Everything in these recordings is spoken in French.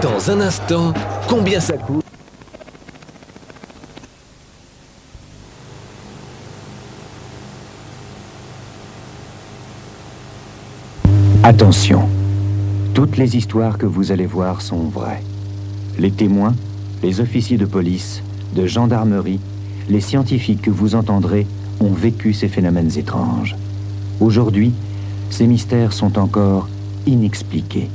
Dans un instant, combien ça coûte? Attention, toutes les histoires que vous allez voir sont vraies. Les témoins, les officiers de police, de gendarmerie, les scientifiques que vous entendrez ont vécu ces phénomènes étranges. Aujourd'hui, ces mystères sont encore inexpliqués.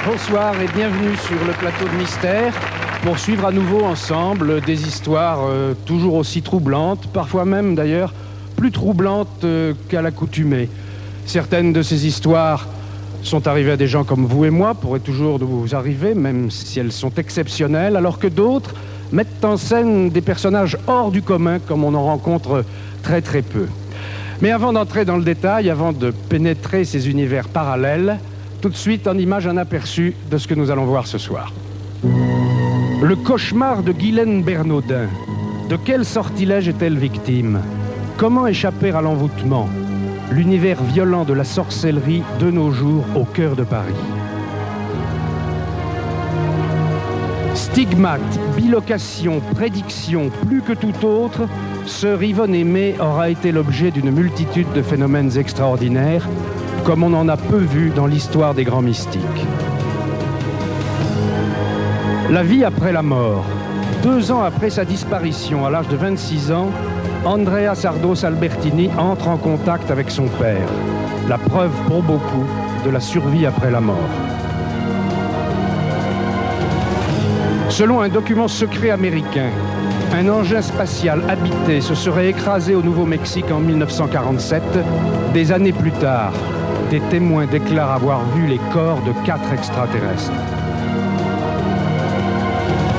Bonsoir et bienvenue sur le plateau de Mystère pour suivre à nouveau ensemble des histoires toujours aussi troublantes, parfois même d'ailleurs plus troublantes qu'à l'accoutumée. Certaines de ces histoires sont arrivées à des gens comme vous et moi, pourraient toujours vous arriver, même si elles sont exceptionnelles, alors que d'autres mettent en scène des personnages hors du commun comme on en rencontre très très peu. Mais avant d'entrer dans le détail, avant de pénétrer ces univers parallèles, tout de suite, en image, un aperçu de ce que nous allons voir ce soir. Le cauchemar de Guylaine Bernaudin. De quel sortilège est-elle victime? Comment échapper à l'envoûtement? L'univers violent de la sorcellerie de nos jours au cœur de Paris. Stigmate, bilocation, prédiction, plus que tout autre, Sœur Yvonne Aimée aura été l'objet d'une multitude de phénomènes extraordinaires, comme on en a peu vu dans l'histoire des grands mystiques. La vie après la mort. 2 ans après sa disparition, à l'âge de 26 ans, Andrea Sardos Albertini entre en contact avec son père. La preuve pour beaucoup de la survie après la mort. Selon un document secret américain, un engin spatial habité se serait écrasé au Nouveau-Mexique en 1947. Des années plus tard, des témoins déclarent avoir vu les corps de 4 extraterrestres.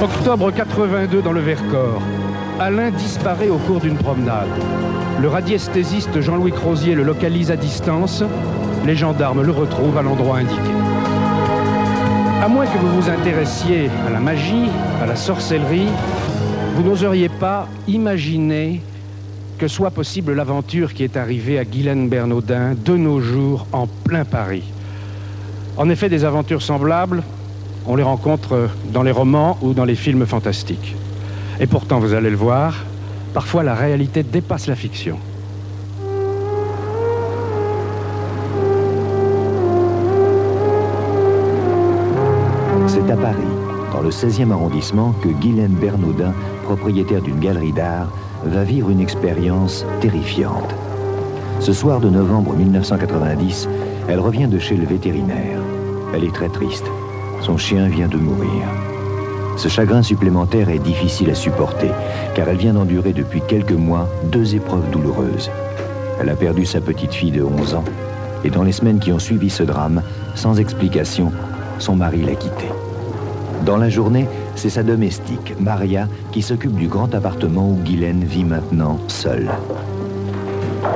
Octobre 82 dans le Vercors. Alain disparaît au cours d'une promenade. Le radiesthésiste Jean-Louis Crozier le localise à distance. Les gendarmes le retrouvent à l'endroit indiqué. À moins que vous vous intéressiez à la magie, à la sorcellerie, vous n'oseriez pas imaginer que soit possible l'aventure qui est arrivée à Guylaine Bernaudin de nos jours en plein Paris. En effet, des aventures semblables, on les rencontre dans les romans ou dans les films fantastiques. Et pourtant, vous allez le voir, parfois la réalité dépasse la fiction. C'est à Paris, dans le 16e arrondissement, que Guylaine Bernaudin, propriétaire d'une galerie d'art, va vivre une expérience terrifiante. Ce soir de novembre 1990, elle revient de chez le vétérinaire. Elle est très triste. Son chien vient de mourir. Ce chagrin supplémentaire est difficile à supporter, car elle vient d'endurer depuis quelques mois 2 épreuves douloureuses. Elle a perdu sa petite fille de 11 ans, et dans les semaines qui ont suivi ce drame, sans explication, son mari l'a quittée. Dans la journée, c'est sa domestique, Maria, qui s'occupe du grand appartement où Guylaine vit maintenant seule. Je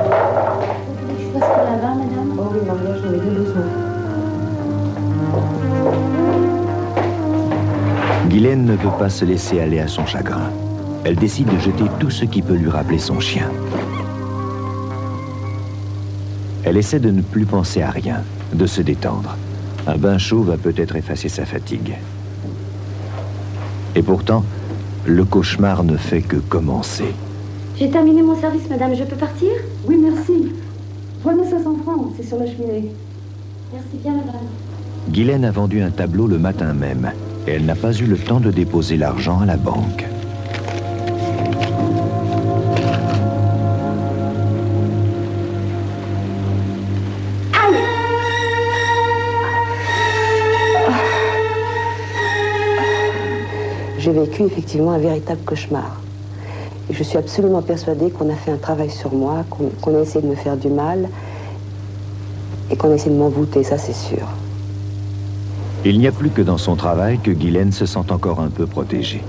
passe pour la barre, madame? Oh oui, Maria, je n'avais que besoin. Guylaine ne veut pas se laisser aller à son chagrin. Elle décide de jeter tout ce qui peut lui rappeler son chien. Elle essaie de ne plus penser à rien, de se détendre. Un bain chaud va peut-être effacer sa fatigue. Et pourtant, le cauchemar ne fait que commencer. J'ai terminé mon service, madame. Je peux partir? Oui, merci. Prenez 500 francs, c'est sur la cheminée. Merci bien, madame. Guylaine a vendu un tableau le matin même. Et elle n'a pas eu le temps de déposer l'argent à la banque. J'ai vécu effectivement un véritable cauchemar. Et je suis absolument persuadée qu'on a fait un travail sur moi, qu'on a essayé de me faire du mal. et qu'on essaie de m'envoûter, ça c'est sûr. Il n'y a plus que dans son travail que Guylaine se sent encore un peu protégée.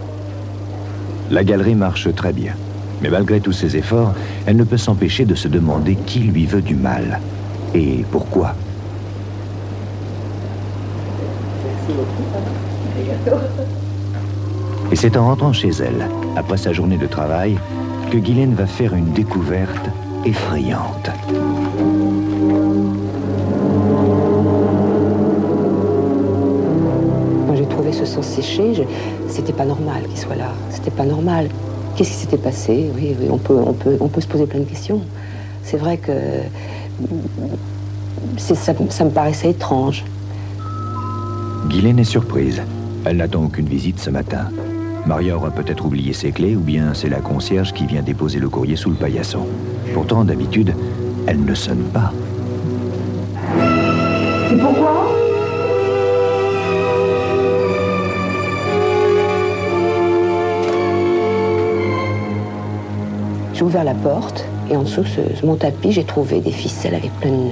La galerie marche très bien. Mais malgré tous ses efforts, elle ne peut s'empêcher de se demander qui lui veut du mal. Et pourquoi? Et c'est en rentrant chez elle, après sa journée de travail, que Guylaine va faire une découverte effrayante. Quand j'ai trouvé ce sang séché, c'était pas normal qu'il soit là. C'était pas normal. Qu'est-ce qui s'était passé? Oui, on peut se poser plein de questions. C'est vrai que ça me paraissait étrange. Guylaine est surprise. Elle n'attend aucune visite ce matin. Maria aura peut-être oublié ses clés ou bien c'est la concierge qui vient déposer le courrier sous le paillasson. Pourtant, d'habitude, elle ne sonne pas. C'est pourquoi? J'ai ouvert la porte et en dessous, sur mon tapis, j'ai trouvé des ficelles avec plein de nœuds.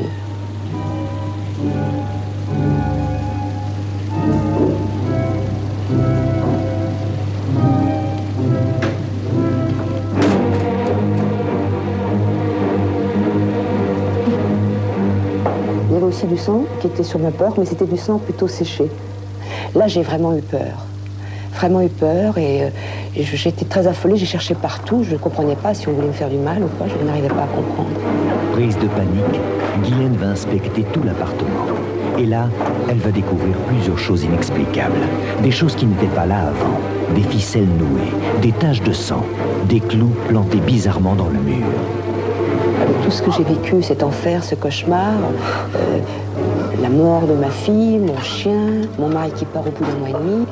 Il y avait aussi du sang qui était sur ma porte, mais c'était du sang plutôt séché. Là, j'ai vraiment eu peur. Vraiment eu peur et j'étais très affolée, j'ai cherché partout, je ne comprenais pas si on voulait me faire du mal ou quoi, je n'arrivais pas à comprendre. Prise de panique, Guylaine va inspecter tout l'appartement. Et là, elle va découvrir plusieurs choses inexplicables. Des choses qui n'étaient pas là avant. Des ficelles nouées, des taches de sang, des clous plantés bizarrement dans le mur. Avec tout ce que j'ai vécu, cet enfer, ce cauchemar, la mort de ma fille, mon chien, mon mari qui part au bout d'un mois et demi.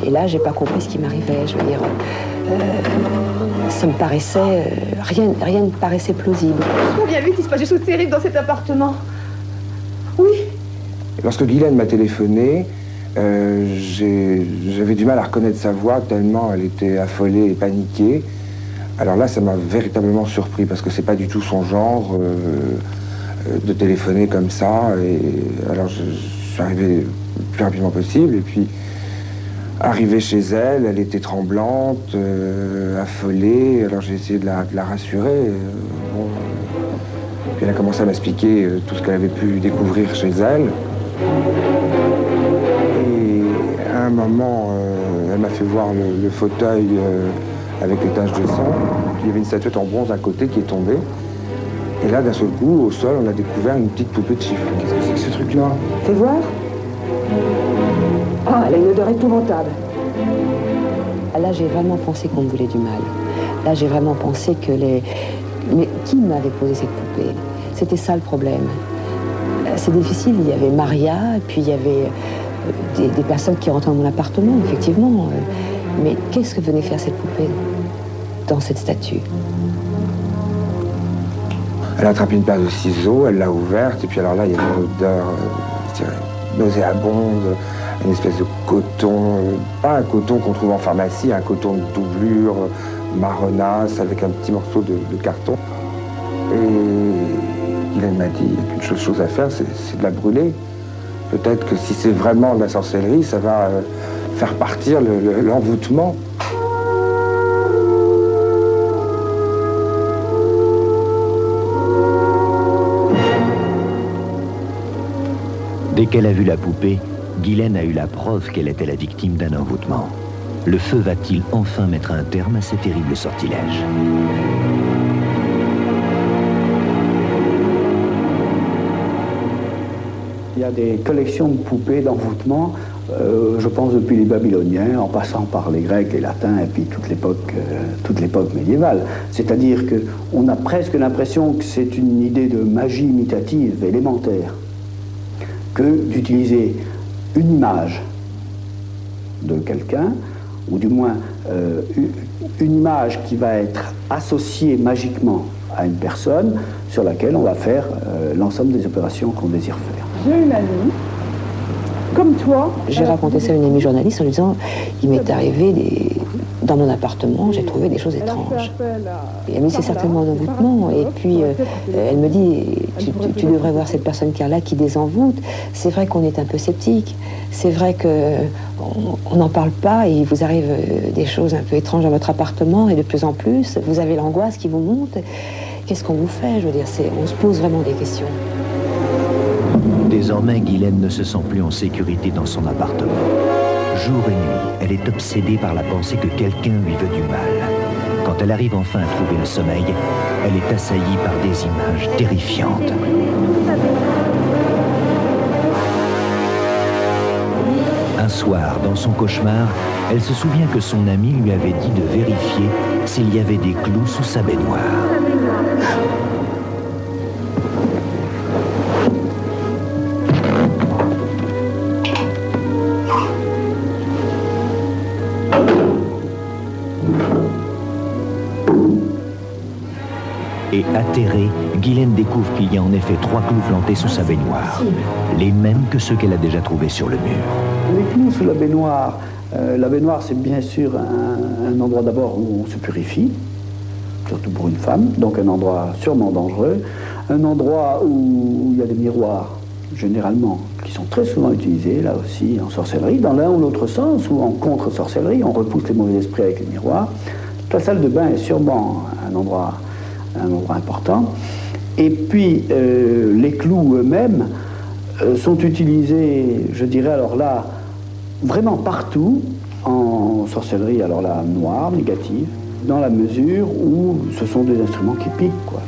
Et là, j'ai pas compris ce qui m'arrivait. Je veux dire, ça me paraissait... rien ne paraissait plausible. On vient vite, il se passe des choses terribles dans cet appartement. Oui. Lorsque Guylaine m'a téléphoné, j'avais du mal à reconnaître sa voix tellement elle était affolée et paniquée. Alors là, ça m'a véritablement surpris parce que c'est pas du tout son genre de téléphoner comme ça. Et alors, je suis arrivé le plus rapidement possible et puis... Arrivé chez elle, elle était tremblante, affolée, alors j'ai essayé de la rassurer. Puis elle a commencé à m'expliquer tout ce qu'elle avait pu découvrir chez elle. Et à un moment, elle m'a fait voir le fauteuil avec les taches de sang. Puis il y avait une statuette en bronze à côté qui est tombée. Et là, d'un seul coup, au sol, on a découvert une petite poupée de chiffon. Qu'est-ce que c'est que ce truc-là? Fais voir. Ah, elle a une odeur épouvantable. Là, j'ai vraiment pensé qu'on me voulait du mal. Là, j'ai vraiment pensé que les... Mais qui m'avait posé cette poupée? C'était ça le problème. C'est difficile, il y avait Maria, et puis il y avait des personnes qui rentraient dans mon appartement, effectivement. Mais qu'est-ce que venait faire cette poupée dans cette statue? Elle a attrapé une paire de ciseaux, elle l'a ouverte, et puis alors là, il y avait une odeur, je dirais, nauséabonde, une espèce de coton, pas un coton qu'on trouve en pharmacie, un coton de doublure, marronasse, avec un petit morceau de carton. Et Guylaine m'a dit, il n'y a qu'une chose à faire, c'est de la brûler. Peut-être que si c'est vraiment de la sorcellerie, ça va faire partir l'envoûtement. Dès qu'elle a vu la poupée, Guylaine a eu la preuve qu'elle était la victime d'un envoûtement. Le feu va-t-il enfin mettre un terme à ces terribles sortilèges? Il y a des collections de poupées d'envoûtement, je pense depuis les Babyloniens, en passant par les Grecs, les Latins et puis toute l'époque médiévale. C'est-à-dire qu'on a presque l'impression que c'est une idée de magie imitative, élémentaire, que d'utiliser une image de quelqu'un, ou du moins une image qui va être associée magiquement à une personne sur laquelle on va faire l'ensemble des opérations qu'on désire faire. J'ai une amie, comme toi. J'ai raconté ça à une amie journaliste en lui disant, il m'est arrivé dans mon appartement, j'ai trouvé des choses étranges. Et mais c'est certainement un envoûtement. Et puis, elle me dit, tu devrais voir cette personne Carla qui désenvoûte. C'est vrai qu'on est un peu sceptique. C'est vrai qu'on n'en parle pas et il vous arrive des choses un peu étranges dans votre appartement et de plus en plus, vous avez l'angoisse qui vous monte. Qu'est-ce qu'on vous fait? Je veux dire, on se pose vraiment des questions. Désormais, Guylaine ne se sent plus en sécurité dans son appartement. Jour et nuit, elle est obsédée par la pensée que quelqu'un lui veut du mal. Quand elle arrive enfin à trouver le sommeil, elle est assaillie par des images terrifiantes. Un soir, dans son cauchemar, elle se souvient que son ami lui avait dit de vérifier s'il y avait des clous sous sa baignoire. Et atterrée, Guylaine découvre qu'il y a en effet 3 clous plantés sous sa baignoire, les mêmes que ceux qu'elle a déjà trouvés sur le mur. Les clous sous la baignoire, c'est bien sûr un endroit d'abord où on se purifie, surtout pour une femme, donc un endroit sûrement dangereux, un endroit où il y a des miroirs, généralement, qui sont très souvent utilisés, là aussi, en sorcellerie, dans l'un ou l'autre sens, ou en contre-sorcellerie, on repousse les mauvais esprits avec les miroirs. La salle de bain est sûrement un endroit important. Et puis, les clous eux-mêmes sont utilisés, je dirais, alors là, vraiment partout, en sorcellerie, alors là, noire, négative, dans la mesure où ce sont des instruments qui piquent, quoi.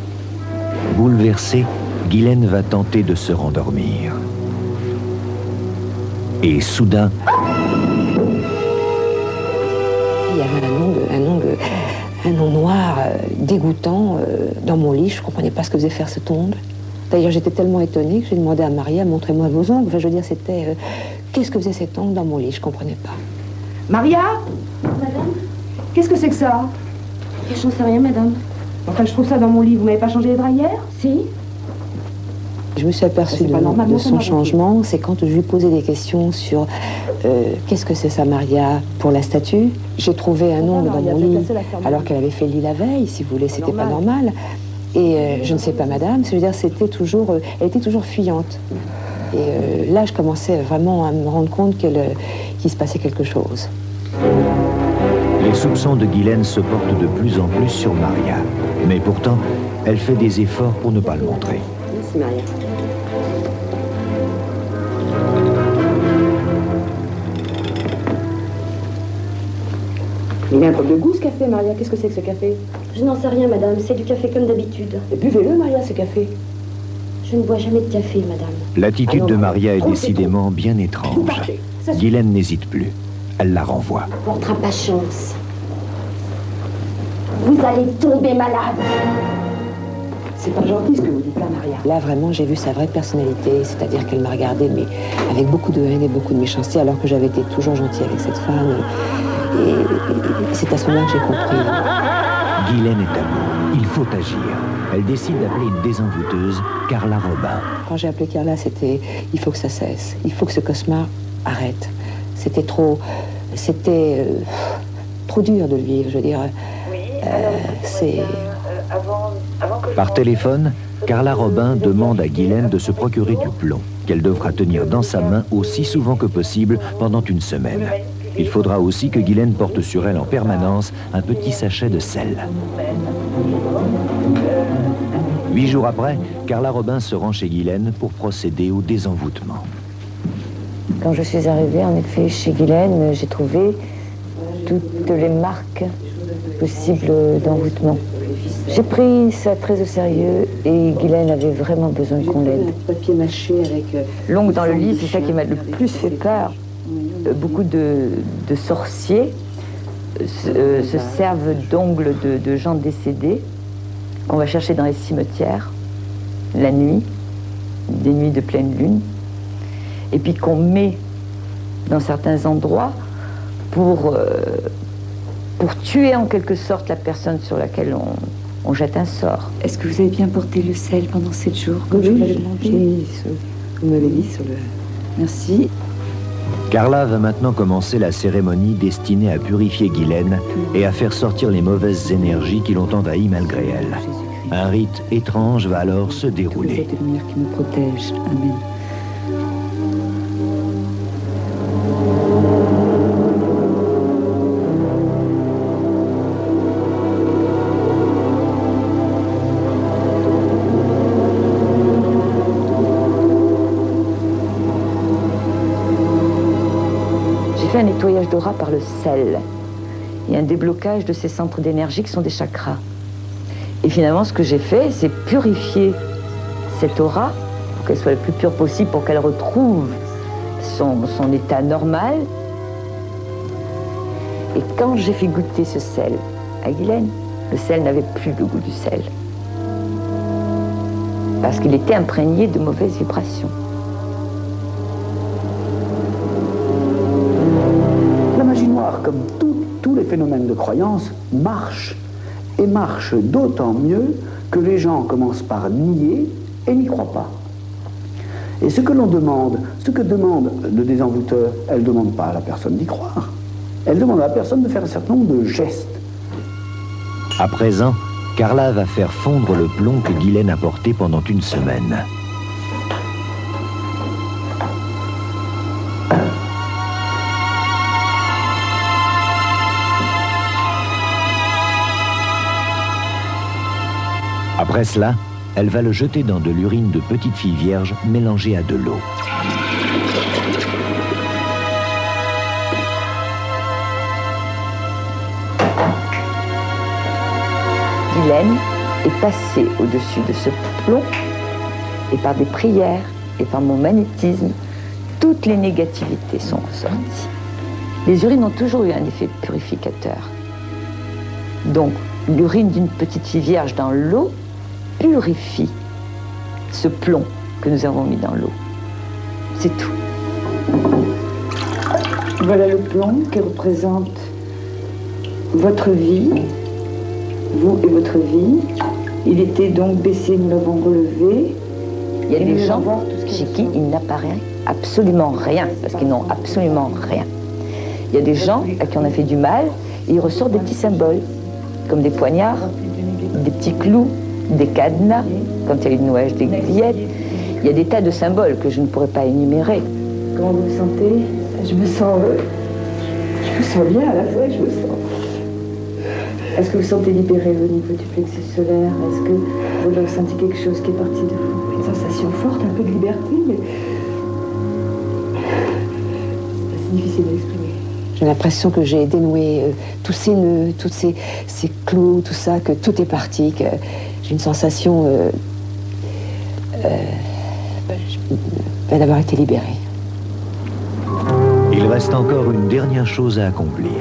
Bouleversée, Guylaine va tenter de se rendormir. Et soudain... Il y avait un nom noir, dégoûtant, dans mon lit. Je ne comprenais pas ce que faisait faire cette onde. D'ailleurs, j'étais tellement étonnée que j'ai demandé à Maria, montrez-moi vos ongles. Enfin, je veux dire, c'était... qu'est-ce que faisait cette onde dans mon lit? Je ne comprenais pas. Maria? Madame? Qu'est-ce que c'est que ça? Je n'en sais rien, madame. Enfin, je trouve ça dans mon lit. Vous m'avez pas changé les draps hier? Si. Je me suis aperçue de son changement. C'est quand je lui posais des questions sur qu'est-ce que c'est ça, Maria, pour la statue. J'ai trouvé un ongle dans mon lit, alors qu'elle avait fait le lit la veille, si vous voulez, c'était pas normal. Et je ne sais pas, madame, je veux dire, elle était toujours fuyante. Et là, je commençais vraiment à me rendre compte qu'il se passait quelque chose. Les soupçons de Guylaine se portent de plus en plus sur Maria. Mais pourtant, elle fait des efforts pour ne pas le montrer. Merci, Maria. Il a un truc de goût, ce café, Maria. Qu'est-ce que c'est que ce café? Je n'en sais rien, madame. C'est du café comme d'habitude. Et buvez-le, Maria, ce café. Je ne bois jamais de café, madame. L'attitude de Maria est décidément bien étrange. Guylaine n'hésite plus. Elle la renvoie. Votre impatience. Vous allez tomber malade. C'est pas gentil ce que vous dites là, Maria. Là, vraiment, j'ai vu sa vraie personnalité, c'est-à-dire qu'elle m'a regardée, mais avec beaucoup de haine et beaucoup de méchanceté, alors que j'avais été toujours gentille avec cette femme. Et c'est à ce moment-là que j'ai compris. Guylaine est à bout. Il faut agir. Elle décide d'appeler une désenvoûteuse, Carla Robin. Quand j'ai appelé Carla, c'était « il faut que ça cesse. Il faut que ce cauchemar arrête. » C'était trop dur de le vivre, je veux dire. C'est... Par téléphone, Carla Robin demande à Guylaine de se procurer du plomb, qu'elle devra tenir dans sa main aussi souvent que possible pendant une semaine. Il faudra aussi que Guylaine porte sur elle en permanence un petit sachet de sel. 8 jours après, Carla Robin se rend chez Guylaine pour procéder au désenvoûtement. Quand je suis arrivée, en effet, chez Guylaine, j'ai trouvé toutes les marques possibles d'envoûtement. J'ai pris ça très au sérieux et Guylaine avait vraiment besoin qu'on l'aide. Papier mâché avec... L'ongle dans le lit, c'est ça qui m'a le plus fait peur. Beaucoup de sorciers se servent d'ongles de gens décédés qu'on va chercher dans les cimetières, la nuit, des nuits de pleine lune, et puis qu'on met dans certains endroits pour tuer en quelque sorte la personne sur laquelle on jette un sort. Est-ce que vous avez bien porté le sel pendant 7 jours, comme Oui, je vous l'avais demandé? vous m'avez dit sur le... Merci. Carla va maintenant commencer la cérémonie destinée à purifier Guylaine et à faire sortir les mauvaises énergies qui l'ont envahie malgré elle. Un rite étrange va alors se dérouler. Cette lumière qui me protège. Amen. Un nettoyage d'aura par le sel et un déblocage de ces centres d'énergie qui sont des chakras. Et finalement, ce que j'ai fait, c'est purifier cette aura pour qu'elle soit le plus pure possible, pour qu'elle retrouve son état normal. Et quand j'ai fait goûter ce sel à Guylaine, le sel n'avait plus le goût du sel. Parce qu'il était imprégné de mauvaises vibrations. Comme tous les phénomènes de croyance, marche. Et marche d'autant mieux que les gens commencent par nier et n'y croient pas. Et ce que l'on demande, ce que demande le désenvoûteur, elle ne demande pas à la personne d'y croire. Elle demande à la personne de faire un certain nombre de gestes. À présent, Carla va faire fondre le plomb que Guylaine a porté pendant une semaine. Après cela, elle va le jeter dans de l'urine de petite fille vierge mélangée à de l'eau. Guylaine est passée au-dessus de ce plomb et par des prières et par mon magnétisme, toutes les négativités sont ressorties. Les urines ont toujours eu un effet purificateur. Donc, l'urine d'une petite fille vierge dans l'eau purifie ce plomb que nous avons mis dans l'eau. C'est tout. Voilà le plomb qui représente votre vie, vous et votre vie. Il était donc baissé, nous l'avons relevé. Il y a des gens chez qui il n'apparaît absolument rien, parce qu'ils n'ont absolument rien. Il y a des gens à qui on a fait du mal, et il ressort des petits symboles, comme des poignards, des petits clous, des cadenas, quand il y a une nuage, des grillettes. Il y a des tas de symboles que je ne pourrais pas énumérer. Comment vous vous sentez? Je me sens bien à la fois, je me sens. Est-ce que vous sentez libéré au niveau du plexus solaire? Est-ce que vous ressentez quelque chose qui est parti de vous? Une sensation forte, un peu de liberté, mais c'est difficile à exprimer. J'ai l'impression que j'ai dénoué tous ces nœuds, tous ces clous, tout ça, que tout est parti, que j'ai une sensation d'avoir été libérée. Il reste encore une dernière chose à accomplir,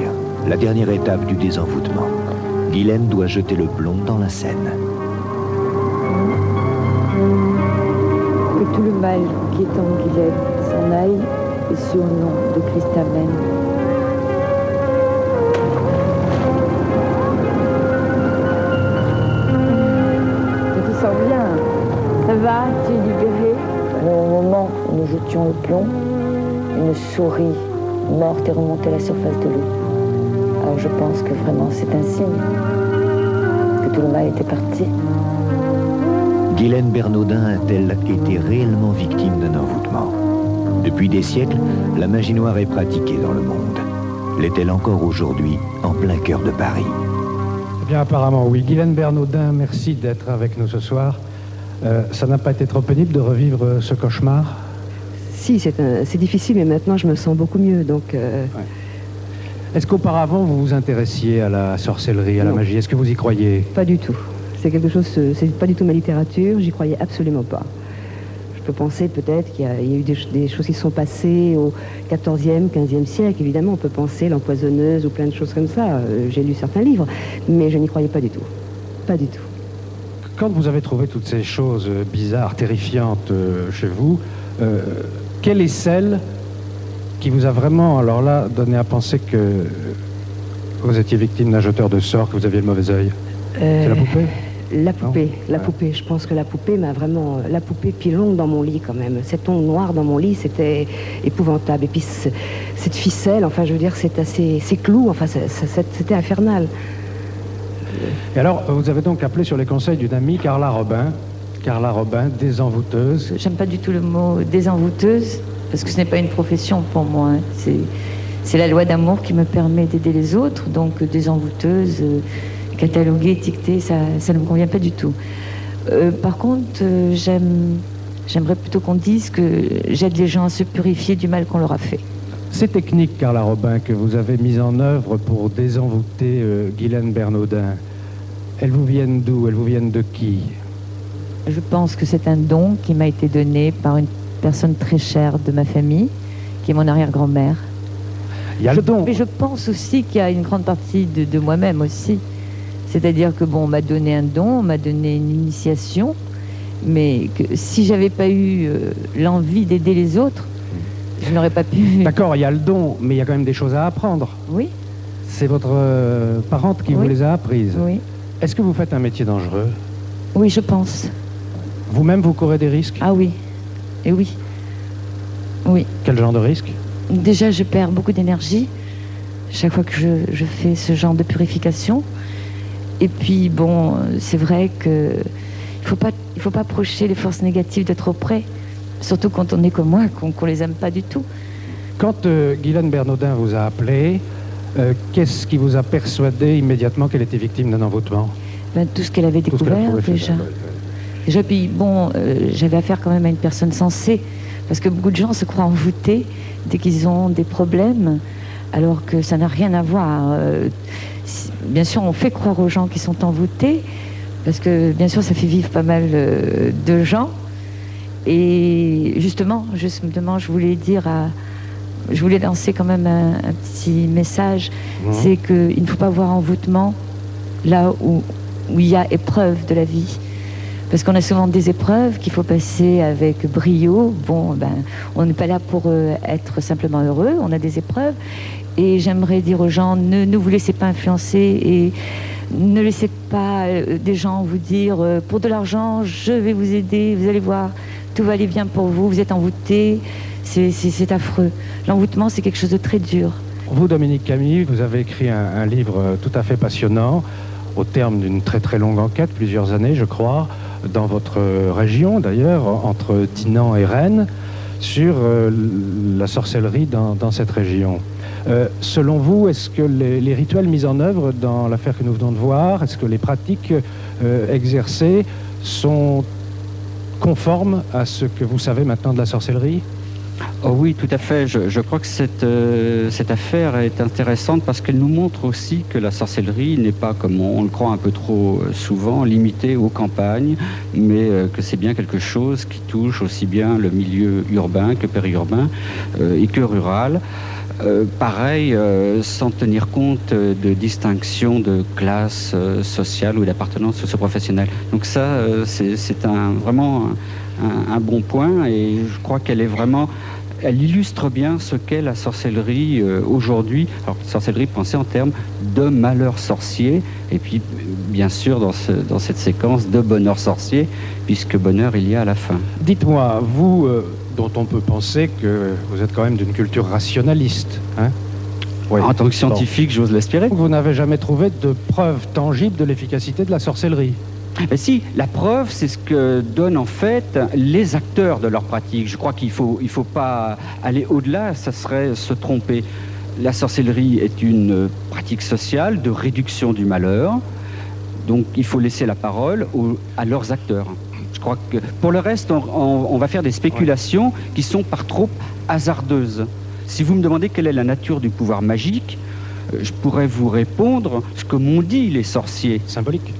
la dernière étape du désenvoûtement. Guylaine doit jeter le plomb dans la Seine. Que tout le mal qui est en Guylaine s'en aille, et sur le nom de Christ, Amen. Bien. Ça va, tu es libérée? Au moment où nous jetions le plomb, une souris morte est remontée à la surface de l'eau. Alors je pense que vraiment c'est un signe que tout le mal était parti. Guylaine Bernaudin a-t-elle été réellement victime d'un envoûtement? Depuis des siècles, la magie noire est pratiquée dans le monde. L'est-elle encore aujourd'hui, en plein cœur de Paris? Eh bien, apparemment, oui. Guylaine Bernaudin, merci d'être avec nous ce soir. Ça n'a pas été trop pénible de revivre ce cauchemar? Si, c'est difficile, mais maintenant je me sens beaucoup mieux. Donc, ouais. Est-ce qu'auparavant vous vous intéressiez à la sorcellerie, à la magie? Est-ce que vous y croyez? Pas du tout. C'est quelque chose, c'est pas du tout ma littérature, j'y croyais absolument pas. Je peux penser peut-être qu'il y a eu des choses qui sont passées au XIVe, XVe siècle, évidemment, on peut penser l'empoisonneuse ou plein de choses comme ça. J'ai lu certains livres, mais je n'y croyais pas du tout. Pas du tout. Quand vous avez trouvé toutes ces choses bizarres, terrifiantes chez vous, quelle est celle qui vous a vraiment, alors là, donné à penser que vous étiez victime d'un jeteur de sorts, que vous aviez le mauvais œil? C'est la poupée? La poupée, je pense que la poupée m'a vraiment... La poupée, puis l'ongle dans mon lit quand même. Cet ongle noir dans mon lit, c'était épouvantable. Et puis cette ficelle, enfin je veux dire, ces clous, enfin c'était infernal. Et alors, vous avez donc appelé sur les conseils d'une amie, Carla Robin, désenvoûteuse. J'aime pas du tout le mot désenvoûteuse, parce que ce n'est pas une profession pour moi. Hein. C'est la loi d'amour qui me permet d'aider les autres, donc désenvoûteuse... cataloguer, étiqueter, ça ne me convient pas du tout. Par contre, j'aimerais plutôt qu'on dise que j'aide les gens à se purifier du mal qu'on leur a fait. Ces techniques, Carla Robin, que vous avez mises en œuvre pour désenvoûter Guylaine Bernaudin, elles vous viennent d'où? Elles vous viennent de qui? Je pense que c'est un don qui m'a été donné par une personne très chère de ma famille, qui est mon arrière-grand-mère. Il y a le don. Mais je pense aussi qu'il y a une grande partie de moi-même aussi. C'est-à-dire que bon, on m'a donné un don, on m'a donné une initiation, mais que si j'avais pas eu l'envie d'aider les autres, je n'aurais pas pu... D'accord, il y a le don, mais il y a quand même des choses à apprendre. Oui. C'est votre parente qui vous les a apprises. Oui. Est-ce que vous faites un métier dangereux? Oui, je pense. Vous-même, vous courez des risques? Ah oui. Et oui. Oui. Quel genre de risque? Déjà, je perds beaucoup d'énergie chaque fois que je fais ce genre de purification. Et puis, bon, c'est vrai que il faut pas approcher les forces négatives de trop près, surtout quand on est comme moi, qu'on les aime pas du tout. Quand Guylaine Bernaudin vous a appelé, qu'est-ce qui vous a persuadé immédiatement qu'elle était victime d'un envoûtement? Tout ce qu'elle avait découvert, déjà. Déjà, puis bon, j'avais affaire quand même à une personne sensée, parce que beaucoup de gens se croient envoûtés dès qu'ils ont des problèmes, alors que ça n'a rien à voir. Bien sûr, on fait croire aux gens qui sont envoûtés, parce que, bien sûr, ça fait vivre pas mal de gens. Et justement, je voulais lancer quand même un petit message, c'est qu'il ne faut pas voir envoûtement là où il y a épreuve de la vie. Parce qu'on a souvent des épreuves qu'il faut passer avec brio. Bon, on n'est pas là pour être simplement heureux, on a des épreuves. Et j'aimerais dire aux gens, ne vous laissez pas influencer et ne laissez pas des gens vous dire pour de l'argent, je vais vous aider, vous allez voir, tout va aller bien pour vous, vous êtes envoûté, c'est affreux. L'envoûtement, c'est quelque chose de très dur. Vous, Dominique Camille, vous avez écrit un livre tout à fait passionnant, au terme d'une très très longue enquête, plusieurs années, je crois, dans votre région d'ailleurs, entre Dinan et Rennes, sur la sorcellerie dans cette région. Selon vous, est-ce que les rituels mis en œuvre dans l'affaire que nous venons de voir, est-ce que les pratiques exercées sont conformes à ce que vous savez maintenant de la sorcellerie? Oh oui, tout à fait. Je crois que cette affaire est intéressante parce qu'elle nous montre aussi que la sorcellerie n'est pas, comme on le croit un peu trop souvent, limitée aux campagnes, mais que c'est bien quelque chose qui touche aussi bien le milieu urbain que périurbain et que rural. Pareil, sans tenir compte de distinction de classe sociale ou d'appartenance socio-professionnelle. Donc ça, c'est vraiment un bon point et je crois qu'elle est vraiment... Elle illustre bien ce qu'est la sorcellerie aujourd'hui. Alors, sorcellerie pensée en termes de malheur sorcier, et puis, bien sûr, dans cette séquence de bonheur sorcier, puisque bonheur il y a à la fin. Dites-moi, vous, dont on peut penser que vous êtes quand même d'une culture rationaliste, hein? Oui. En tant que scientifique, j'ose l'espérer. Vous n'avez jamais trouvé de preuve tangible de l'efficacité de la sorcellerie? Mais si, la preuve, c'est ce que donnent en fait les acteurs de leur pratique. Je crois qu'il faut pas aller au-delà, ça serait se tromper. La sorcellerie est une pratique sociale de réduction du malheur, donc il faut laisser la parole à leurs acteurs. Je crois que pour le reste, on va faire des spéculations qui sont par trop hasardeuses. Si vous me demandez quelle est la nature du pouvoir magique, je pourrais vous répondre ce que m'ont dit les sorciers. Symbolique.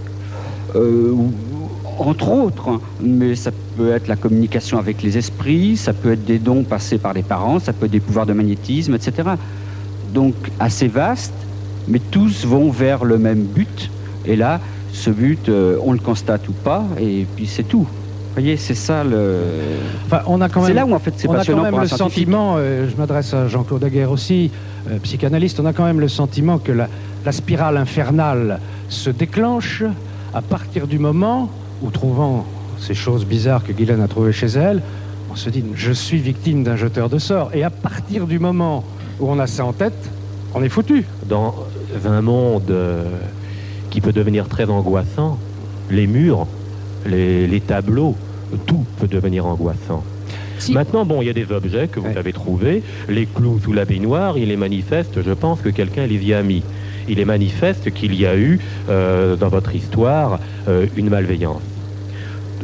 Entre autres, mais ça peut être la communication avec les esprits, ça peut être des dons passés par les parents, ça peut être des pouvoirs de magnétisme, etc. Donc assez vaste, mais tous vont vers le même but. Et là, ce but, on le constate ou pas, et puis c'est tout. Vous voyez, c'est ça le... Enfin, on a quand même, c'est là où en fait c'est passionnant pour un le sentiment, je m'adresse à Jean-Claude Aguerre aussi, psychanalyste, on a quand même le sentiment que la spirale infernale se déclenche à partir du moment où, trouvant ces choses bizarres que Guylaine a trouvées chez elle, on se dit « je suis victime d'un jeteur de sorts ». Et à partir du moment où on a ça en tête, on est foutu. Dans un monde qui peut devenir très angoissant, les murs, les tableaux, tout peut devenir angoissant. Si. Maintenant, bon, il y a des objets que vous avez trouvés, les clous sous la baignoire, il est manifeste, je pense, que quelqu'un les y a mis. Il est manifeste qu'il y a eu, dans votre histoire, une malveillance.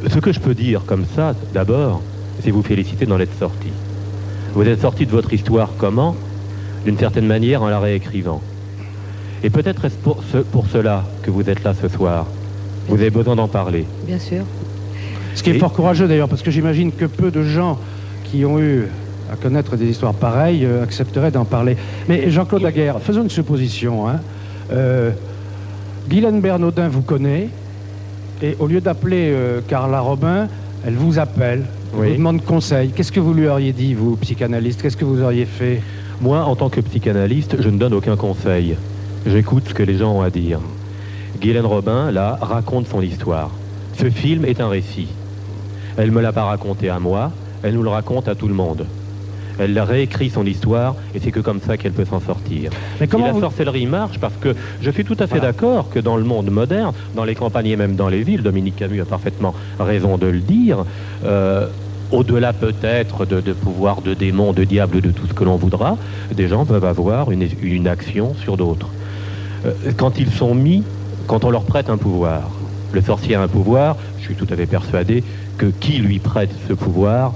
Ce que je peux dire comme ça, d'abord, c'est vous féliciter d'en être sorti. Vous êtes sorti de votre histoire comment? D'une certaine manière, en la réécrivant. Et peut-être est-ce pour cela que vous êtes là ce soir. Vous avez besoin d'en parler. Bien sûr. Ce qui est fort courageux d'ailleurs, parce que j'imagine que peu de gens qui ont eu à connaître des histoires pareilles accepteraient d'en parler. Mais Jean-Claude Daguerre, faisons une supposition. Hein. Guylaine Bernaudin vous connaît, et au lieu d'appeler Carla Robin, elle vous appelle, vous demande conseil. Qu'est-ce que vous lui auriez dit, vous, psychanalyste? Qu'est-ce que vous auriez fait? Moi, en tant que psychanalyste, je ne donne aucun conseil. J'écoute ce que les gens ont à dire. Guylaine Robin, là, raconte son histoire. Ce film est un récit. Elle ne me l'a pas raconté à moi, elle nous le raconte à tout le monde. Elle réécrit son histoire et c'est que comme ça qu'elle peut s'en sortir. Mais comment la sorcellerie marche, parce que je suis tout à fait d'accord que dans le monde moderne, dans les campagnes et même dans les villes, Dominique Camus a parfaitement raison de le dire, au-delà peut-être de pouvoirs de démons, de diables, de tout ce que l'on voudra, des gens peuvent avoir une action sur d'autres. Quand ils sont mis, quand on leur prête un pouvoir, le sorcier a un pouvoir, je suis tout à fait persuadé que qui lui prête ce pouvoir,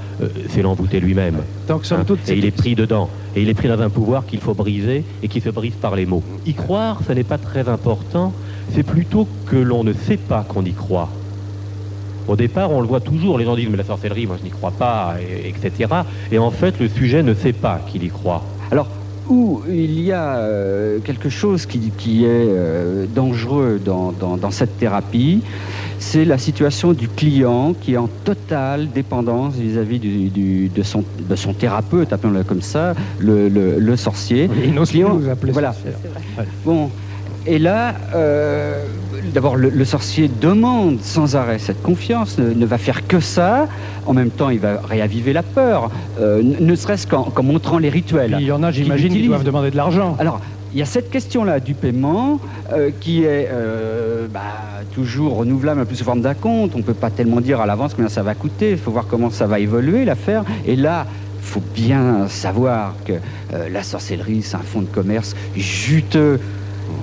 c'est l'envoûté lui-même. Et il est pris dedans. Et il est pris dans un pouvoir qu'il faut briser et qui se brise par les mots. Y croire, ce n'est pas très important, c'est plutôt que l'on ne sait pas qu'on y croit. Au départ, on le voit toujours, les gens disent « mais la sorcellerie, moi je n'y crois pas », etc. Et en fait, le sujet ne sait pas qu'il y croit. Alors, où il y a quelque chose qui est dangereux dans cette thérapie, c'est la situation du client qui est en totale dépendance vis-à-vis de son thérapeute, appelons-le comme ça, le sorcier. Il n'ose plus vous appeler sorcière. Bon, et là, d'abord, le sorcier demande sans arrêt cette confiance, ne va faire que ça. En même temps, il va réaviver la peur, ne serait-ce qu'en montrant les rituels. Puis il y en a, j'imagine, qui doivent demander de l'argent. Alors, il y a cette question-là du paiement qui est toujours renouvelable, un peu sous forme d'acompte. On ne peut pas tellement dire à l'avance combien ça va coûter. Il faut voir comment ça va évoluer, l'affaire. Et là, il faut bien savoir que la sorcellerie, c'est un fonds de commerce juteux.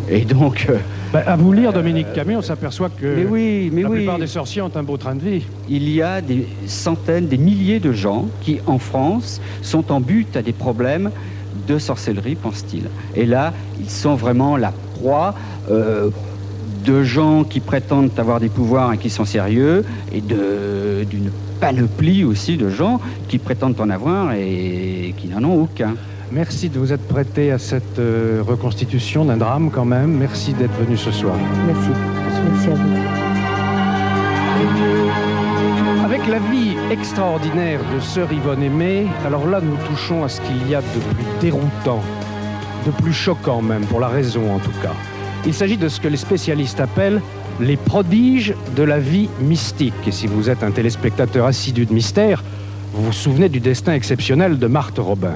Et donc... à vous lire Dominique Camus, on s'aperçoit que la plupart des sorciers ont un beau train de vie. Il y a des centaines, des milliers de gens qui, en France, sont en butte à des problèmes de sorcellerie, pense-t-il. Et là, ils sont vraiment la proie de gens qui prétendent avoir des pouvoirs et qui sont sérieux, et d'une panoplie aussi de gens qui prétendent en avoir et qui n'en ont aucun. Merci de vous être prêté à cette reconstitution d'un drame quand même. Merci d'être venu ce soir. Merci. Merci à vous. Avec la vie extraordinaire de sœur Yvonne Aimée, alors là nous touchons à ce qu'il y a de plus déroutant, de plus choquant même, pour la raison en tout cas. Il s'agit de ce que les spécialistes appellent les prodiges de la vie mystique. Et si vous êtes un téléspectateur assidu de mystère, vous vous souvenez du destin exceptionnel de Marthe Robin.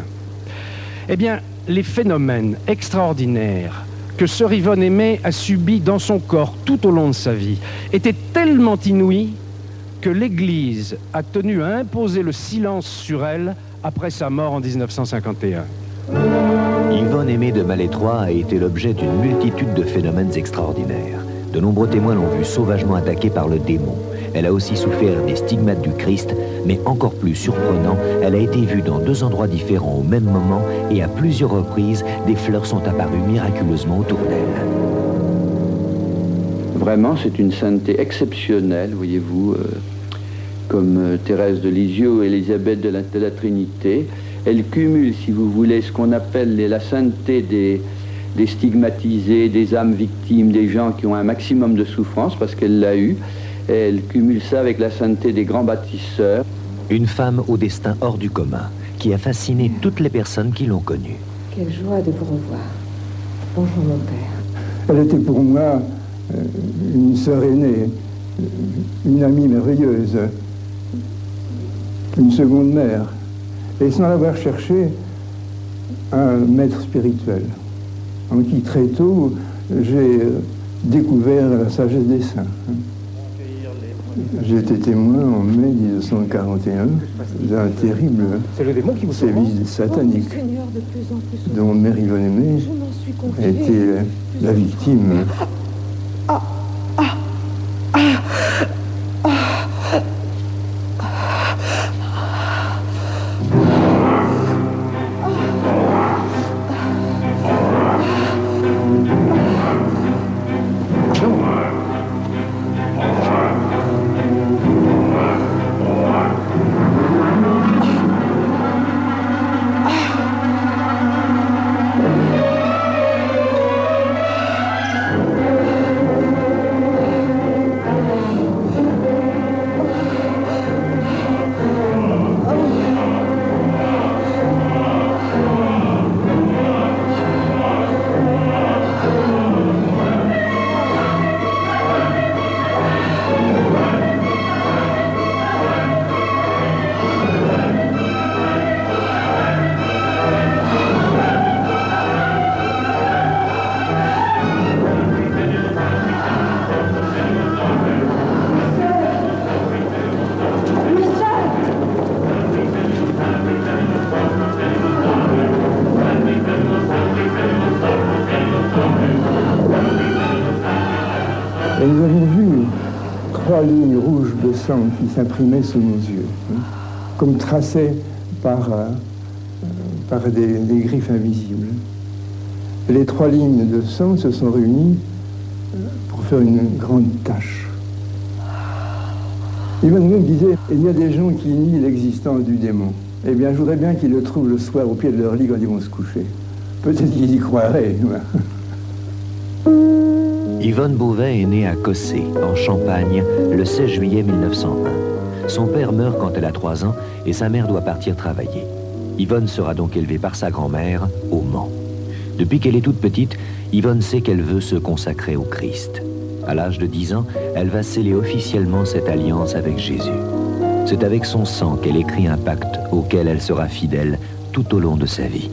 Eh bien, les phénomènes extraordinaires que sœur Yvonne Aimée a subis dans son corps tout au long de sa vie étaient tellement inouïs que l'Église a tenu à imposer le silence sur elle après sa mort en 1951. Yvonne Aimée de Malétroit a été l'objet d'une multitude de phénomènes extraordinaires. De nombreux témoins l'ont vue sauvagement attaquée par le démon. Elle a aussi souffert des stigmates du Christ, mais encore plus surprenant, elle a été vue dans 2 endroits différents au même moment et à plusieurs reprises, des fleurs sont apparues miraculeusement autour d'elle. Vraiment, c'est une sainteté exceptionnelle, voyez-vous, comme Thérèse de Lisieux ou Élisabeth de la Trinité. Elle cumule, si vous voulez, ce qu'on appelle la sainteté des stigmatisés, des âmes victimes, des gens qui ont un maximum de souffrance, parce qu'elle l'a eu. Et elle cumule ça avec la sainteté des grands bâtisseurs. Une femme au destin hors du commun, qui a fasciné toutes les personnes qui l'ont connue. Quelle joie de vous revoir. Bonjour mon père. Elle était pour moi une sœur aînée, une amie merveilleuse, une seconde mère, et sans l'avoir cherché, un maître spirituel, en qui très tôt j'ai découvert la sagesse des saints. J'ai été témoin en mai 1941 d'un terrible sévice satanique dont Mère Yvonne Aimée a été la victime. Et nous avons vu 3 lignes rouges de sang qui s'imprimaient sous nos yeux, comme tracées par des griffes invisibles. Et les 3 lignes de sang se sont réunies pour faire une grande tache. Yvonne Aimée disait, il y a des gens qui nient l'existence du démon. Eh bien, je voudrais bien qu'ils le trouvent le soir au pied de leur lit quand ils vont se coucher. Peut-être qu'ils y croiraient. Yvonne Beauvais est née à Cossé, en Champagne, le 16 juillet 1901. Son père meurt quand elle a 3 ans et sa mère doit partir travailler. Yvonne sera donc élevée par sa grand-mère au Mans. Depuis qu'elle est toute petite, Yvonne sait qu'elle veut se consacrer au Christ. À l'âge de 10 ans, elle va sceller officiellement cette alliance avec Jésus. C'est avec son sang qu'elle écrit un pacte auquel elle sera fidèle tout au long de sa vie.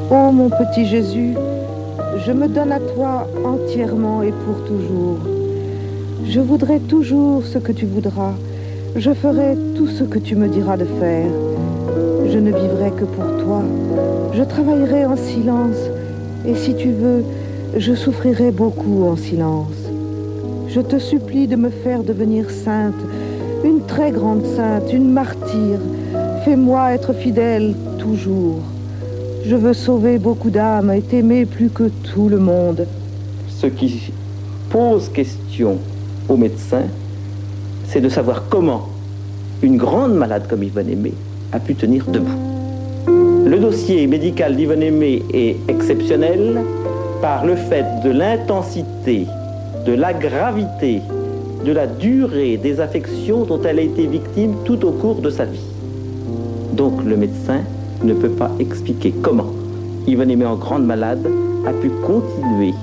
Ô mon petit Jésus, je me donne à toi entièrement et pour toujours. Je voudrais toujours ce que tu voudras. Je ferai tout ce que tu me diras de faire. Je ne vivrai que pour toi. Je travaillerai en silence. Et si tu veux, je souffrirai beaucoup en silence. Je te supplie de me faire devenir sainte, une très grande sainte, une martyre. Fais-moi être fidèle toujours. Je veux sauver beaucoup d'âmes et t'aimer plus que tout le monde. Ce qui pose question aux médecins, c'est de savoir comment une grande malade comme Yvonne Aimée a pu tenir debout. Le dossier médical d'Yvonne Aimée est exceptionnel par le fait de l'intensité, de la gravité, de la durée des affections dont elle a été victime tout au cours de sa vie. Donc le médecin ne peut pas expliquer comment Yvonne Aimée, en grande malade, a pu continuer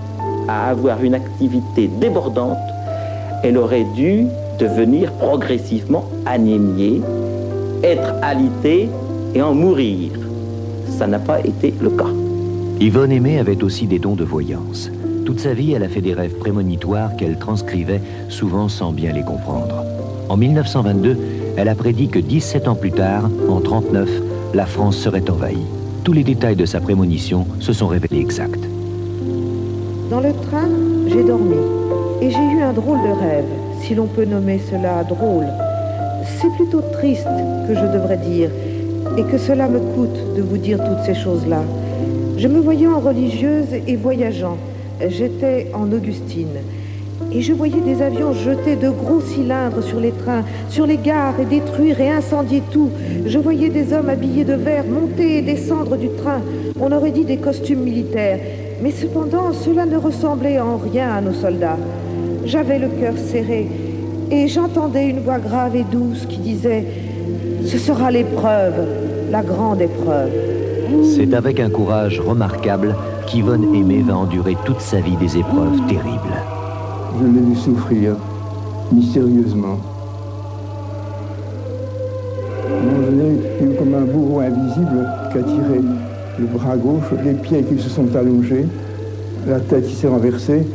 à avoir une activité débordante. Elle aurait dû devenir progressivement anémiée, être alitée et en mourir. Ça n'a pas été le cas. Yvonne Aimée avait aussi des dons de voyance. Toute sa vie, elle a fait des rêves prémonitoires qu'elle transcrivait, souvent sans bien les comprendre. En 1922, elle a prédit que 17 ans plus tard, en 1939, la France serait envahie. Tous les détails de sa prémonition se sont révélés exacts. Dans le train, j'ai dormi et j'ai eu un drôle de rêve, si l'on peut nommer cela drôle. C'est plutôt triste que je devrais dire, et que cela me coûte de vous dire toutes ces choses-là. Je me voyais en religieuse et voyageant. J'étais en Augustine. Et je voyais des avions jeter de gros cylindres sur les trains, sur les gares et détruire et incendier tout. Je voyais des hommes habillés de vert monter et descendre du train. On aurait dit des costumes militaires. Mais cependant, cela ne ressemblait en rien à nos soldats. J'avais le cœur serré et j'entendais une voix grave et douce qui disait « Ce sera l'épreuve, la grande épreuve. » C'est avec un courage remarquable qu'Yvonne Aimée va endurer toute sa vie des épreuves terribles. Je l'ai vu souffrir, mystérieusement. Je l'ai eu comme un bourreau invisible qui a tiré le bras gauche, les pieds qui se sont allongés, la tête qui s'est renversée.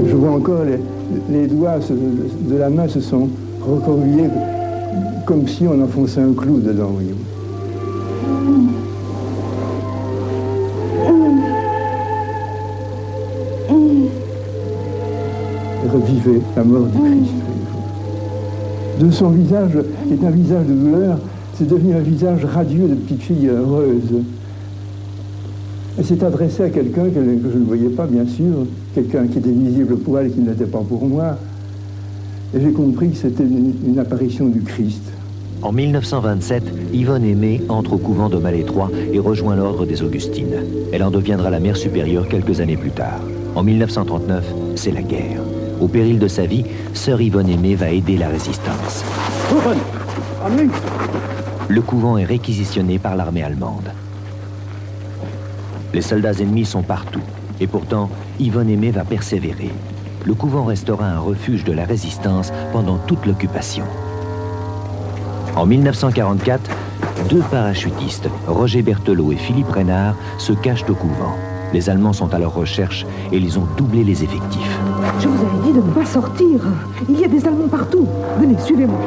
Je vois encore les doigts de la main se sont recroquevillés comme si on enfonçait un clou dedans, voyez-vous. Revivait la mort du Christ. De son visage, qui est un visage de douleur, c'est devenu un visage radieux de petite fille heureuse. Elle s'est adressée à quelqu'un que je ne voyais pas, bien sûr, quelqu'un qui était visible pour elle et qui ne l'était pas pour moi. Et j'ai compris que c'était une apparition du Christ. En 1927, Yvonne Aimée entre au couvent de Malétroit et rejoint l'ordre des Augustines. Elle en deviendra la mère supérieure quelques années plus tard. En 1939, c'est la guerre. Au péril de sa vie, sœur Yvonne Aimée va aider la résistance. Le couvent est réquisitionné par l'armée allemande. Les soldats ennemis sont partout. Et pourtant, Yvonne Aimée va persévérer. Le couvent restera un refuge de la résistance pendant toute l'occupation. En 1944, deux parachutistes, Roger Berthelot et Philippe Reynard, se cachent au couvent. Les Allemands sont à leur recherche et ils ont doublé les effectifs. Je vous avais dit de ne pas sortir. Il y a des Allemands partout. Venez, suivez-moi.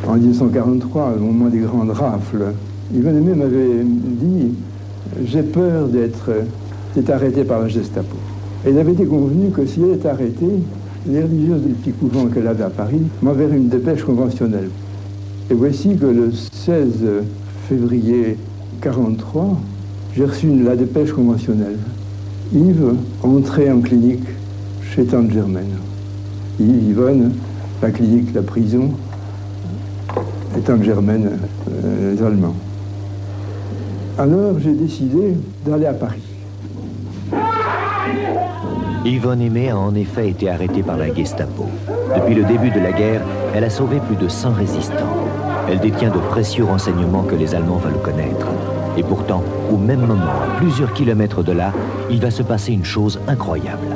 En 1943, au moment des grandes rafles, Yvonne Aimée m'avait dit « J'ai peur d'être arrêté par la Gestapo ». Et il avait été convenu que si elle était arrêtée, les religieuses du petit couvent qu'elle avait à Paris m'enverraient une dépêche conventionnelle. Et voici que le 16 février 1943, j'ai reçu la dépêche conventionnelle. Yves entrait en clinique chez Tante Germaine. Yves, Yvonne, la clinique, la prison, et Tante Germaine, les Allemands. Alors j'ai décidé d'aller à Paris. Yvonne Aimée a en effet été arrêtée par la Gestapo. Depuis le début de la guerre, elle a sauvé plus de 100 résistants. Elle détient de précieux renseignements que les Allemands veulent connaître. Et pourtant, au même moment, à plusieurs kilomètres de là, il va se passer une chose incroyable.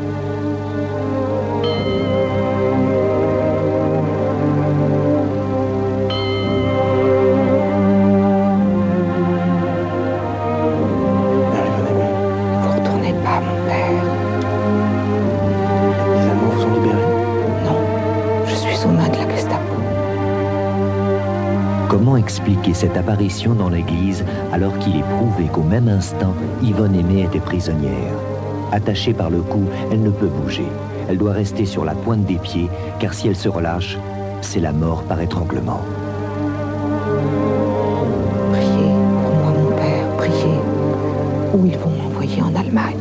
Expliquer cette apparition dans l'église alors qu'il est prouvé qu'au même instant, Yvonne Aimée était prisonnière. Attachée par le cou, elle ne peut bouger. Elle doit rester sur la pointe des pieds, car si elle se relâche, c'est la mort par étranglement. Priez pour moi, mon père, priez, ou ils vont m'envoyer en Allemagne.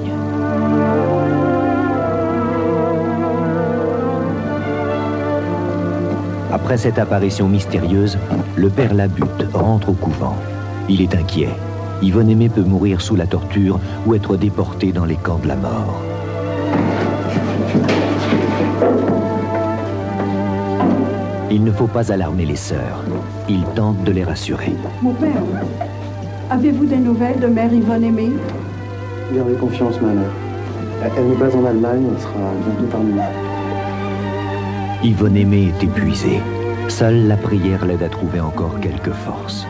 Après cette apparition mystérieuse, le père Labute rentre au couvent. Il est inquiet. Yvonne Aimée peut mourir sous la torture ou être déportée dans les camps de la mort. Il ne faut pas alarmer les sœurs. Il tente de les rassurer. Mon père, avez-vous des nouvelles de mère Yvonne Aimée? Gardez confiance, ma mère. Elle n'est pas en Allemagne, elle sera bientôt parmi nous. Yvonne Aimée est épuisée. Seule la prière l'aide à trouver encore quelques forces.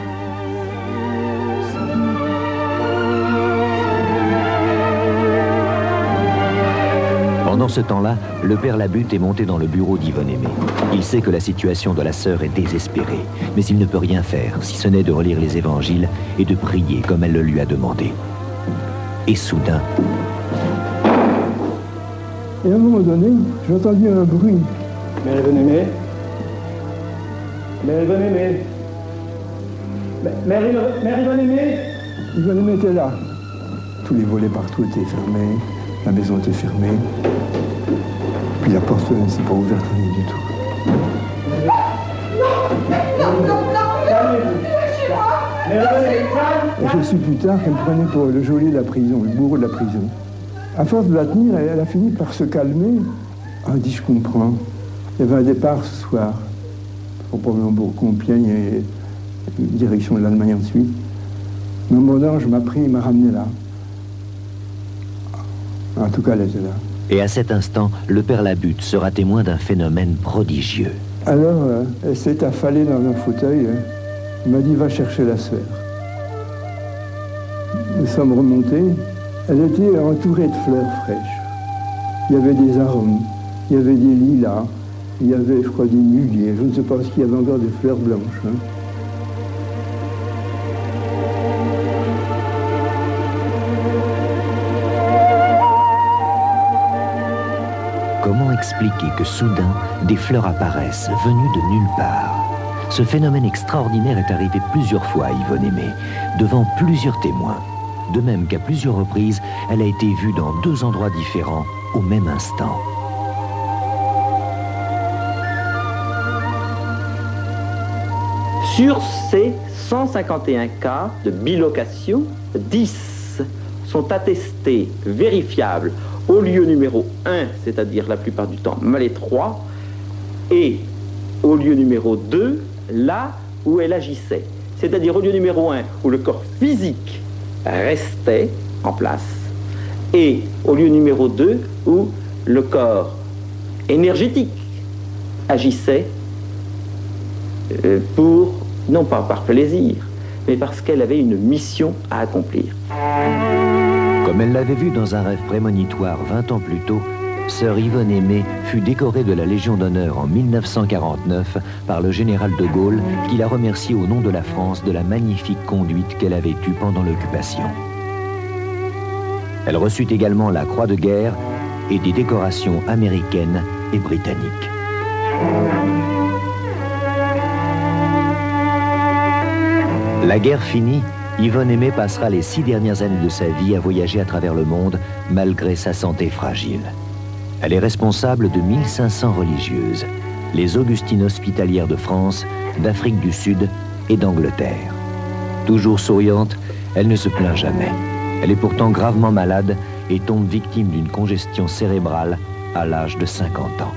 Pendant ce temps-là, le père Labutte est monté dans le bureau d'Yvonne Aimée. Il sait que la situation de la sœur est désespérée, mais il ne peut rien faire, si ce n'est de relire les évangiles et de prier comme elle le lui a demandé. Et soudain... Et à un moment donné, j'ai entendu un bruit. Mère Yvonne Aimée. Mère Yvonne Aimée. Mère Yvonne Aimée. Yvonne Aimée était là. Tous les volets partout étaient fermés, la maison était fermée. Puis la porte ne s'est pas ouverte rien du tout. Et je suis plus tard qu'elle me prenait pour le geôlier de la prison, le bourreau de la prison. À force de la tenir, elle a fini par se calmer. Ah, dit, je comprends. Il y avait un départ ce soir, probablement Bourg-Compiègne et direction de l'Allemagne ensuite. Mais mon ange m'a pris et m'a ramené là. En tout cas, elle était là. Et à cet instant, le père Labutte sera témoin d'un phénomène prodigieux. Alors, elle s'est affalée dans un fauteuil. Elle m'a dit, va chercher la sœur. Nous sommes remontés. Elle était entourée de fleurs fraîches. Il y avait des arômes, il y avait des lilas, il y avait, je crois, des muguets. Je ne sais pas s'il y avait encore des fleurs blanches. Hein. Comment expliquer que soudain, des fleurs apparaissent, venues de nulle part? Ce phénomène extraordinaire est arrivé plusieurs fois à Yvonne Aimée, devant plusieurs témoins. De même qu'à plusieurs reprises, elle a été vue dans 2 endroits différents au même instant. Sur ces 151 cas de bilocation, 10 sont attestés, vérifiables, au lieu numéro 1, c'est-à-dire la plupart du temps Malais-3, et au lieu numéro 2, là où elle agissait. C'est-à-dire au lieu numéro 1, où le corps physique restait en place, et au lieu numéro 2, où le corps énergétique agissait pour, non pas par plaisir, mais parce qu'elle avait une mission à accomplir. Comme elle l'avait vu dans un rêve prémonitoire 20 ans plus tôt, sœur Yvonne Aimée fut décorée de la Légion d'honneur en 1949 par le général de Gaulle, qui la remerciait au nom de la France de la magnifique conduite qu'elle avait eue pendant l'occupation. Elle reçut également la Croix de guerre et des décorations américaines et britanniques. La guerre finie, Yvonne Aimée passera les 6 dernières années de sa vie à voyager à travers le monde, malgré sa santé fragile. Elle est responsable de 1500 religieuses, les Augustines hospitalières de France, d'Afrique du Sud et d'Angleterre. Toujours souriante, elle ne se plaint jamais. Elle est pourtant gravement malade et tombe victime d'une congestion cérébrale à l'âge de 50 ans.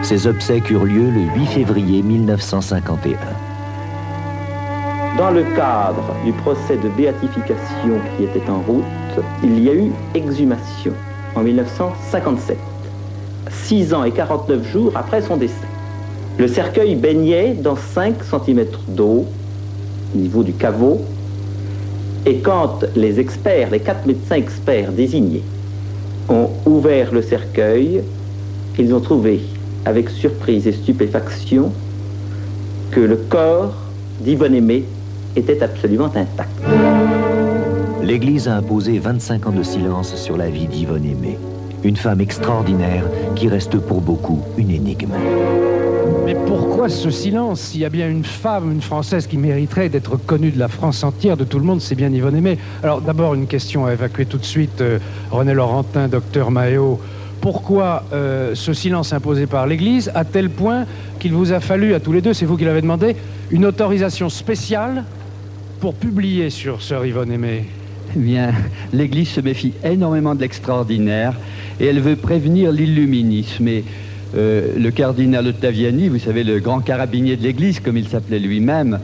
Ses obsèques eurent lieu le 8 février 1951. Dans le cadre du procès de béatification qui était en route, il y a eu exhumation en 1957, 6 ans et 49 jours après son décès. Le cercueil baignait dans 5 cm d'eau au niveau du caveau, et quand les experts, les 4 médecins experts désignés, ont ouvert le cercueil, ils ont trouvé, avec surprise et stupéfaction, que le corps d'Yvonne Aimée était absolument intact. L'Église a imposé 25 ans de silence sur la vie d'Yvonne Aimée, une femme extraordinaire qui reste pour beaucoup une énigme. Mais pourquoi ce silence? S'il y a bien une femme, une Française qui mériterait d'être connue de la France entière, de tout le monde, c'est bien Yvonne Aimée. Alors d'abord, une question à évacuer tout de suite. René Laurentin, docteur Maheo, pourquoi ce silence imposé par l'Église, à tel point qu'il vous a fallu, à tous les deux, c'est vous qui l'avez demandé, une autorisation spéciale pour publier sur sœur Yvonne Aimée? Eh bien, l'Église se méfie énormément de l'extraordinaire et elle veut prévenir l'illuminisme. Et le cardinal Ottaviani, vous savez, le grand carabinier de l'Église, comme il s'appelait lui-même,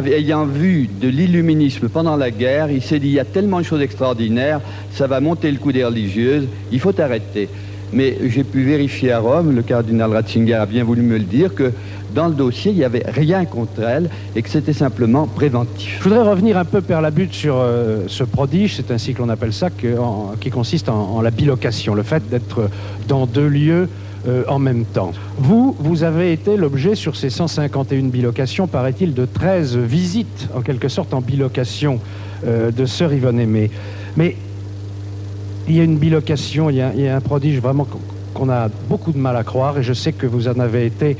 ayant vu de l'illuminisme pendant la guerre, il s'est dit, il y a tellement de choses extraordinaires, ça va monter le coup des religieuses, il faut arrêter. Mais j'ai pu vérifier à Rome, le cardinal Ratzinger a bien voulu me le dire, que dans le dossier, il n'y avait rien contre elle et que c'était simplement préventif. Je voudrais revenir un peu, Père Labute, sur ce prodige, c'est ainsi que l'on appelle ça, qui consiste en la bilocation, le fait d'être dans deux lieux en même temps. Vous avez été l'objet, sur ces 151 bilocations, paraît-il, de 13 visites, en quelque sorte, en bilocation de sœur Yvonne Aimée. Mais il y a une bilocation, il y a un prodige vraiment qu'on a beaucoup de mal à croire, et je sais que vous en avez été,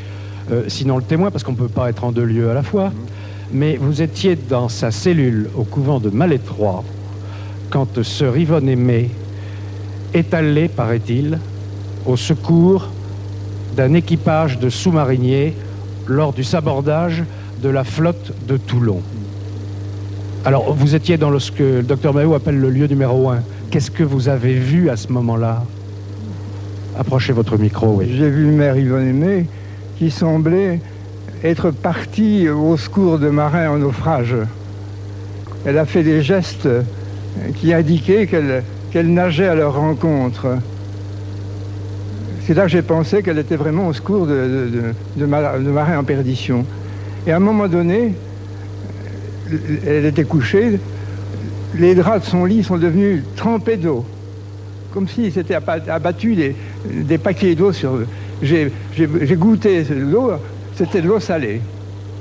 sinon le témoin, parce qu'on ne peut pas être en deux lieux à la fois, mais vous étiez dans sa cellule au couvent de Malétroit quand sœur Yvonne Aimée est allée, paraît-il, au secours d'un équipage de sous-mariniers lors du sabordage de la flotte de Toulon. Alors, vous étiez dans ce que le docteur Mahot appelle le lieu numéro 1. Qu'est-ce que vous avez vu à ce moment-là? Approchez votre micro, oui. J'ai vu mère Yvonne Aimée qui semblait être partie au secours de marins en naufrage. Elle a fait des gestes qui indiquaient qu'elle nageait à leur rencontre. C'est là que j'ai pensé qu'elle était vraiment au secours de marins en perdition. Et à un moment donné, elle était couchée, les draps de son lit sont devenus trempés d'eau, comme s'il s'était abattu des paquets d'eau sur eux. J'ai goûté l'eau, c'était de l'eau salée.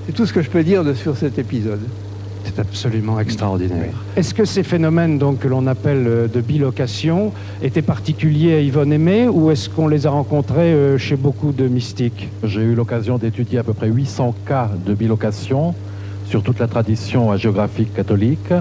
C'est tout ce que je peux dire sur cet épisode. C'est absolument extraordinaire. Est-ce que ces phénomènes donc, que l'on appelle de bilocation étaient particuliers à Yvonne Aimée ou est-ce qu'on les a rencontrés chez beaucoup de mystiques? J'ai eu l'occasion d'étudier à peu près 800 cas de bilocation sur toute la tradition hagiographique catholique.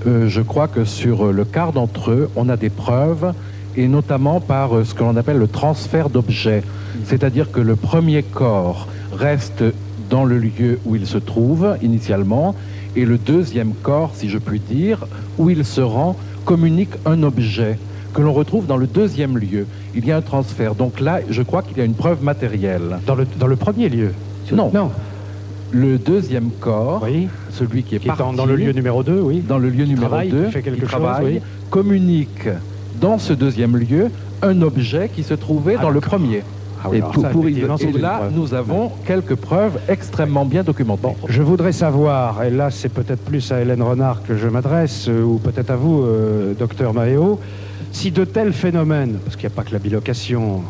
Je crois que sur le quart d'entre eux, on a des preuves, et notamment par ce que l'on appelle le transfert d'objets. C'est-à-dire que le premier corps reste dans le lieu où il se trouve initialement, et le deuxième corps, si je puis dire, où il se rend, communique un objet que l'on retrouve dans le deuxième lieu. Il y a un transfert. Donc là, je crois qu'il y a une preuve matérielle. Dans le premier lieu? Non. Le deuxième corps, oui, celui qui est parti, dans le lieu numéro 2, oui. Dans le lieu numéro 2, qui travaille, communique dans ce deuxième lieu un objet qui se trouvait dans le premier. Ah oui, et là, nous avons quelques preuves extrêmement bien documentées. Bon, je voudrais savoir, et là c'est peut-être plus à Hélène Renard que je m'adresse, ou peut-être à vous, docteur Mahot, si de tels phénomènes, parce qu'il n'y a pas que la bilocation,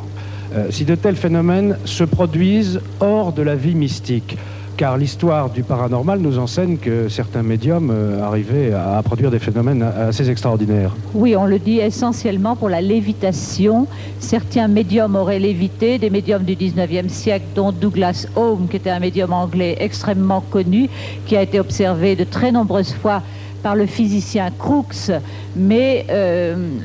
si de tels phénomènes se produisent hors de la vie mystique, car l'histoire du paranormal nous enseigne que certains médiums arrivaient à produire des phénomènes assez extraordinaires. Oui, on le dit essentiellement pour la lévitation. Certains médiums auraient lévité, des médiums du 19e siècle, dont Douglas Home, qui était un médium anglais extrêmement connu, qui a été observé de très nombreuses fois par le physicien Crookes, mais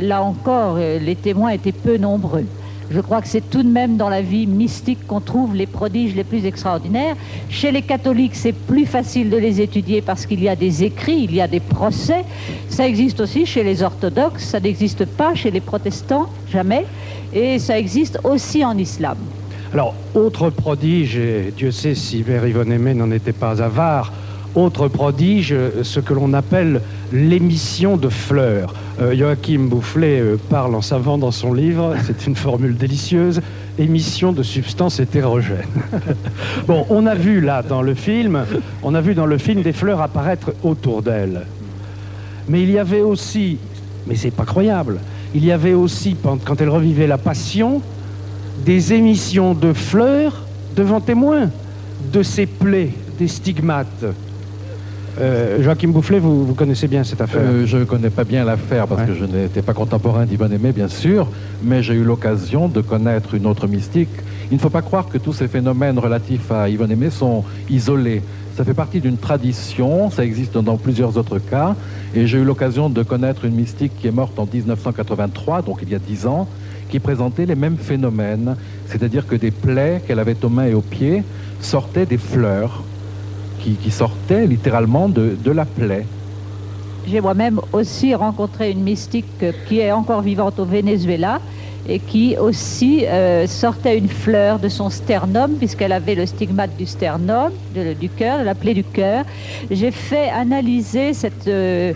là encore, les témoins étaient peu nombreux. Je crois que c'est tout de même dans la vie mystique qu'on trouve les prodiges les plus extraordinaires. Chez les catholiques, c'est plus facile de les étudier parce qu'il y a des écrits, il y a des procès. Ça existe aussi chez les orthodoxes, ça n'existe pas chez les protestants, jamais. Et ça existe aussi en islam. Alors, autre prodige, et Dieu sait si Mère Yvonne Aimée n'en était pas avare, autre prodige, ce que l'on appelle l'émission de fleurs. Joachim Boufflet parle en savant dans son livre, c'est une formule délicieuse, émission de substances hétérogènes. Bon, on a vu là dans le film, des fleurs apparaître autour d'elle. Mais il y avait aussi, mais c'est pas croyable, il y avait aussi, quand elle revivait la Passion, des émissions de fleurs devant témoins de ses plaies, des stigmates. Joachim Boufflet, vous connaissez bien cette affaire? Je ne connais pas bien l'affaire parce que je n'étais pas contemporain d'Yvonne Aimée, bien sûr, mais j'ai eu l'occasion de connaître une autre mystique. Il ne faut pas croire que tous ces phénomènes relatifs à Yvonne Aimée sont isolés. Ça fait partie d'une tradition, ça existe dans plusieurs autres cas, et j'ai eu l'occasion de connaître une mystique qui est morte en 1983, donc il y a 10 ans, qui présentait les mêmes phénomènes, c'est-à-dire que des plaies qu'elle avait aux mains et aux pieds sortaient des fleurs, qui sortait littéralement de la plaie. J'ai moi-même aussi rencontré une mystique qui est encore vivante au Venezuela, et qui aussi sortait une fleur de son sternum, puisqu'elle avait le stigmate du sternum, du cœur, de la plaie du cœur. J'ai fait analyser ce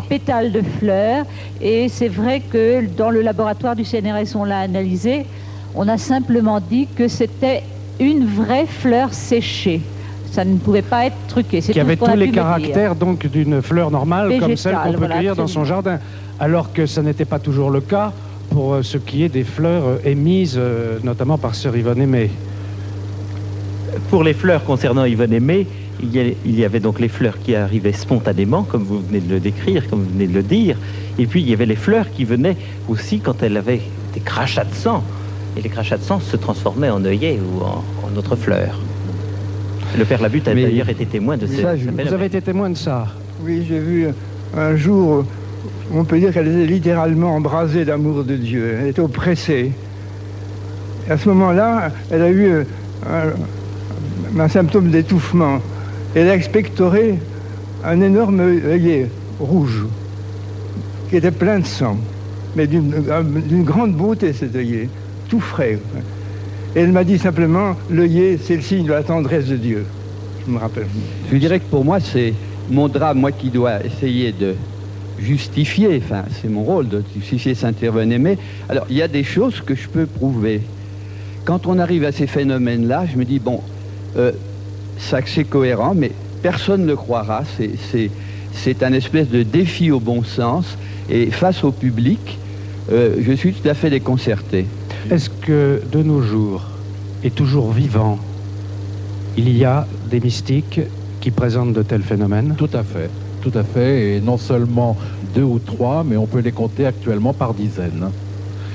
pétale de fleur, et c'est vrai que dans le laboratoire du CNRS, on l'a analysé. On a simplement dit que c'était une vraie fleur séchée. Ça ne pouvait pas être truqué. Qui avait tous les caractères donc d'une fleur normale, végétale, comme celle qu'on peut cueillir dans son jardin. Alors que ça n'était pas toujours le cas pour ce qui est des fleurs émises, notamment par sœur Yvonne Aimée. Pour les fleurs concernant Yvonne Aimée, il y avait donc les fleurs qui arrivaient spontanément, comme vous venez de le décrire, comme vous venez de le dire. Et puis il y avait les fleurs qui venaient aussi quand elle avait des crachats de sang. Et les crachats de sang se transformaient en œillets ou en autres fleurs. Le père Labute a d'ailleurs été témoin de ça. Vous avez été témoin de ça? Oui, j'ai vu un jour, on peut dire qu'elle était littéralement embrasée d'amour de Dieu. Elle était oppressée. Et à ce moment-là, elle a eu un symptôme d'étouffement. Elle a expectoré un énorme œillet rouge qui était plein de sang, mais d'une grande beauté cet œillet, tout frais. Et elle m'a dit simplement, l'œillet, c'est le signe de la tendresse de Dieu. Je me rappelle. Je dirais que pour moi, c'est mon drame, moi qui dois essayer de justifier, enfin, c'est mon rôle de justifier Sainte-Yvonne Aimée. Alors, il y a des choses que je peux prouver. Quand on arrive à ces phénomènes-là, je me dis, bon, ça c'est cohérent, mais personne ne le croira. C'est un espèce de défi au bon sens. Et face au public, je suis tout à fait déconcerté. Est-ce que, de nos jours, et toujours vivant, il y a des mystiques qui présentent de tels phénomènes? Tout à fait, et non seulement 2 ou 3, mais on peut les compter actuellement par dizaines.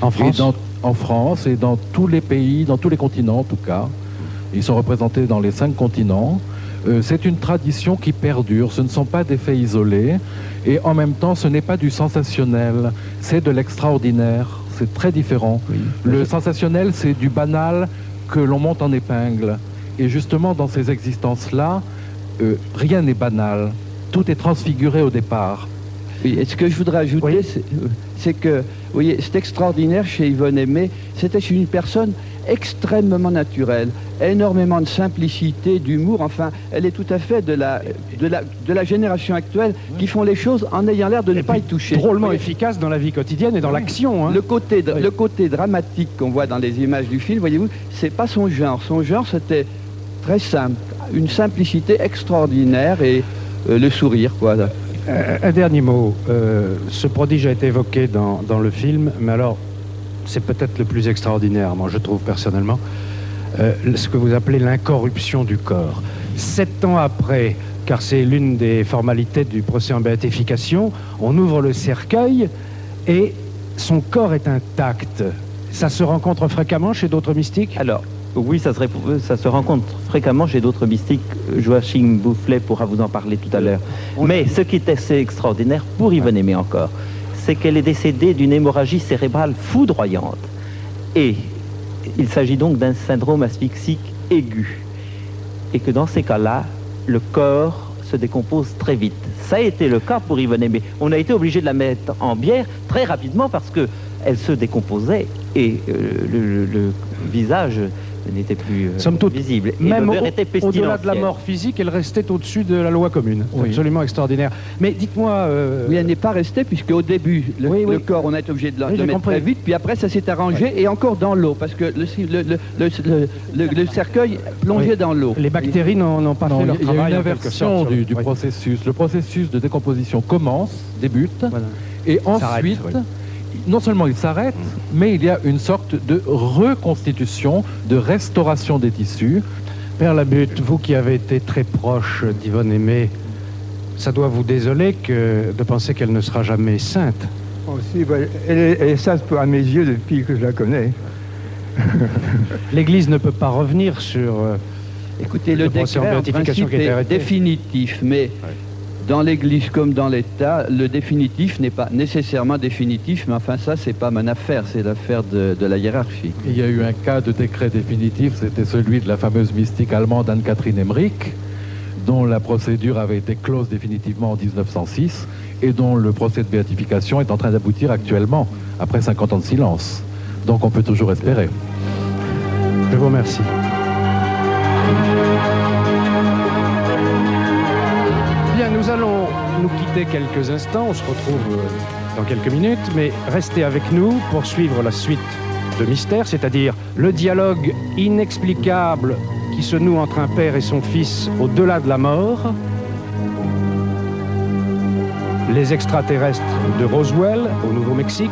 En France? En France et dans tous les pays, dans tous les continents en tout cas. Ils sont représentés dans les 5 continents. C'est une tradition qui perdure, ce ne sont pas des faits isolés, et en même temps ce n'est pas du sensationnel, c'est de l'extraordinaire. C'est très différent. Oui. Le sensationnel, c'est du banal que l'on monte en épingle. Et justement, dans ces existences-là, rien n'est banal. Tout est transfiguré au départ. Oui, et ce que je voudrais ajouter, c'est que, vous voyez, c'est extraordinaire chez Yvonne Aimée. C'était une personne extrêmement naturelle, énormément de simplicité, d'humour. Enfin, elle est tout à fait de la génération actuelle qui font les choses en ayant l'air de ne pas y toucher. Drôlement efficace dans la vie quotidienne et dans l'action. Hein. Le côté dramatique qu'on voit dans les images du film, voyez-vous, c'est pas son genre. Son genre, c'était très simple, une simplicité extraordinaire et le sourire, quoi. Un dernier mot. Ce prodige a été évoqué dans le film, mais alors, c'est peut-être le plus extraordinaire, moi je trouve personnellement, ce que vous appelez l'incorruption du corps. 7 ans après, car c'est l'une des formalités du procès en béatification, on ouvre le cercueil et son corps est intact. Ça se rencontre fréquemment chez d'autres mystiques? Alors, oui, ça se rencontre fréquemment chez d'autres mystiques. Joachim Boufflet pourra vous en parler tout à l'heure. Mais ce qui est assez extraordinaire pour Yvonne Aimée encore, c'est qu'elle est décédée d'une hémorragie cérébrale foudroyante. Et il s'agit donc d'un syndrome asphyxique aigu. Et que dans ces cas-là, le corps se décompose très vite. Ça a été le cas pour Yvonne Aimée. On a été obligé de la mettre en bière très rapidement parce qu'elle se décomposait et le visage n'était plus visible. Et même au-delà de la mort physique, elle restait au-dessus de la loi commune. Oui. Absolument extraordinaire. Mais dites-moi... Oui, elle n'est pas restée, puisque au début, le corps, on a été obligé de le mettre très vite, puis après, ça s'est arrangé, et encore dans l'eau, parce que le cercueil plongeait dans l'eau. Les bactéries n'ont pas fait leur travail. Il y a une inversion du processus. Le processus de décomposition débute, et ensuite... Non seulement il s'arrête, mais il y a une sorte de reconstitution, de restauration des tissus. Père Labute, vous qui avez été très proche d'Yvonne Aimée, ça doit vous désoler de penser qu'elle ne sera jamais sainte. Aussi, elle est sainte à mes yeux depuis que je la connais. L'Église ne peut pas revenir sur écoutez, le décret en principe est définitif, mais... Dans l'Église comme dans l'État, le définitif n'est pas nécessairement définitif, mais enfin ça, c'est pas mon affaire, c'est l'affaire de la hiérarchie. Il y a eu un cas de décret définitif, c'était celui de la fameuse mystique allemande Anne-Catherine Emmerich, dont la procédure avait été close définitivement en 1906, et dont le procès de béatification est en train d'aboutir actuellement, après 50 ans de silence. Donc on peut toujours espérer. Je vous remercie. Bien, nous allons nous quitter quelques instants. On se retrouve dans quelques minutes, mais restez avec nous pour suivre la suite de Mystère, c'est-à-dire le dialogue inexplicable qui se noue entre un père et son fils au-delà de la mort, les extraterrestres de Roswell au Nouveau-Mexique,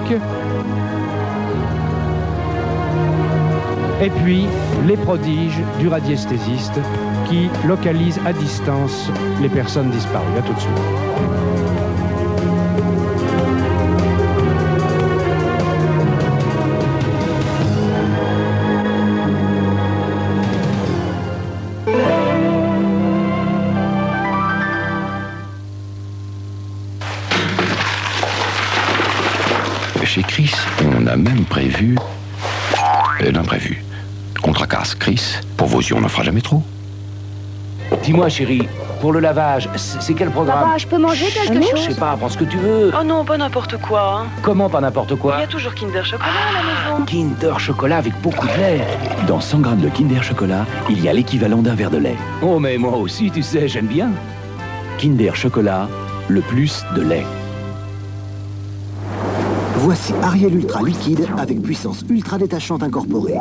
et puis les prodiges du radiesthésiste qui localise à distance les personnes disparues. À tout de suite. Chez Chris, on a même prévu l'imprévu. Qu'on tracasse Chris, pour vos yeux, on n'en fera jamais trop. Dis-moi, chérie, pour le lavage, c'est quel programme? Papa, je peux manger quelque chose? Je sais pas, prends ce que tu veux. Oh non, pas n'importe quoi. Hein. Comment pas n'importe quoi? Il y a toujours Kinder Chocolat à la maison. Kinder Chocolat avec beaucoup de lait. Dans 100 grammes de Kinder Chocolat, il y a l'équivalent d'un verre de lait. Oh, mais moi aussi, tu sais, j'aime bien. Kinder Chocolat, le plus de lait. Voici Ariel Ultra Liquide avec puissance ultra détachante incorporée.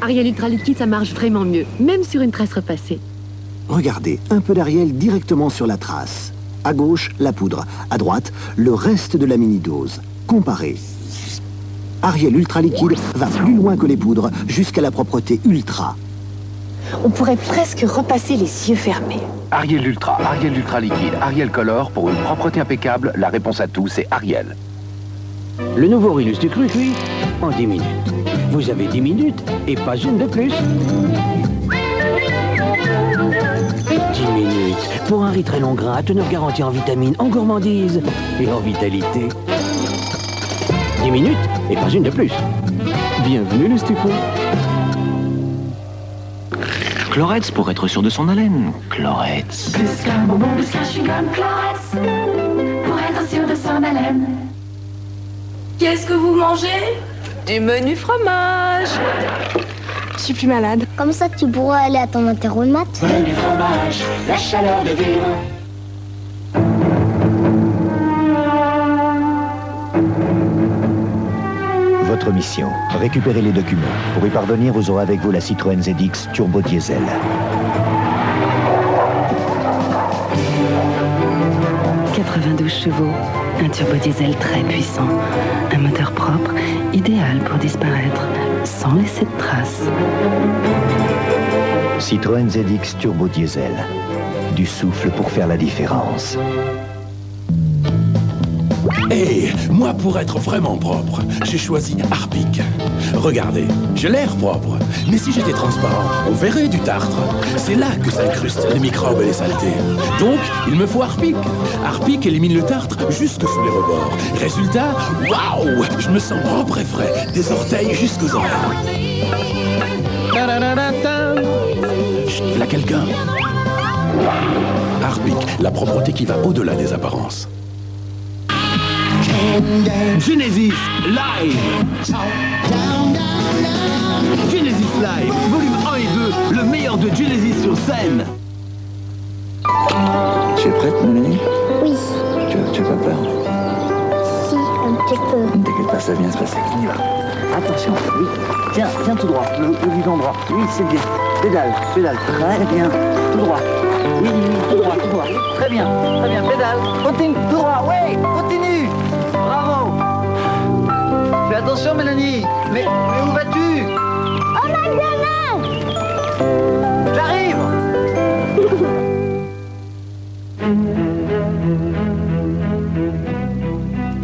Ariel Ultra Liquide, ça marche vraiment mieux, même sur une trace repassée. Regardez, un peu d'Ariel directement sur la trace. À gauche, la poudre. À droite, le reste de la mini-dose. Comparez. Ariel Ultra Liquide va plus loin que les poudres, jusqu'à la propreté ultra. On pourrait presque repasser les yeux fermés. Ariel Ultra Liquide, Ariel Color, pour une propreté impeccable, la réponse à tout, c'est Ariel. Le nouveau Rilus du Cru, lui, en 10 minutes. Vous avez 10 minutes et pas une de plus. 10 minutes pour un riz très long gras, teneur garantie en vitamines, en gourmandise et en vitalité. 10 minutes et pas une de plus. Bienvenue le stupeur. Cloretz pour être sûr de son haleine. Cloretz. Plus qu'un bonbon, plus qu'un chewing-gum, Cloretz, pour être sûr de son haleine. Qu'est-ce que vous mangez? Du menu fromage. Je suis plus malade. Comme ça, tu pourras aller à ton interro de maths. Menu fromage, la chaleur de vivre. Votre mission, récupérer les documents. Pour y parvenir, vous aurez avec vous la Citroën ZX Turbo Diesel. « 92 chevaux, un turbo diesel très puissant, un moteur propre, idéal pour disparaître, sans laisser de traces. » Citroën ZX Turbo Diesel. Du souffle pour faire la différence. Et moi, pour être vraiment propre, j'ai choisi Harpic. Regardez, j'ai l'air propre, mais si j'étais transparent, on verrait du tartre. C'est là que s'incrustent les microbes et les saletés. Donc, il me faut Harpic. Harpic élimine le tartre jusque sous les rebords. Résultat, waouh, je me sens propre et frais, des orteils jusqu'aux oreilles. Chut, là quelqu'un. Harpic, la propreté qui va au-delà des apparences. Genesis Live. Genesis Live, volume 1 et 2, le meilleur de Genesis sur scène. Tu es prête, Mélanie? Oui. Tu as pas peur? Si, un petit peu. Ne t'inquiète pas, ça va bien se passer. On y va. Attention, oui. Tiens tout droit, le guidon droit. Oui, c'est bien. Pédale, très bien. Tout droit. Oui, tout droit. Très bien, pédale. Continue, tout droit, oui, continue. Bravo. Fais attention, Mélanie. Mais où vas-tu? Oh, ma gamin! J'arrive.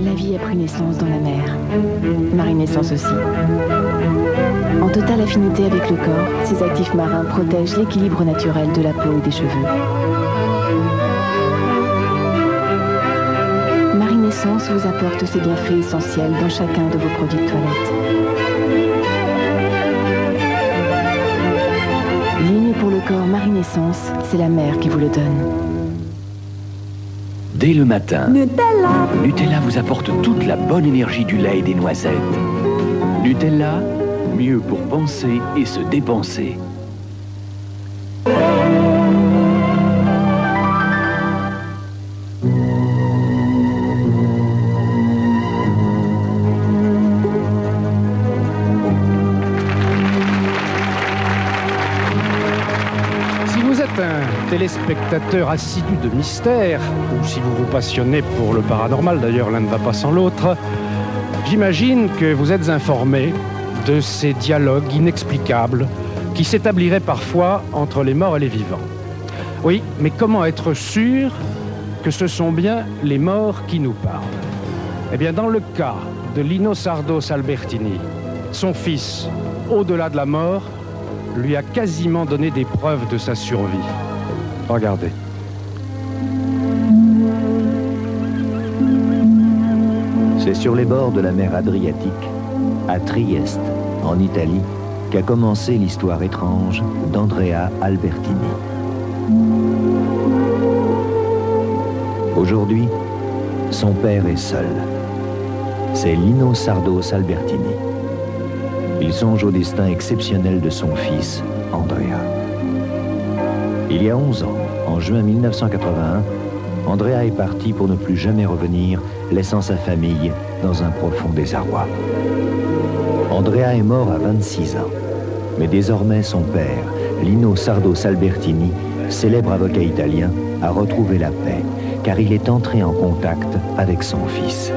La vie a pris naissance dans la mer. Marie-naissance aussi. En totale affinité avec le corps, ces actifs marins protègent l'équilibre naturel de la peau et des cheveux. Marie-naissance vous apporte ces bienfaits essentiels dans chacun de vos produits de toilette. Ligne pour le corps Marie-naissance, c'est la mer qui vous le donne. Dès le matin, Nutella. Nutella vous apporte toute la bonne énergie du lait et des noisettes. Nutella, mieux pour penser et se dépenser. Téléspectateur assidu de mystère, ou si vous vous passionnez pour le paranormal, d'ailleurs l'un ne va pas sans l'autre, j'imagine que vous êtes informé de ces dialogues inexplicables qui s'établiraient parfois entre les morts et les vivants. Oui, mais comment être sûr que ce sont bien les morts qui nous parlent? Eh bien, dans le cas de Lino Sardos Albertini, son fils, au-delà de la mort, lui a quasiment donné des preuves de sa survie. Regardez. C'est sur les bords de la mer Adriatique, à Trieste, en Italie, qu'a commencé l'histoire étrange d'Andrea Albertini. Aujourd'hui, son père est seul. C'est Lino Sardos Albertini. Il songe au destin exceptionnel de son fils, Andrea. Il y a 11 ans, en juin 1981, Andrea est parti pour ne plus jamais revenir, laissant sa famille dans un profond désarroi. Andrea est mort à 26 ans, mais désormais son père, Lino Sardos Albertini, célèbre avocat italien, a retrouvé la paix, car il est entré en contact avec son fils.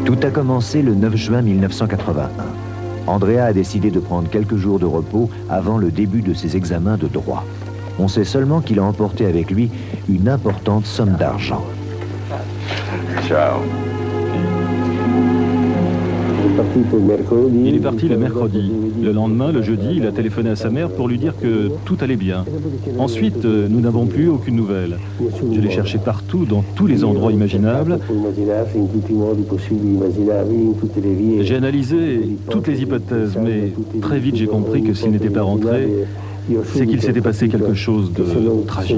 Tout a commencé le 9 juin 1981. Andrea a décidé de prendre quelques jours de repos avant le début de ses examens de droit. On sait seulement qu'il a emporté avec lui une importante somme d'argent. Ciao. Il est parti le mercredi. Le lendemain, le jeudi, il a téléphoné à sa mère pour lui dire que tout allait bien. Ensuite, nous n'avons plus aucune nouvelle. Je l'ai cherché partout, dans tous les endroits imaginables. J'ai analysé toutes les hypothèses, mais très vite j'ai compris que s'il n'était pas rentré, c'est qu'il s'était passé quelque chose de tragique.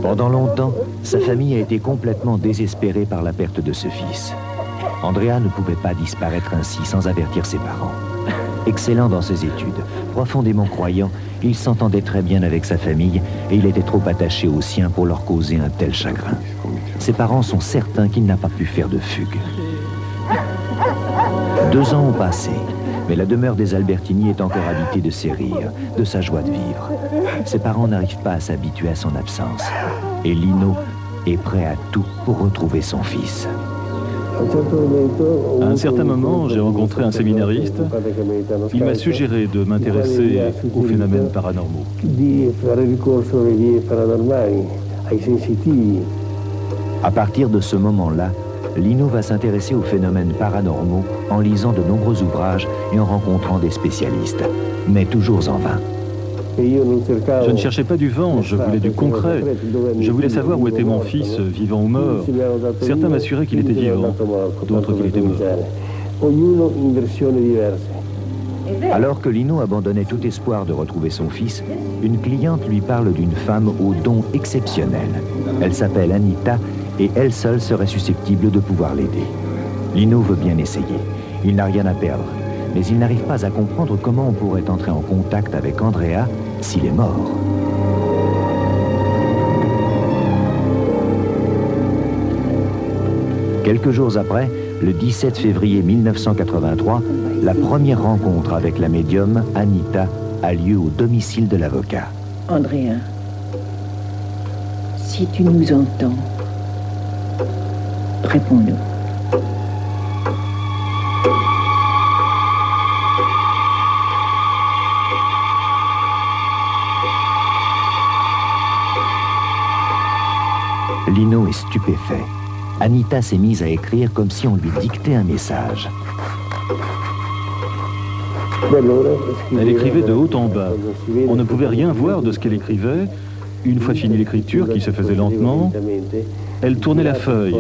Pendant longtemps, sa famille a été complètement désespérée par la perte de ce fils. Andrea ne pouvait pas disparaître ainsi sans avertir ses parents. Excellent dans ses études, profondément croyant, il s'entendait très bien avec sa famille et il était trop attaché aux siens pour leur causer un tel chagrin. Ses parents sont certains qu'il n'a pas pu faire de fugue. 2 ans ont passé, mais la demeure des Albertini est encore habitée de ses rires, de sa joie de vivre. Ses parents n'arrivent pas à s'habituer à son absence. Et Lino est prêt à tout pour retrouver son fils. À un certain moment, j'ai rencontré un séminariste. Il m'a suggéré de m'intéresser aux phénomènes paranormaux. À partir de ce moment-là, Lino va s'intéresser aux phénomènes paranormaux en lisant de nombreux ouvrages et en rencontrant des spécialistes, mais toujours en vain. Je ne cherchais pas du vent, je voulais du concret. Je voulais savoir où était mon fils, vivant ou mort. Certains m'assuraient qu'il était vivant, d'autres qu'il était mort. Alors que Lino abandonnait tout espoir de retrouver son fils, une cliente lui parle d'une femme aux dons exceptionnels. Elle s'appelle Anita et elle seule serait susceptible de pouvoir l'aider. Lino veut bien essayer. Il n'a rien à perdre. Mais il n'arrive pas à comprendre comment on pourrait entrer en contact avec Andrea s'il est mort. Quelques jours après, le 17 février 1983, la première rencontre avec la médium Anita a lieu au domicile de l'avocat. Andrea, si tu nous entends, réponds-nous. Lino est stupéfait. Anita s'est mise à écrire comme si on lui dictait un message. Elle écrivait de haut en bas. On ne pouvait rien voir de ce qu'elle écrivait, Une fois finie l'écriture, qui se faisait lentement, elle tournait la feuille.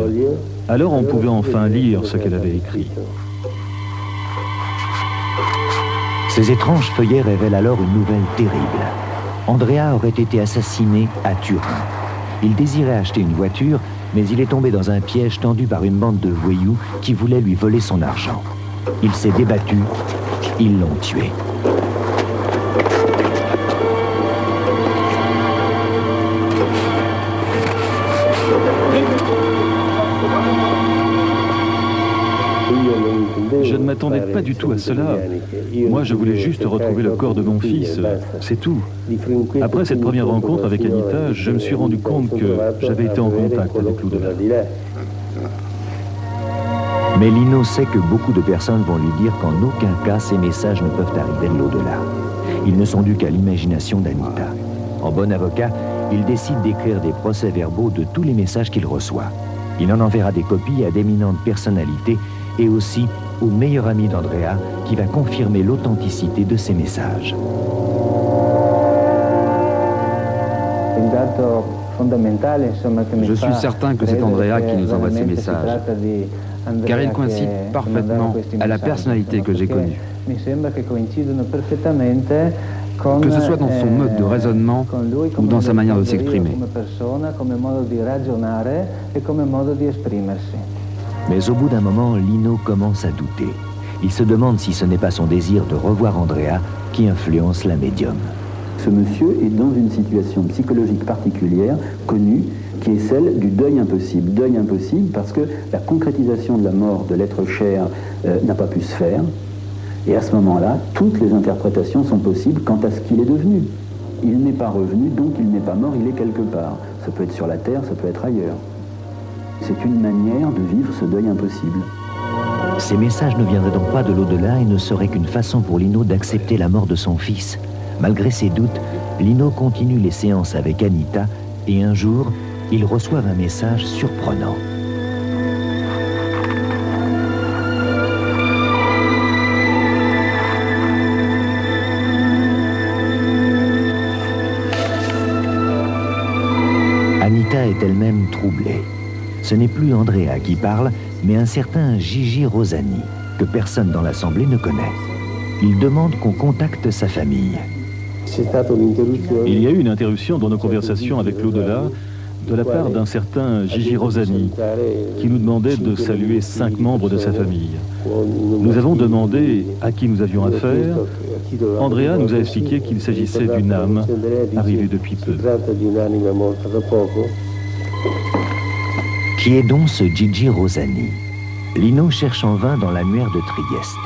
Alors on pouvait enfin lire ce qu'elle avait écrit. Ces étranges feuillets révèlent alors une nouvelle terrible. Andrea aurait été assassiné à Turin. Il désirait acheter une voiture, mais il est tombé dans un piège tendu par une bande de voyous qui voulait lui voler son argent. Il s'est débattu, ils l'ont tué. Je ne m'attendais pas du tout à cela. Moi, je voulais juste retrouver le corps de mon fils, c'est tout. Après cette première rencontre avec Anita, je me suis rendu compte que j'avais été en contact avec l'au-delà. Mais Lino sait que beaucoup de personnes vont lui dire qu'en aucun cas ces messages ne peuvent arriver de l'au-delà. Ils ne sont dus qu'à l'imagination d'Anita. En bon avocat, il décide d'écrire des procès-verbaux de tous les messages qu'il reçoit. Il en enverra des copies à d'éminentes personnalités et aussi au meilleur ami d'Andrea qui va confirmer l'authenticité de ces messages. Je suis certain que c'est Andrea qui nous envoie ces messages, car ils coïncident parfaitement à la personnalité que j'ai connue. Que ce soit dans son mode de raisonnement ou dans sa manière de s'exprimer. Mais au bout d'un moment, Lino commence à douter. Il se demande si ce n'est pas son désir de revoir Andrea qui influence la médium. Ce monsieur est dans une situation psychologique particulière, connue, qui est celle du deuil impossible. Deuil impossible parce que la concrétisation de la mort de l'être cher n'a pas pu se faire. Et à ce moment-là, toutes les interprétations sont possibles quant à ce qu'il est devenu. Il n'est pas revenu, donc il n'est pas mort, il est quelque part. Ça peut être sur la terre, ça peut être ailleurs. C'est une manière de vivre ce deuil impossible. Ces messages ne viendraient donc pas de l'au-delà et ne seraient qu'une façon pour Lino d'accepter la mort de son fils. Malgré ses doutes, Lino continue les séances avec Anita et un jour, ils reçoivent un message surprenant. Anita est elle-même troublée. Ce n'est plus Andrea qui parle, mais un certain Gigi Rosani, que personne dans l'Assemblée ne connaît. Il demande qu'on contacte sa famille. Il y a eu une interruption dans nos conversations avec l'au-delà de la part d'un certain Gigi Rosani, qui nous demandait de saluer 5 membres de sa famille. Nous avons demandé à qui nous avions affaire. Andrea nous a expliqué qu'il s'agissait d'une âme arrivée depuis peu. Qui est donc ce Gigi Rosani? Lino cherche en vain dans l'annuaire de Trieste.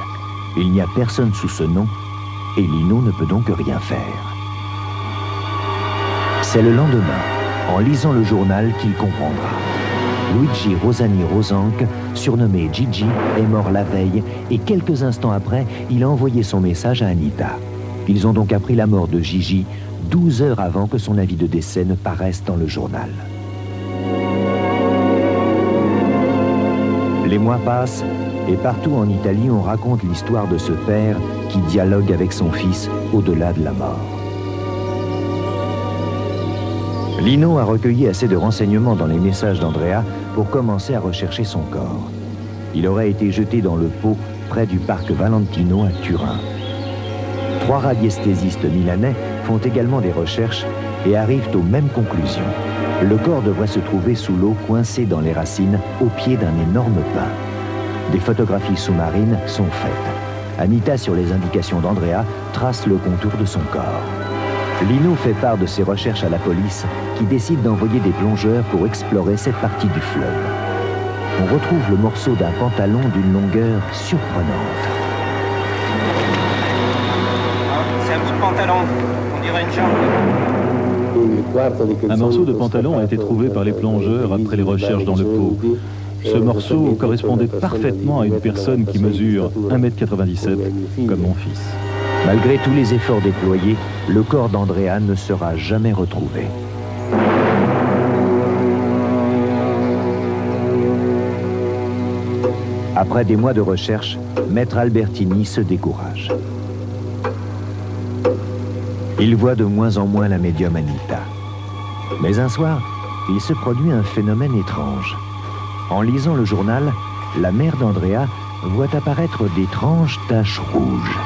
Il n'y a personne sous ce nom, et Lino ne peut donc rien faire. C'est le lendemain, en lisant le journal, qu'il comprendra. Luigi Rosani Rosanque, surnommé Gigi, est mort la veille, et quelques instants après, il a envoyé son message à Anita. Ils ont donc appris la mort de Gigi 12 heures avant que son avis de décès ne paraisse dans le journal. Les mois passent, et partout en Italie, on raconte l'histoire de ce père qui dialogue avec son fils au-delà de la mort. Lino a recueilli assez de renseignements dans les messages d'Andrea pour commencer à rechercher son corps. Il aurait été jeté dans le Pô, près du parc Valentino à Turin. 3 radiesthésistes milanais font également des recherches et arrivent aux mêmes conclusions. Le corps devrait se trouver sous l'eau, coincé dans les racines, au pied d'un énorme pin. Des photographies sous-marines sont faites. Anita, sur les indications d'Andrea, trace le contour de son corps. Lino fait part de ses recherches à la police, qui décide d'envoyer des plongeurs pour explorer cette partie du fleuve. On retrouve le morceau d'un pantalon d'une longueur surprenante. C'est un bout de pantalon, on dirait une jambe. Un morceau de pantalon a été trouvé par les plongeurs après les recherches dans le Pô. Ce morceau correspondait parfaitement à une personne qui mesure 1,97 m, comme mon fils. Malgré tous les efforts déployés, le corps d'Andrea ne sera jamais retrouvé. Après des mois de recherche, Maître Albertini se décourage. Il voit de moins en moins la médium Anita. Mais un soir, il se produit un phénomène étrange. En lisant le journal, la mère d'Andrea voit apparaître d'étranges taches rouges.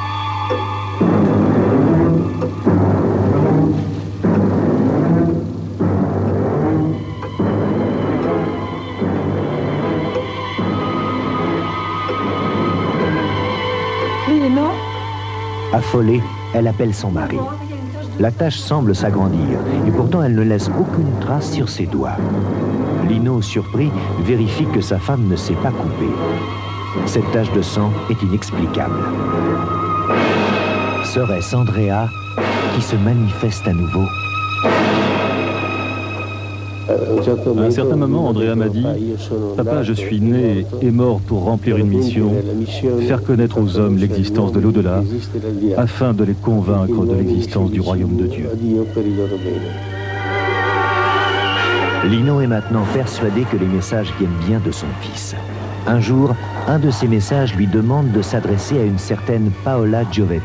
Affolée, elle appelle son mari. La tache semble s'agrandir et pourtant elle ne laisse aucune trace sur ses doigts. Lino, surpris, vérifie que sa femme ne s'est pas coupée. Cette tache de sang est inexplicable. Serait-ce Andrea qui se manifeste à nouveau? À un certain moment, Andrea m'a dit « Papa, je suis né et mort pour remplir une mission, faire connaître aux hommes l'existence de l'au-delà, afin de les convaincre de l'existence du royaume de Dieu. » Lino est maintenant persuadé que les messages viennent bien de son fils. Un jour, un de ces messages lui demande de s'adresser à une certaine Paola Giovetti,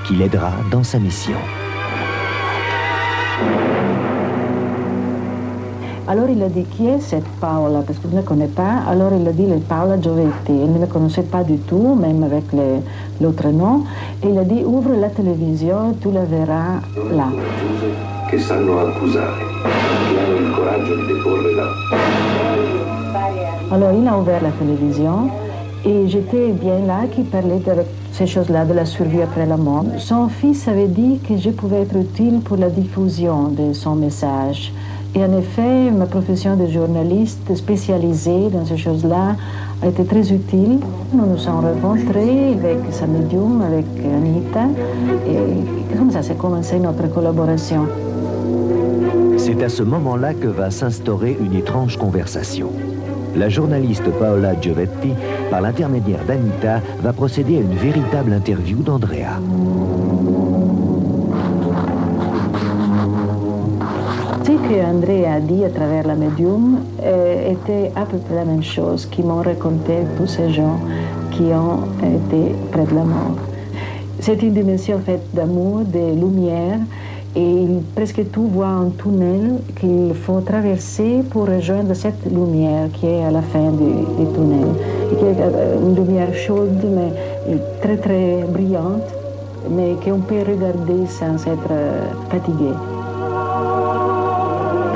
qui l'aidera dans sa mission. Alors il a dit qui est cette Paola, parce que je ne la connais pas. Alors il a dit Paola Giovetti. Il ne la connaissait pas du tout, même avec l'autre nom. Et il a dit ouvre la télévision, tu la verras là. Che sanno accusare, che hanno il coraggio di deporre là. Alors il a ouvert la télévision et j'étais bien là qui parlait de ces choses-là, de la survie après la mort. Son fils avait dit que je pouvais être utile pour la diffusion de son message. Et en effet, ma profession de journaliste spécialisée dans ces choses-là a été très utile. Nous nous sommes rencontrés avec sa médium, avec Anita, et comme ça s'est commencé notre collaboration. C'est à ce moment-là que va s'instaurer une étrange conversation. La journaliste Paola Giovetti, par l'intermédiaire d'Anita, va procéder à une véritable interview d'Andrea. Ce que Andrea a dit à travers la médium était à peu près la même chose qui m'ont raconté tous ces gens qui ont été près de la mort. C'est une dimension faite d'amour, de lumière, et presque tout voit un tunnel qu'il faut traverser pour rejoindre cette lumière qui est à la fin du tunnel. Et qui est une lumière chaude, mais très très brillante, mais qu'on peut regarder sans être fatigué.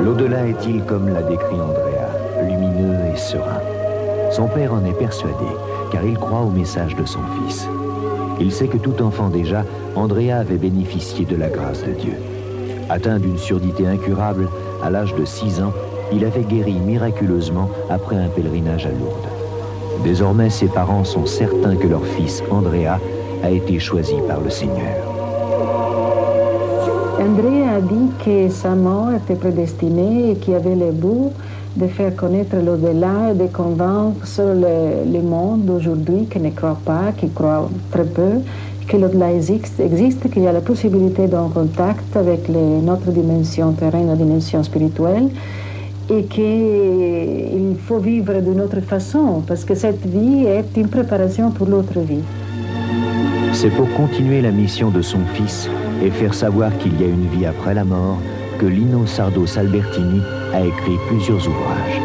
L'au-delà est-il comme l'a décrit Andrea, lumineux et serein? Son père en est persuadé, car il croit au message de son fils. Il sait que tout enfant déjà, Andrea avait bénéficié de la grâce de Dieu. Atteint d'une surdité incurable, à l'âge de 6 ans, il avait guéri miraculeusement après un pèlerinage à Lourdes. Désormais, ses parents sont certains que leur fils, Andrea, a été choisi par le Seigneur. Andrea a dit que sa mort était prédestinée et qu'il avait le but de faire connaître l'au-delà et de convaincre le monde d'aujourd'hui qui ne croit pas, qui croit très peu, que l'au-delà existe, qu'il y a la possibilité d'un contact avec notre dimension terrestre, la dimension spirituelle, et qu'il faut vivre d'une autre façon, parce que cette vie est une préparation pour l'autre vie. C'est pour continuer la mission de son fils et faire savoir qu'il y a une vie après la mort que Lino Sardos Albertini a écrit plusieurs ouvrages.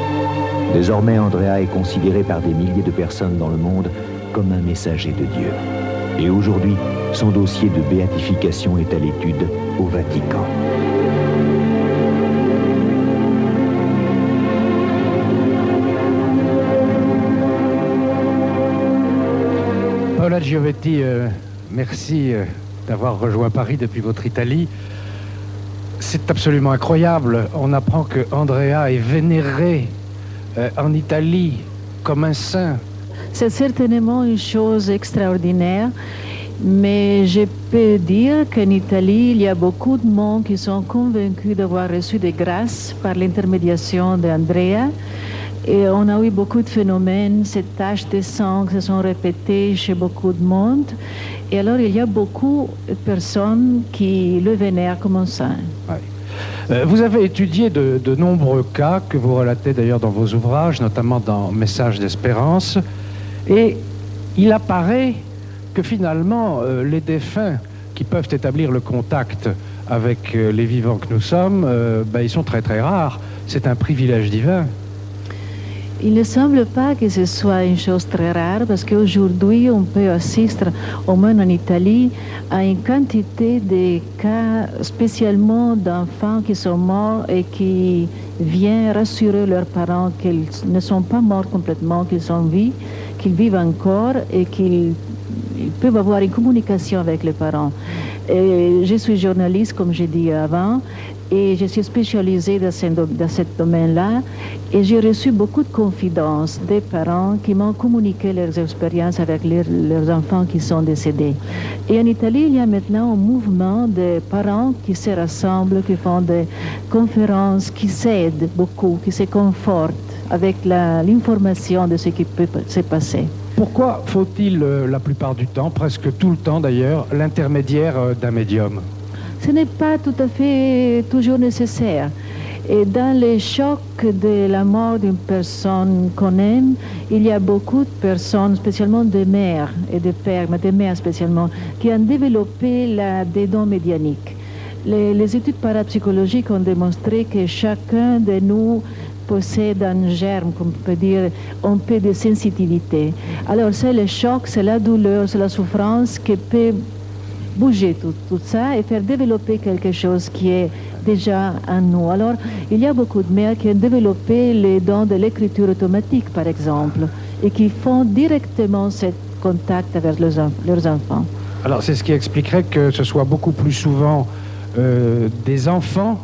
Désormais, Andrea est considéré par des milliers de personnes dans le monde comme un messager de Dieu. Et aujourd'hui, son dossier de béatification est à l'étude au Vatican. Paola Giovetti, merci d'avoir rejoint Paris depuis votre Italie. C'est absolument incroyable. On apprend que Andrea est vénéré en Italie comme un saint. C'est certainement une chose extraordinaire, mais je peux dire qu'en Italie, il y a beaucoup de monde qui sont convaincus d'avoir reçu des grâces par l'intermédiation d'Andrea. Et on a eu beaucoup de phénomènes, ces taches de sang qui se sont répétées chez beaucoup de monde. Et alors, il y a beaucoup de personnes qui le vénèrent comme un saint. Oui. Vous avez étudié de nombreux cas que vous relatez d'ailleurs dans vos ouvrages, notamment dans Messages d'espérance. Et il apparaît que finalement, les défunts qui peuvent établir le contact avec les vivants que nous sommes, ils sont très très rares. C'est un privilège divin. Il ne semble pas que ce soit une chose très rare parce qu'aujourd'hui, on peut assister, au moins en Italie, à une quantité de cas, spécialement d'enfants qui sont morts et qui viennent rassurer leurs parents qu'ils ne sont pas morts complètement, qu'ils sont vivants, qu'ils vivent encore et qu'ils peuvent avoir une communication avec les parents. Et je suis journaliste, comme j'ai dit avant, et je suis spécialisée dans ce domaine-là, et j'ai reçu beaucoup de confidences des parents qui m'ont communiqué leurs expériences avec leurs enfants qui sont décédés. Et en Italie, il y a maintenant un mouvement de parents qui se rassemblent, qui font des conférences, qui s'aident beaucoup, qui se confortent avec l'information de ce qui peut se passer. Pourquoi faut-il, la plupart du temps, presque tout le temps d'ailleurs, l'intermédiaire d'un médium? Ce n'est pas tout à fait toujours nécessaire. Et dans les chocs de la mort d'une personne qu'on aime, il y a beaucoup de personnes, spécialement des mères et des pères, mais des mères spécialement, qui ont développé des dons médianiques. Les études parapsychologiques ont démontré que chacun de nous possède un germe, comme on peut dire, un peu de sensibilité. Alors c'est le choc, c'est la douleur, c'est la souffrance qui peut bouger tout ça et faire développer quelque chose qui est déjà en nous. Alors, il y a beaucoup de mères qui ont développé les dons de l'écriture automatique, par exemple, et qui font directement ce contact avec leurs enfants. Alors, c'est ce qui expliquerait que ce soit beaucoup plus souvent des enfants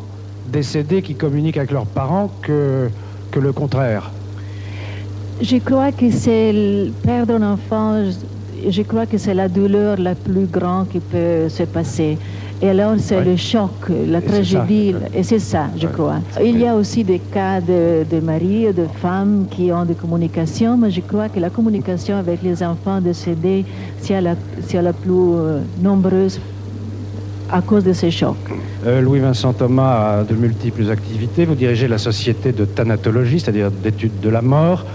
décédés qui communiquent avec leurs parents que le contraire. Je crois que c'est perdre un enfant. Je crois que c'est la douleur la plus grande qui peut se passer. Et alors, c'est le choc, la tragédie, et c'est ça, je crois. Il y a aussi des cas de maris et de femmes qui ont des communications, mais je crois que la communication avec les enfants décédés, c'est la plus nombreuse à cause de ces chocs. Louis-Vincent Thomas a de multiples activités. Vous dirigez la société de thanatologie, c'est-à-dire d'études de la mort.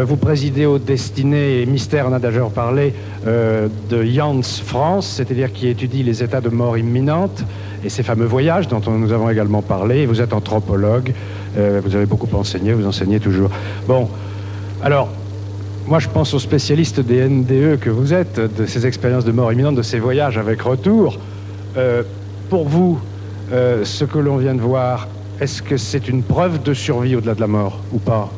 Vous présidez aux destinées et mystères, on a déjà parlé, de Jans France, c'est-à-dire qui étudie les états de mort imminente et ces fameux voyages dont nous avons également parlé. Vous êtes anthropologue, vous avez beaucoup enseigné, vous enseignez toujours. Bon, alors, moi je pense aux spécialistes des NDE que vous êtes, de ces expériences de mort imminente, de ces voyages avec retour. Pour vous, ce que l'on vient de voir, est-ce que c'est une preuve de survie au-delà de la mort ou pas?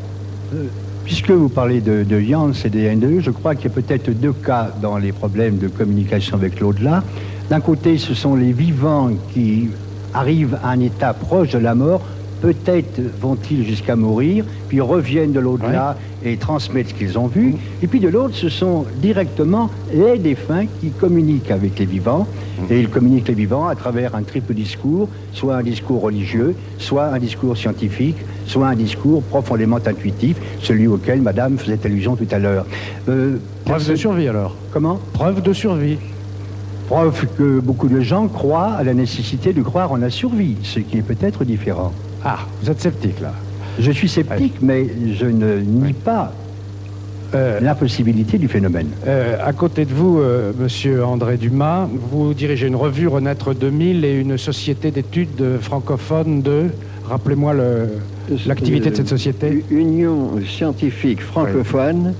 Puisque vous parlez de Jans et des NDE, je crois qu'il y a peut-être deux cas dans les problèmes de communication avec l'au-delà. D'un côté, ce sont les vivants qui arrivent à un état proche de la mort. Peut-être vont-ils jusqu'à mourir, puis reviennent de l'au-delà et transmettent ce qu'ils ont vu. Et puis de l'autre, ce sont directement les défunts qui communiquent avec les vivants. Et ils communiquent les vivants à travers un triple discours, soit un discours religieux, soit un discours scientifique, soit un discours profondément intuitif, celui auquel Madame faisait allusion tout à l'heure. Preuve de survie alors? Comment? Preuve de survie. Preuve que beaucoup de gens croient à la nécessité de croire en la survie, ce qui est peut-être différent. Ah, vous êtes sceptique là? Je suis sceptique, mais je ne nie pas l'impossibilité du phénomène. À côté de vous, monsieur André Dumas, vous dirigez une revue Renaître 2000 et une société d'études francophones de... Rappelez-moi l'activité de cette société. Union scientifique francophone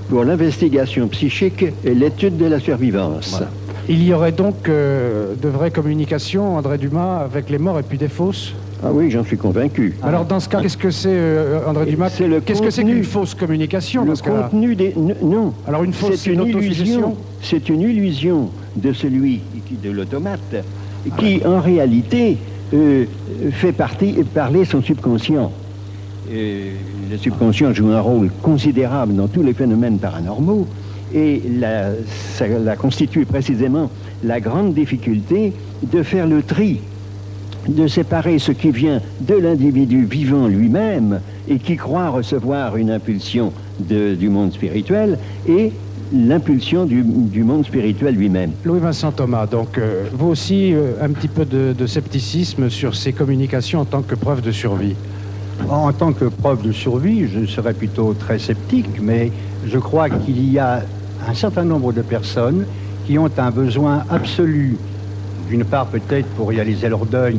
pour l'investigation psychique et l'étude de la survivance. Voilà. Il y aurait donc de vraies communications, André Dumas, avec les morts et puis des fausses? Ah oui, j'en suis convaincu. Alors dans ce cas, qu'est-ce que c'est, André Dumas? Qu'est-ce que c'est qu'une fausse communication dans ce cas-là? Le contenu des... Non. Alors une fausse, c'est une illusion. C'est une illusion de celui, de l'automate, qui en réalité fait parler son subconscient. Le subconscient joue un rôle considérable dans tous les phénomènes paranormaux et ça constitue précisément la grande difficulté de faire le tri, de séparer ce qui vient de l'individu vivant lui-même et qui croit recevoir une impulsion du monde spirituel et l'impulsion du monde spirituel lui-même. Louis-Vincent Thomas, donc vous aussi un petit peu de scepticisme sur ces communications en tant que preuve de survie? En tant que preuve de survie, je serais plutôt très sceptique, mais je crois qu'il y a un certain nombre de personnes qui ont un besoin absolu d'une part peut-être pour réaliser leur deuil,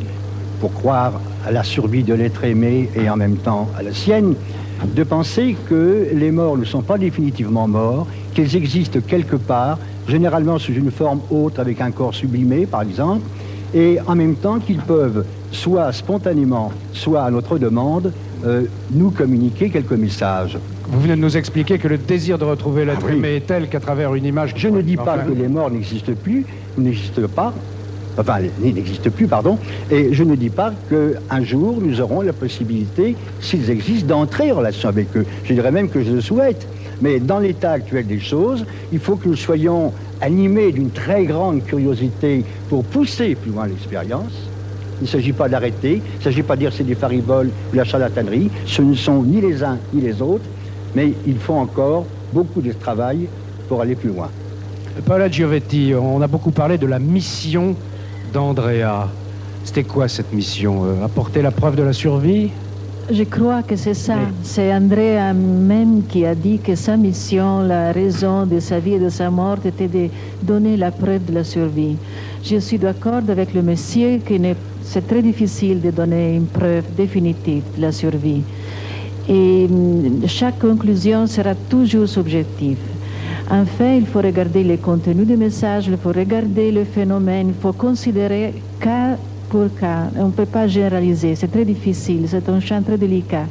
pour croire à la survie de l'être aimé et en même temps à la sienne, de penser que les morts ne sont pas définitivement morts, qu'ils existent quelque part, généralement sous une forme autre avec un corps sublimé par exemple, et en même temps qu'ils peuvent, soit spontanément, soit à notre demande, nous communiquer quelques messages. Vous venez de nous expliquer que le désir de retrouver l'être aimé est tel qu'à travers une image... Je ne dis pas que les morts n'existent plus, n'existent pas, et je ne dis pas qu'un jour nous aurons la possibilité, s'ils existent, d'entrer en relation avec eux. Je dirais même que je le souhaite. Mais dans l'état actuel des choses, il faut que nous soyons animés d'une très grande curiosité pour pousser plus loin l'expérience. Il ne s'agit pas d'arrêter, il ne s'agit pas de dire c'est des fariboles ou de la charlatanerie. Ce ne sont ni les uns ni les autres, mais il faut encore beaucoup de travail pour aller plus loin. Paola Giovetti, on a beaucoup parlé de la mission d'Andrea. C'était quoi cette mission? Apporter la preuve de la survie? Je crois que c'est ça. C'est Andrea même qui a dit que sa mission, la raison de sa vie et de sa mort était de donner la preuve de la survie. Je suis d'accord avec le monsieur que c'est très difficile de donner une preuve définitive de la survie. Et chaque conclusion sera toujours subjective. En fait, il faut regarder le contenu du message, il faut regarder le phénomène, il faut considérer cas pour cas. On ne peut pas généraliser, c'est très difficile, c'est un champ très délicat.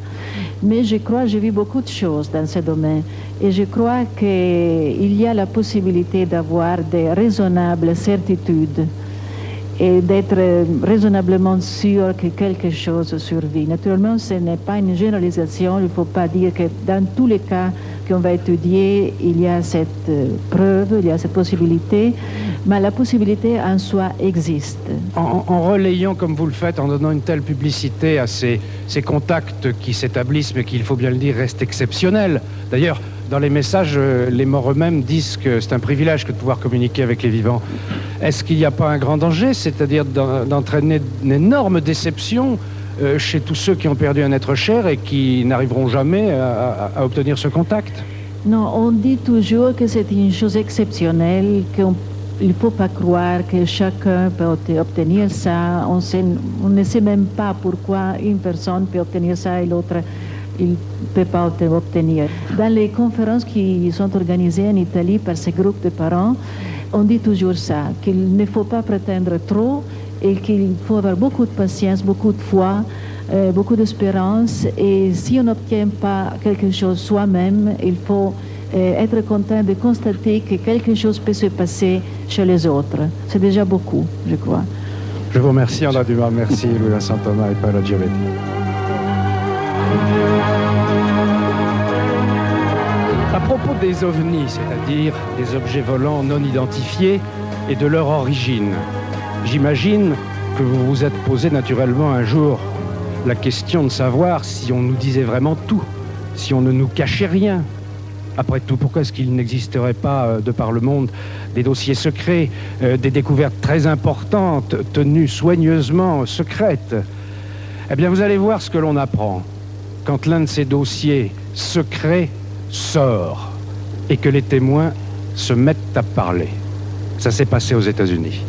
Mais je crois, j'ai vu beaucoup de choses dans ce domaine et je crois qu'il y a la possibilité d'avoir des raisonnables certitudes et d'être raisonnablement sûr que quelque chose survit. Naturellement, ce n'est pas une généralisation, il ne faut pas dire que dans tous les cas qu'on va étudier, il y a cette preuve, il y a cette possibilité, mais la possibilité en soi existe. En relayant, comme vous le faites, en donnant une telle publicité à ces contacts qui s'établissent, mais qui, il faut bien le dire, restent exceptionnels. D'ailleurs, dans les messages, les morts eux-mêmes disent que c'est un privilège que de pouvoir communiquer avec les vivants. Est-ce qu'il n'y a pas un grand danger, c'est-à-dire d'entraîner une énorme déception chez tous ceux qui ont perdu un être cher et qui n'arriveront jamais à obtenir ce contact? Non, on dit toujours que c'est une chose exceptionnelle, qu'il ne faut pas croire que chacun peut obtenir ça. On ne sait même pas pourquoi une personne peut obtenir ça et l'autre il ne peut pas obtenir. Dans les conférences qui sont organisées en Italie par ces groupes de parents, on dit toujours ça, qu'il ne faut pas prétendre trop et qu'il faut avoir beaucoup de patience, beaucoup de foi, beaucoup d'espérance. Et si on n'obtient pas quelque chose soi-même, il faut être content de constater que quelque chose peut se passer chez les autres. C'est déjà beaucoup, je crois. Je vous remercie, Andrea Dumas. Merci, Louis-Vincent Thomas et Paola Giovetti. À propos des ovnis, c'est-à-dire des objets volants non identifiés et de leur origine, j'imagine que vous vous êtes posé naturellement un jour la question de savoir si on nous disait vraiment tout, si on ne nous cachait rien. Après tout, pourquoi est-ce qu'il n'existerait pas, de par le monde, des dossiers secrets, des découvertes très importantes, tenues soigneusement secrètes? Eh bien, vous allez voir ce que l'on apprend quand l'un de ces dossiers secrets sort et que les témoins se mettent à parler. Ça s'est passé aux États-Unis.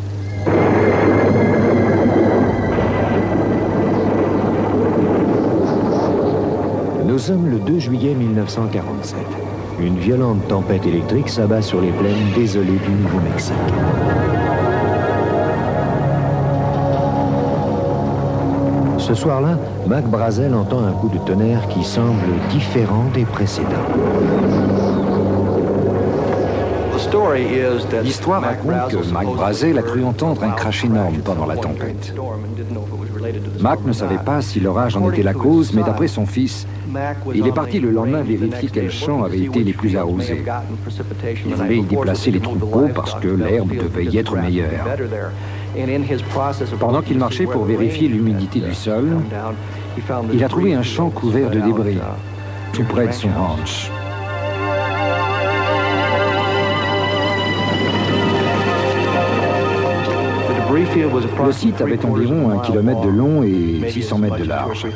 Nous sommes le 2 juillet 1947. Une violente tempête électrique s'abat sur les plaines désolées du Nouveau-Mexique. Ce soir-là, Mac Brazel entend un coup de tonnerre qui semble différent des précédents. L'histoire raconte que Mac Brazel a cru entendre un crash énorme pendant la tempête. Mac ne savait pas si l'orage en était la cause, mais d'après son fils, il est parti le lendemain vérifier quels champs avaient été les plus arrosés. Il voulait y déplacer les troupeaux parce que l'herbe devait y être meilleure. Pendant qu'il marchait pour vérifier l'humidité du sol, il a trouvé un champ couvert de débris, tout près de son ranch. Le site avait environ 1 kilomètre de long et 600 mètres de large.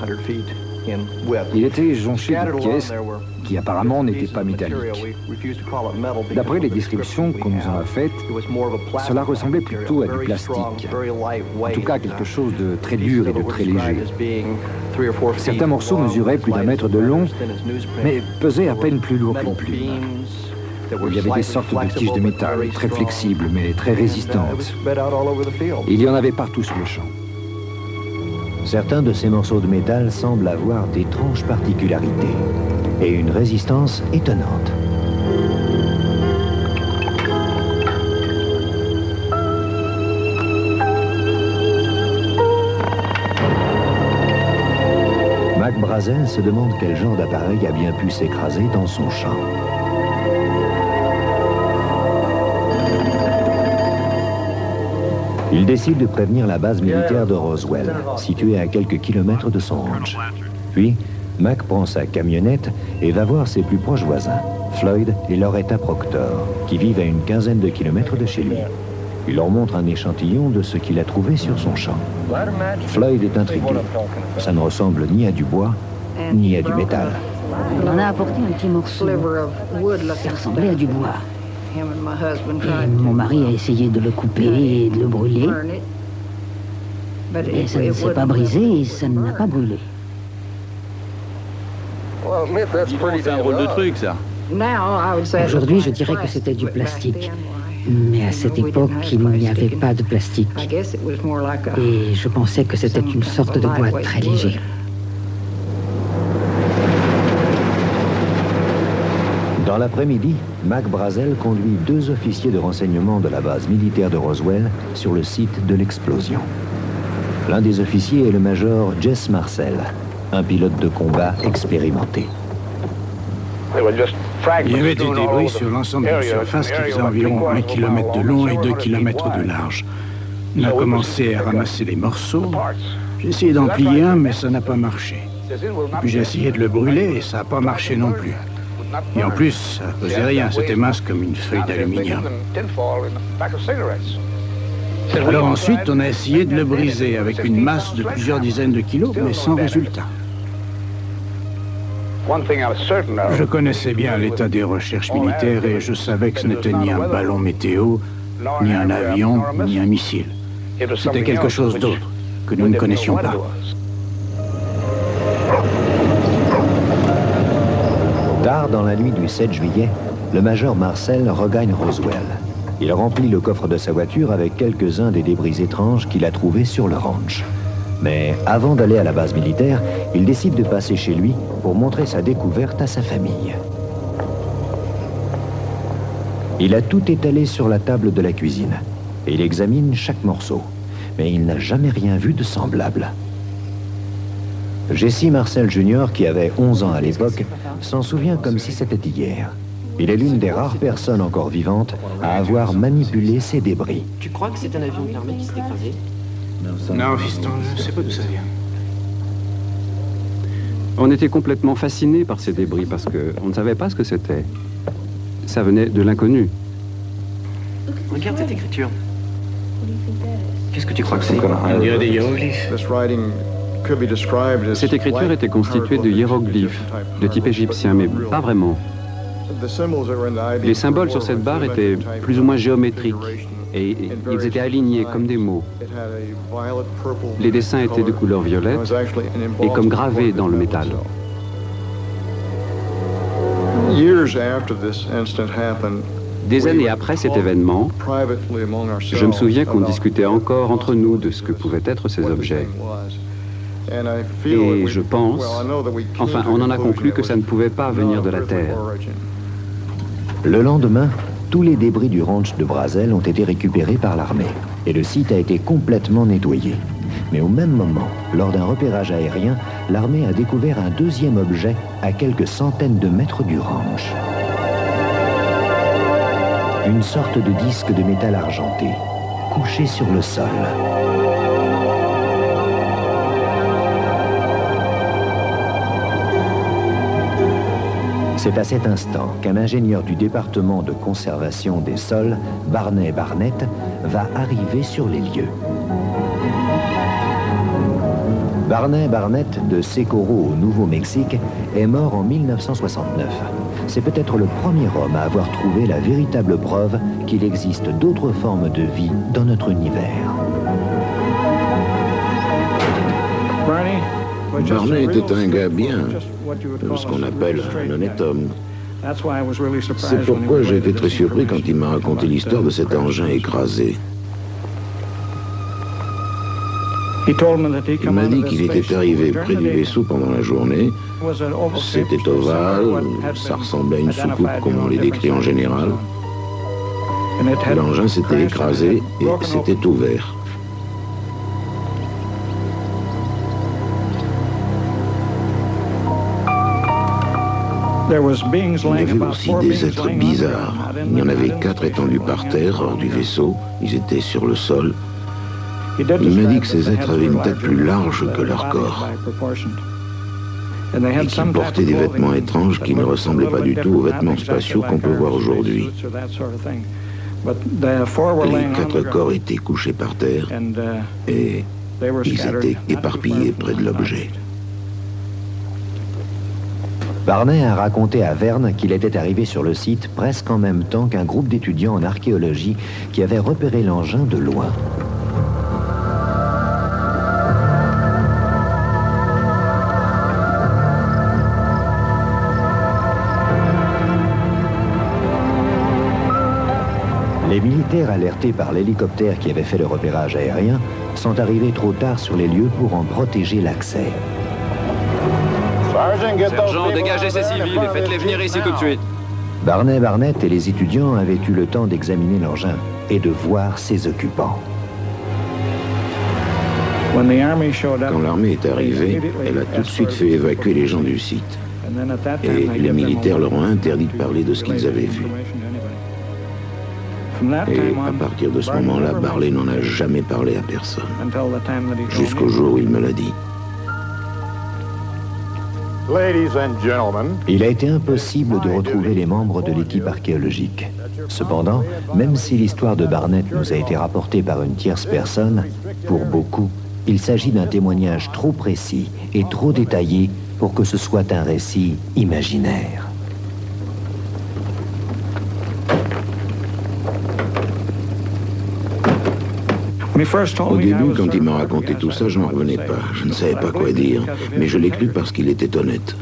Il était jonché de pièces qui apparemment n'étaient pas métalliques. D'après les descriptions qu'on nous en a faites, cela ressemblait plutôt à du plastique. En tout cas, quelque chose de très dur et de très léger. Certains morceaux mesuraient plus d'1 mètre de long, mais pesaient à peine plus lourd qu'une plume. Il y avait des sortes de tiges de métal, très flexibles, mais très résistantes. Il y en avait partout sur le champ. Certains de ces morceaux de métal semblent avoir d'étranges particularités et une résistance étonnante. Mac Brazel se demande quel genre d'appareil a bien pu s'écraser dans son champ. Il décide de prévenir la base militaire de Roswell, située à quelques kilomètres de son ranch. Puis, Mac prend sa camionnette et va voir ses plus proches voisins, Floyd et Loretta Proctor, qui vivent à une quinzaine de kilomètres de chez lui. Il leur montre un échantillon de ce qu'il a trouvé sur son champ. Floyd est intrigué. Ça ne ressemble ni à du bois, ni à du métal. On en a apporté un petit morceau. Ça ressemblait à du bois. Et mon mari a essayé de le couper et de le brûler. Et ça ne s'est pas brisé et ça n'a pas brûlé. C'est un drôle de truc, ça. Aujourd'hui, je dirais que c'était du plastique. Mais à cette époque, il n'y avait pas de plastique. Et je pensais que c'était une sorte de bois très léger. Dans l'après-midi, Mac Brazel conduit 2 officiers de renseignement de la base militaire de Roswell sur le site de l'explosion. L'un des officiers est le major Jess Marcel, un pilote de combat expérimenté. Il y avait des débris sur l'ensemble d'une surface qui faisait environ 1 kilomètre de long et 2 kilomètres de large. On a commencé à ramasser les morceaux. J'ai essayé d'en plier un, mais ça n'a pas marché. Puis j'ai essayé de le brûler et ça n'a pas marché non plus. Et en plus, ça ne pesait rien, c'était mince comme une feuille d'aluminium. Alors ensuite, on a essayé de le briser avec une masse de plusieurs dizaines de kilos, mais sans résultat. Je connaissais bien l'état des recherches militaires et je savais que ce n'était ni un ballon météo, ni un avion, ni un missile. C'était quelque chose d'autre que nous ne connaissions pas. Tard dans la nuit du 7 juillet, le major Marcel regagne Roswell. Il remplit le coffre de sa voiture avec quelques-uns des débris étranges qu'il a trouvés sur le ranch. Mais avant d'aller à la base militaire, il décide de passer chez lui pour montrer sa découverte à sa famille. Il a tout étalé sur la table de la cuisine et il examine chaque morceau. Mais il n'a jamais rien vu de semblable. Jesse Marcel Jr., qui avait 11 ans à l'époque, s'en souvient comme si c'était hier. Il est l'une des rares personnes encore vivantes à avoir manipulé ces débris. Tu crois que c'est un avion de l'armée qui s'est écrasé? Non, fiston, je ne sais pas d'où ça vient. On était complètement fascinés par ces débris parce qu'on ne savait pas ce que c'était. Ça venait de l'inconnu. Regarde cette écriture. Qu'est-ce que tu crois que c'est? On dirait des hiéroglyphes. Cette écriture était constituée de hiéroglyphes, de type égyptien, mais pas vraiment. Les symboles sur cette barre étaient plus ou moins géométriques, et ils étaient alignés comme des mots. Les dessins étaient de couleur violette, et comme gravés dans le métal. Des années après cet événement, je me souviens qu'on discutait encore entre nous de ce que pouvaient être ces objets. Et je pense, enfin, on en a conclu que ça ne pouvait pas venir de la Terre. Le lendemain, tous les débris du ranch de Brazel ont été récupérés par l'armée et le site a été complètement nettoyé. Mais au même moment, lors d'un repérage aérien, l'armée a découvert un deuxième objet à quelques centaines de mètres du ranch. Une sorte de disque de métal argenté, couché sur le sol. C'est à cet instant qu'un ingénieur du département de conservation des sols, Barney Barnett, va arriver sur les lieux. Barney Barnett de Socorro au Nouveau-Mexique est mort en 1969. C'est peut-être le premier homme à avoir trouvé la véritable preuve qu'il existe d'autres formes de vie dans notre univers. Barney était un gars bien, ce qu'on appelle un honnête homme. C'est pourquoi j'ai été très surpris quand il m'a raconté l'histoire de cet engin écrasé. Il m'a dit qu'il était arrivé près du vaisseau pendant la journée. C'était ovale, ça ressemblait à une soucoupe comme on les décrit en général. L'engin s'était écrasé et s'était ouvert. Il y avait aussi des êtres bizarres. Il y en avait 4 étendus par terre, hors du vaisseau. Ils étaient sur le sol. Il m'a dit que ces êtres avaient une tête plus large que leur corps. Et qu'ils portaient des vêtements étranges qui ne ressemblaient pas du tout aux vêtements spatiaux qu'on peut voir aujourd'hui. Les 4 corps étaient couchés par terre et ils étaient éparpillés près de l'objet. Barney a raconté à Verne qu'il était arrivé sur le site presque en même temps qu'un groupe d'étudiants en archéologie qui avait repéré l'engin de loin. Les militaires alertés par l'hélicoptère qui avait fait le repérage aérien sont arrivés trop tard sur les lieux pour en protéger l'accès. Sergent, dégagez ces civils et faites-les venir ici tout de suite. Barney Barnett et les étudiants avaient eu le temps d'examiner l'engin et de voir ses occupants. Quand l'armée est arrivée, elle a tout de suite fait évacuer les gens du site. Et les militaires leur ont interdit de parler de ce qu'ils avaient vu. Et à partir de ce moment-là, Barney n'en a jamais parlé à personne. Jusqu'au jour où il me l'a dit. Il a été impossible de retrouver les membres de l'équipe archéologique. Cependant, même si l'histoire de Barnett nous a été rapportée par une tierce personne, pour beaucoup, il s'agit d'un témoignage trop précis et trop détaillé pour que ce soit un récit imaginaire. Au début, quand il m'a raconté tout ça, je n'en revenais pas. Je ne savais pas quoi dire, mais je l'ai cru parce qu'il était honnête.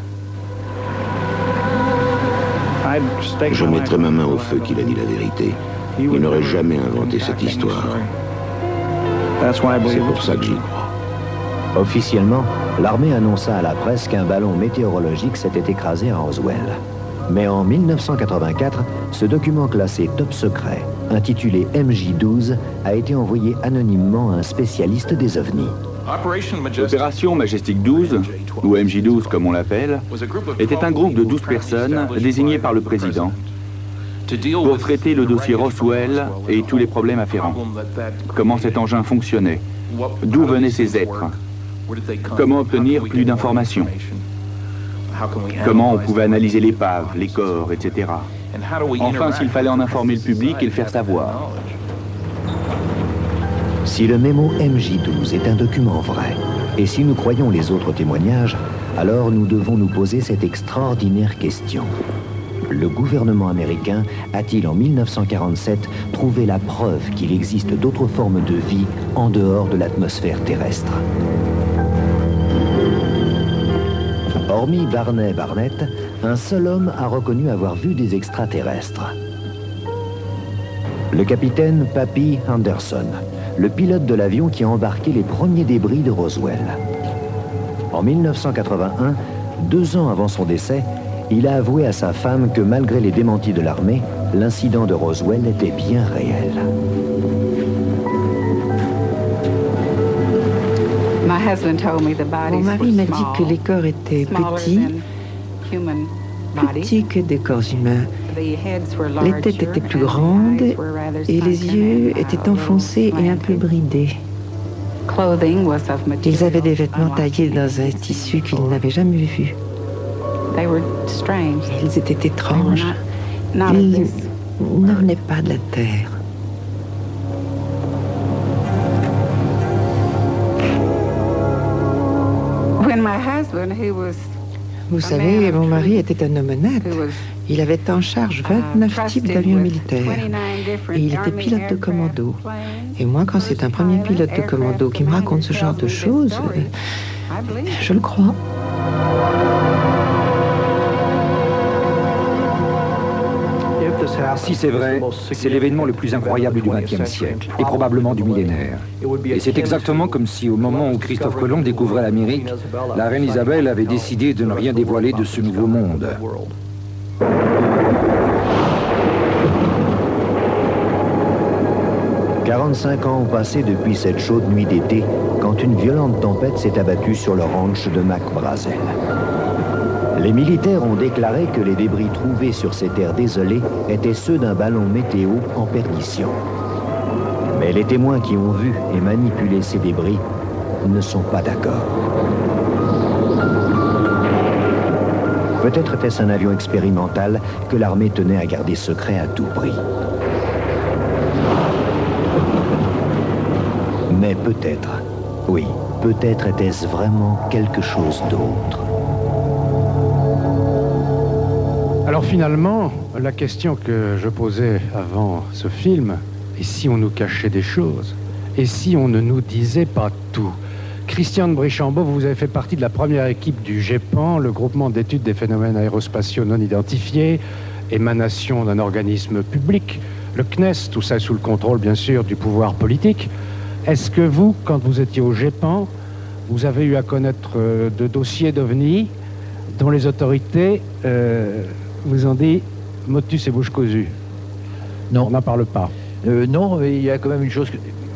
Je mettrai ma main au feu qu'il a dit la vérité. Il n'aurait jamais inventé cette histoire. C'est pour ça que j'y crois. Officiellement, l'armée annonça à la presse qu'un ballon météorologique s'était écrasé à Roswell. Mais en 1984, ce document classé top secret, intitulé MJ-12, a été envoyé anonymement à un spécialiste des ovnis. L'opération Majestic 12, ou MJ-12 comme on l'appelle, était un groupe de 12 personnes désignées par le président pour traiter le dossier Roswell et tous les problèmes afférents. Comment cet engin fonctionnait, d'où venaient ces êtres, comment obtenir plus d'informations, comment on pouvait analyser l'épave, les corps, etc. Enfin, s'il fallait en informer le public et le faire savoir. Si le mémo MJ-12 est un document vrai, et si nous croyons les autres témoignages, alors nous devons nous poser cette extraordinaire question. Le gouvernement américain a-t-il en 1947 trouvé la preuve qu'il existe d'autres formes de vie en dehors de l'atmosphère terrestre? Hormis Barney Barnett, un seul homme a reconnu avoir vu des extraterrestres. Le capitaine Pappy Anderson, le pilote de l'avion qui a embarqué les premiers débris de Roswell. En 1981, 2 ans avant son décès, il a avoué à sa femme que malgré les démentis de l'armée, l'incident de Roswell était bien réel. Mon mari m'a dit que les corps étaient petits que des corps humains. Les têtes étaient plus grandes et les yeux étaient enfoncés et un peu bridés. Ils avaient des vêtements taillés dans un tissu qu'ils n'avaient jamais vu. Ils étaient étranges. Ils ne venaient pas de la Terre. Vous savez, mon mari était un homme honnête. Il avait en charge 29 types d'avions militaires. Et il était pilote de commando. Et moi, quand c'est un premier pilote de commando qui me raconte ce genre de choses, je le crois. Si c'est vrai, c'est l'événement le plus incroyable du XXe siècle, et probablement du millénaire. Et c'est exactement comme si au moment où Christophe Colomb découvrait l'Amérique, la reine Isabelle avait décidé de ne rien dévoiler de ce nouveau monde. « 45 ans ont passé depuis cette chaude nuit d'été, quand une violente tempête s'est abattue sur le ranch de Mac Brazel. Les militaires ont déclaré que les débris trouvés sur ces terres désolées étaient ceux d'un ballon météo en perdition. Mais les témoins qui ont vu et manipulé ces débris ne sont pas d'accord. Peut-être était-ce un avion expérimental que l'armée tenait à garder secret à tout prix. Mais peut-être, oui, peut-être était-ce vraiment quelque chose d'autre. Alors finalement, la question que je posais avant ce film, et si on nous cachait des choses? Et si on ne nous disait pas tout? Christiane Brichambault, vous avez fait partie de la première équipe du GEPAN, le groupement d'études des phénomènes aérospatiaux non identifiés, émanation d'un organisme public, le CNES, tout ça sous le contrôle bien sûr du pouvoir politique. Est-ce que vous, quand vous étiez au GEPAN, vous avez eu à connaître de dossiers d'OVNI dont les autorités vous ont dit motus et bouche cousue? Non. On n'en parle pas. Non, mais il y a quand même une chose...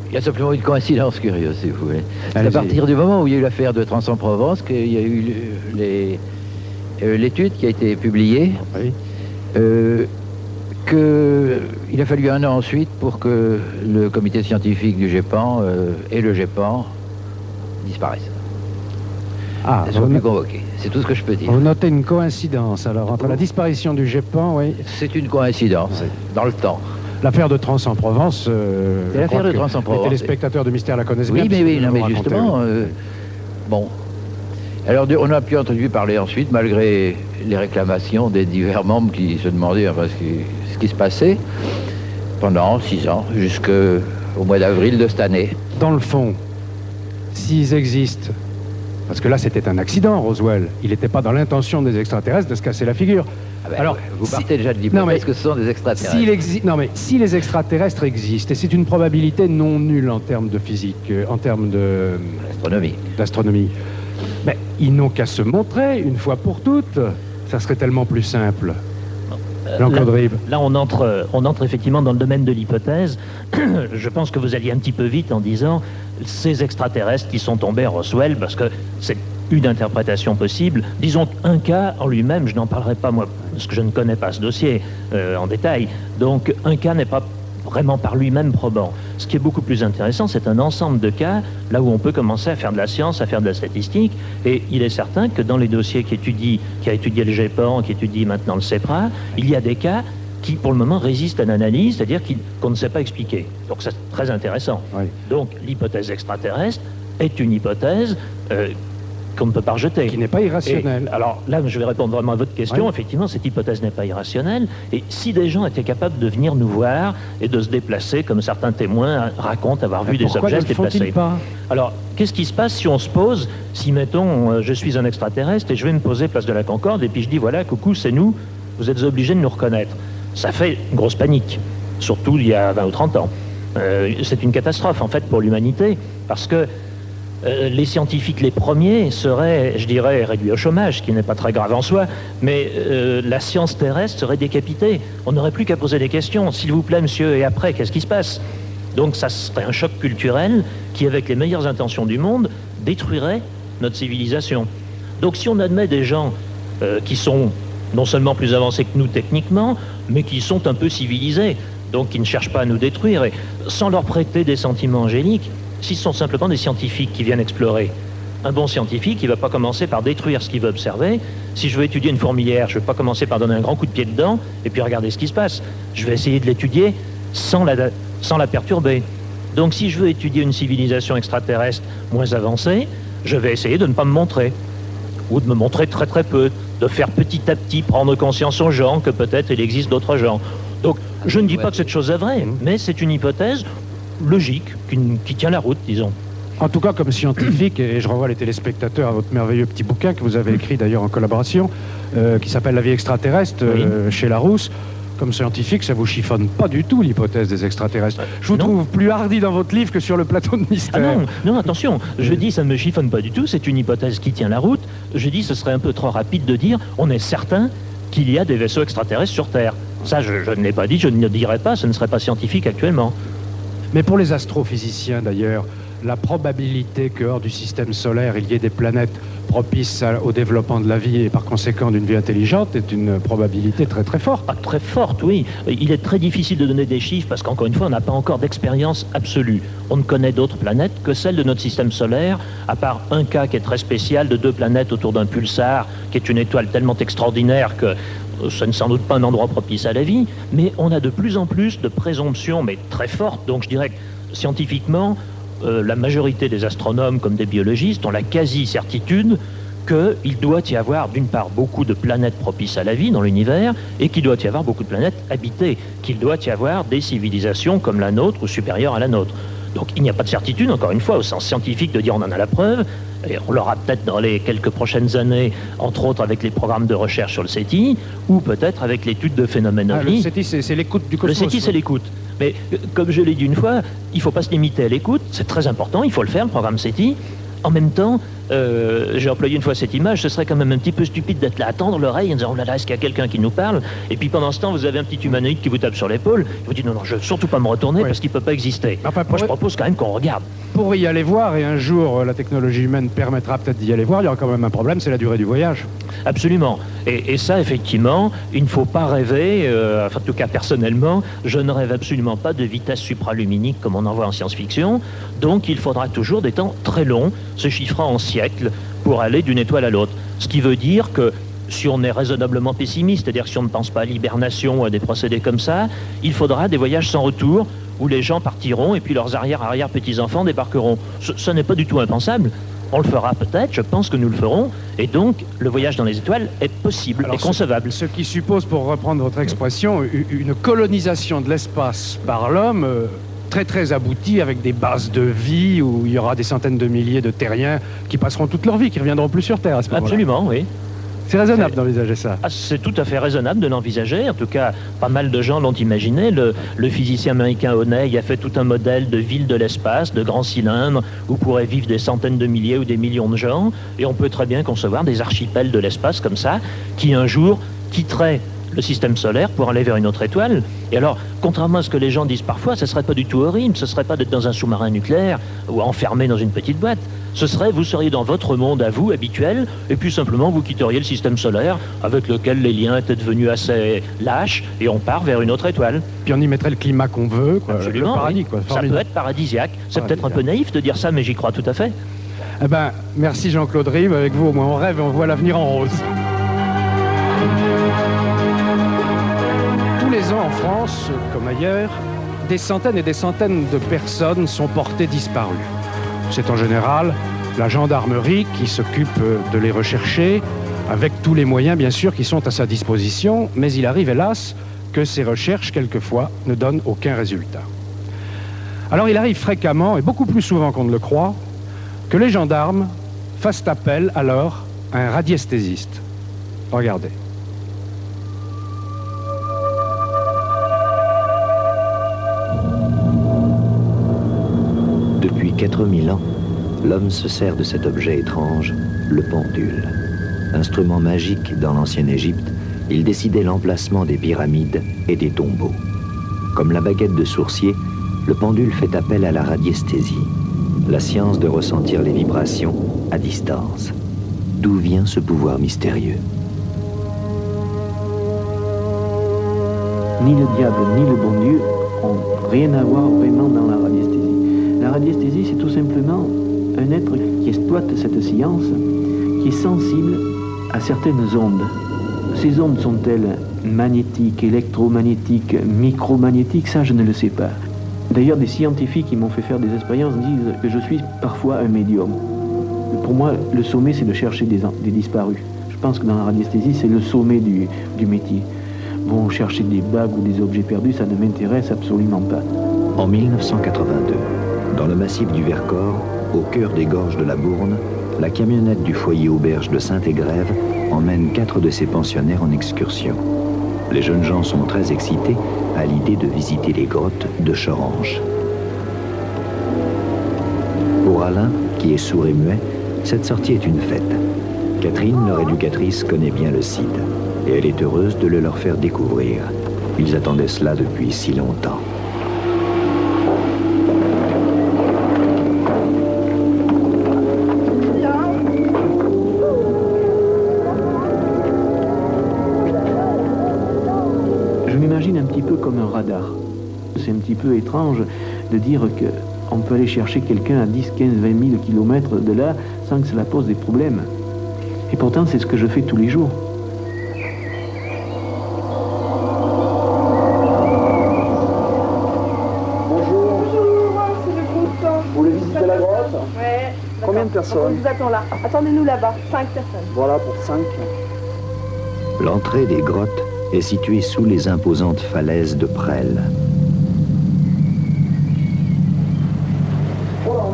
Il y a simplement une coïncidence curieuse, si vous voulez. C'est à partir du moment où il y a eu l'affaire de Trans-en-Provence qu'il y a eu l'étude qui a été publiée, oui. Qu'il a fallu 1 an ensuite pour que le comité scientifique du GEPAN et le GEPAN disparaissent. Ah, ne sont plus convoqués. C'est tout ce que je peux dire. Vous notez une coïncidence, alors, entre la disparition du GEPAN, oui. C'est une coïncidence, oui. Dans le temps. L'affaire de Trans-en-Provence, c'est l'affaire de Trans-en-Provence. Les téléspectateurs de Mystère la connaissent bien. Oui, mais justement, bon. Alors, on a pu entendu parler ensuite, malgré les réclamations des divers membres qui se demandaient enfin, ce qui se passait, pendant 6 ans, jusqu'au mois d'avril de cette année. Dans le fond, s'ils existent, parce que là c'était un accident, Roswell, il n'était pas dans l'intention des extraterrestres de se casser la figure. Ah ben, alors, vous partez déjà de l'hypothèse que ce sont des extraterrestres. Non mais si les extraterrestres existent, et c'est une probabilité non nulle en termes de physique, en termes d'astronomie, mais ils n'ont qu'à se montrer une fois pour toutes, ça serait tellement plus simple. Jean-Claude Ribe. Là, on entre effectivement dans le domaine de l'hypothèse. Je pense que vous alliez un petit peu vite en disant ces extraterrestres qui sont tombés à Roswell, parce que c'est une interprétation possible. Disons un cas en lui-même, je n'en parlerai pas moi, parce que je ne connais pas ce dossier en détail. Donc un cas n'est pas vraiment par lui-même probant. Ce qui est beaucoup plus intéressant, c'est un ensemble de cas, là où on peut commencer à faire de la science, à faire de la statistique, et il est certain que dans les dossiers qui a étudié le GEPAN, qui étudie maintenant le CEPRA, il y a des cas qui, pour le moment, résistent à l'analyse, c'est-à-dire qu'on ne sait pas expliquer. Donc c'est très intéressant. Oui. Donc l'hypothèse extraterrestre est une hypothèse qu'on ne peut pas rejeter. Qui n'est pas irrationnelle. Alors là, je vais répondre vraiment à votre question. Oui. Effectivement, cette hypothèse n'est pas irrationnelle. Et si des gens étaient capables de venir nous voir et de se déplacer, comme certains témoins racontent avoir vu des objets se déplacer. Alors, qu'est-ce qui se passe si on se pose, si mettons, je suis un extraterrestre et je vais me poser place de la Concorde et puis je dis, voilà, coucou, c'est nous, vous êtes obligés de nous reconnaître. Ça fait une grosse panique, surtout il y a 20 ou 30 ans. C'est une catastrophe, en fait, pour l'humanité, parce que les scientifiques, les premiers, seraient, je dirais, réduits au chômage, ce qui n'est pas très grave en soi, mais la science terrestre serait décapitée. On n'aurait plus qu'à poser des questions. S'il vous plaît, monsieur, et après, qu'est-ce qui se passe? Donc ça serait un choc culturel qui, avec les meilleures intentions du monde, détruirait notre civilisation. Donc si on admet des gens qui sont non seulement plus avancés que nous techniquement, mais qui sont un peu civilisés, donc qui ne cherchent pas à nous détruire, et sans leur prêter des sentiments angéliques, s'ils sont simplement des scientifiques qui viennent explorer. Un bon scientifique, il ne va pas commencer par détruire ce qu'il veut observer. Si je veux étudier une fourmilière, je ne vais pas commencer par donner un grand coup de pied dedans et puis regarder ce qui se passe. Je vais essayer de l'étudier sans la perturber. Donc si je veux étudier une civilisation extraterrestre moins avancée, je vais essayer de ne pas me montrer. Ou de me montrer très très peu. De faire petit à petit prendre conscience aux gens que peut-être il existe d'autres gens. Donc je ne dis pas que cette chose est vraie, mais c'est une hypothèse logique, qui tient la route, disons. En tout cas, comme scientifique, et je renvoie les téléspectateurs à votre merveilleux petit bouquin que vous avez écrit d'ailleurs en collaboration, qui s'appelle La vie extraterrestre, chez Larousse. Comme scientifique, ça vous chiffonne pas du tout l'hypothèse des extraterrestres. Je vous trouve plus hardi dans votre livre que sur le plateau de Mystère. Ah non, attention, je dis ça ne me chiffonne pas du tout, c'est une hypothèse qui tient la route. Je dis ce serait un peu trop rapide de dire on est certain qu'il y a des vaisseaux extraterrestres sur Terre. Ça, je ne l'ai pas dit, je ne le dirais pas, ce ne serait pas scientifique actuellement. Mais pour les astrophysiciens d'ailleurs, la probabilité que hors du système solaire il y ait des planètes propices au développement de la vie et par conséquent d'une vie intelligente est une probabilité très très forte. Ah, très forte, oui. Il est très difficile de donner des chiffres parce qu'encore une fois, on n'a pas encore d'expérience absolue. On ne connaît d'autres planètes que celles de notre système solaire, à part un cas qui est très spécial de 2 planètes autour d'un pulsar, qui est une étoile tellement extraordinaire que ce n'est sans doute pas un endroit propice à la vie, mais on a de plus en plus de présomptions, mais très fortes. Donc je dirais que scientifiquement, la majorité des astronomes comme des biologistes ont la quasi-certitude qu'il doit y avoir d'une part beaucoup de planètes propices à la vie dans l'univers et qu'il doit y avoir beaucoup de planètes habitées, qu'il doit y avoir des civilisations comme la nôtre ou supérieures à la nôtre. Donc il n'y a pas de certitude, encore une fois, au sens scientifique de dire on en a la preuve, et on l'aura peut-être dans les quelques prochaines années, entre autres avec les programmes de recherche sur le SETI, ou peut-être avec l'étude de phénomènes ovnis. Le SETI, c'est l'écoute du cosmos. Le SETI, c'est l'écoute. Mais comme je l'ai dit une fois, il ne faut pas se limiter à l'écoute, c'est très important, il faut le faire, le programme SETI. En même temps, j'ai employé une fois cette image, ce serait quand même un petit peu stupide d'être là à tendre l'oreille en disant oh là là, est-ce qu'il y a quelqu'un qui nous parle? Et puis pendant ce temps, vous avez un petit humanoïde qui vous tape sur l'épaule, il vous dit non, non, je ne veux surtout pas me retourner parce qu'il ne peut pas exister. Enfin, moi, je propose quand même qu'on regarde. Pour y aller voir, et un jour la technologie humaine permettra peut-être d'y aller voir, il y aura quand même un problème, c'est la durée du voyage. Absolument. Et ça, effectivement, il ne faut pas rêver, enfin, en tout cas personnellement, je ne rêve absolument pas de vitesse supraluminique comme on en voit en science-fiction, donc il faudra toujours des temps très longs, se chiffrant en siècles, pour aller d'une étoile à l'autre. Ce qui veut dire que si on est raisonnablement pessimiste, c'est-à-dire si on ne pense pas à l'hibernation ou à des procédés comme ça, il faudra des voyages sans retour où les gens partiront et puis leurs arrière-petits-enfants débarqueront. Ce n'est pas du tout impensable. On le fera peut-être, je pense que nous le ferons, et donc le voyage dans les étoiles est possible et concevable. Ce qui suppose, pour reprendre votre expression, une colonisation de l'espace par l'homme très très aboutie, avec des bases de vie où il y aura des centaines de milliers de terriens qui passeront toute leur vie, qui ne reviendront plus sur Terre à ce moment-là. Absolument, oui. C'est raisonnable d'envisager ça. Ah, c'est tout à fait raisonnable de l'envisager. En tout cas, pas mal de gens l'ont imaginé. Le physicien américain O'Neill a fait tout un modèle de ville de l'espace, de grands cylindres, où pourraient vivre des centaines de milliers ou des millions de gens. Et on peut très bien concevoir des archipels de l'espace comme ça, qui un jour quitteraient le système solaire pour aller vers une autre étoile. Et alors, contrairement à ce que les gens disent parfois, ce ne serait pas du tout horrible, ce ne serait pas d'être dans un sous-marin nucléaire ou enfermé dans une petite boîte. Ce serait, vous seriez dans votre monde à vous, habituel, et puis simplement vous quitteriez le système solaire avec lequel les liens étaient devenus assez lâches, et on part vers une autre étoile. Puis on y mettrait le climat qu'on veut, quoi. Absolument, le paradis, quoi. Ça peut être paradisiaque. C'est peut-être un peu naïf de dire ça, mais j'y crois tout à fait. Eh ben, merci Jean-Claude Rive. Avec vous, au moins, on rêve et on voit l'avenir en rose. Tous les ans en France, comme ailleurs, des centaines et des centaines de personnes sont portées disparues. C'est en général la gendarmerie qui s'occupe de les rechercher, avec tous les moyens, bien sûr, qui sont à sa disposition, mais il arrive, hélas, que ces recherches, quelquefois, ne donnent aucun résultat. Alors il arrive fréquemment, et beaucoup plus souvent qu'on ne le croit, que les gendarmes fassent appel alors à un radiesthésiste. Regardez. Depuis 4000 ans, l'homme se sert de cet objet étrange, le pendule. Instrument magique dans l'ancienne Égypte, il décidait l'emplacement des pyramides et des tombeaux. Comme la baguette de sourcier, le pendule fait appel à la radiesthésie, la science de ressentir les vibrations à distance. D'où vient ce pouvoir mystérieux? Ni le diable ni le bon Dieu ont rien à voir vraiment dans la radiesthésie. La radiesthésie, c'est tout simplement un être qui exploite cette science, qui est sensible à certaines ondes. Ces ondes sont-elles magnétiques, électromagnétiques, micromagnétiques? Ça, je ne le sais pas. D'ailleurs, des scientifiques qui m'ont fait faire des expériences disent que je suis parfois un médium. Pour moi, le sommet, c'est de chercher des disparus. Je pense que dans la radiesthésie, c'est le sommet du métier. Bon, chercher des bagues ou des objets perdus, ça ne m'intéresse absolument pas. En 1982, dans le massif du Vercors, au cœur des gorges de la Bourne, la camionnette du foyer auberge de Saint-Égrève emmène 4 de ses pensionnaires en excursion. Les jeunes gens sont très excités à l'idée de visiter les grottes de Choranche. Pour Alain, qui est sourd et muet, cette sortie est une fête. Catherine, leur éducatrice, connaît bien le site et elle est heureuse de le leur faire découvrir. Ils attendaient cela depuis si longtemps. Je m'imagine un petit peu comme un radar. C'est un petit peu étrange de dire qu'on peut aller chercher quelqu'un à 10, 15, 20 000 kilomètres de là sans que cela pose des problèmes. Et pourtant, c'est ce que je fais tous les jours. Bonjour, c'est le groupe. Vous voulez visiter la grotte? Ouais. Combien de personnes? On vous attend là. Attendez-nous là-bas, 5 personnes. Voilà pour 5. L'entrée des grottes est située sous les imposantes falaises de Presles.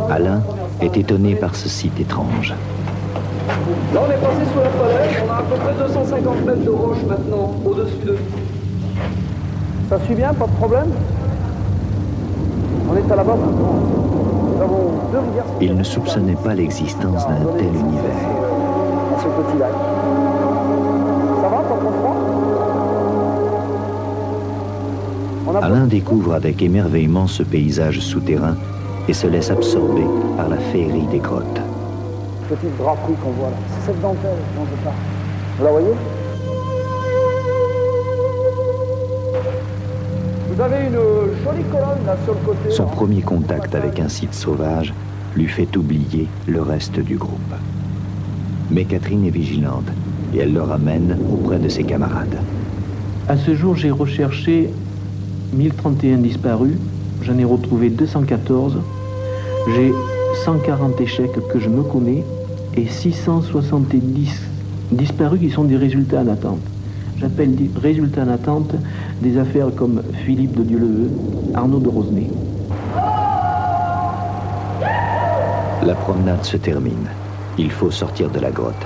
Alain est étonné par ce site étrange. Là, on est passé sous la falaise, on a à peu près 250 mètres de roche maintenant, au-dessus de nous. Ça suit bien, pas de problème? On est à la base maintenant. Nous avons 2 rivières. Il ne soupçonnait pas l'existence d'un tel univers. Dans ce petit lac. Ça va, pas trop froid? Alain découvre avec émerveillement ce paysage souterrain et se laisse absorber par la féerie des grottes. Petite draperie qu'on voit là, c'est cette dentelle dont je parle. Vous la voyez? Vous avez une jolie colonne là sur le côté. Son premier contact avec un site sauvage lui fait oublier le reste du groupe. Mais Catherine est vigilante et elle le ramène auprès de ses camarades. À ce jour, j'ai recherché 1031 disparus, j'en ai retrouvé 214, j'ai 140 échecs que je me connais et 670 disparus qui sont des résultats en attente. J'appelle des résultats en attente des affaires comme Philippe de Dieuleveux, Arnaud de Rosenay. La promenade se termine. Il faut sortir de la grotte.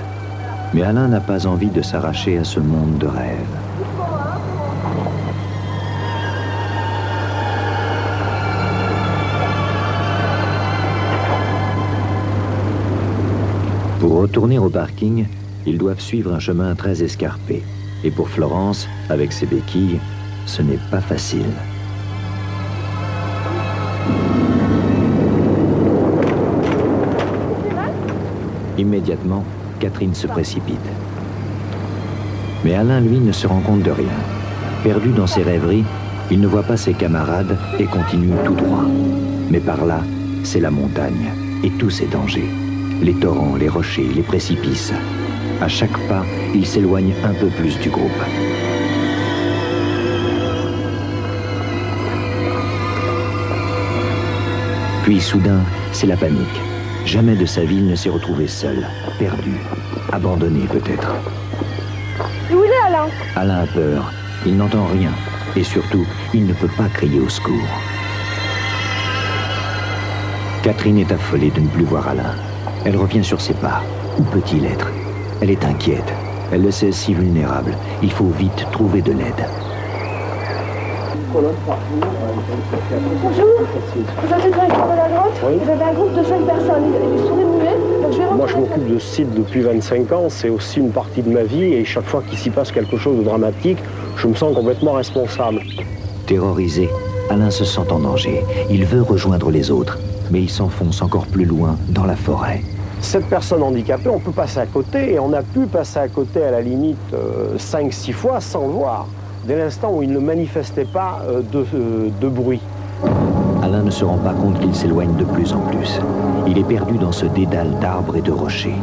Mais Alain n'a pas envie de s'arracher à ce monde de rêve. Pour retourner au parking, ils doivent suivre un chemin très escarpé. Et pour Florence, avec ses béquilles, ce n'est pas facile. Immédiatement, Catherine se précipite. Mais Alain, lui, ne se rend compte de rien. Perdu dans ses rêveries, il ne voit pas ses camarades et continue tout droit. Mais par là, c'est la montagne et tous ses dangers. Les torrents, les rochers, les précipices. À chaque pas, il s'éloigne un peu plus du groupe. Puis soudain, c'est la panique. Jamais de sa vie il ne s'est retrouvé seul, perdu, abandonné peut-être. Et où il est, Alain? Alain a peur, il n'entend rien. Et surtout, il ne peut pas crier au secours. Catherine est affolée de ne plus voir Alain. Elle revient sur ses pas. Où peut-il être? Elle est inquiète. Elle le sait si vulnérable. Il faut vite trouver de l'aide. Bonjour, vous êtes le directeur de la grotte? Oui. Vous avez un groupe de 5 personnes, ils sont des muets, donc je vais rentrer. Moi, je m'occupe de ce site depuis 25 ans, c'est aussi une partie de ma vie, et chaque fois qu'il s'y passe quelque chose de dramatique, je me sens complètement responsable. Terrorisé, Alain se sent en danger. Il veut rejoindre les autres, mais il s'enfonce encore plus loin dans la forêt. Cette personne handicapée, on peut passer à côté, et on a pu passer à côté à la limite 5-6 fois sans le voir, dès l'instant où il ne manifestait pas de bruit. Alain ne se rend pas compte qu'il s'éloigne de plus en plus. Il est perdu dans ce dédale d'arbres et de rochers.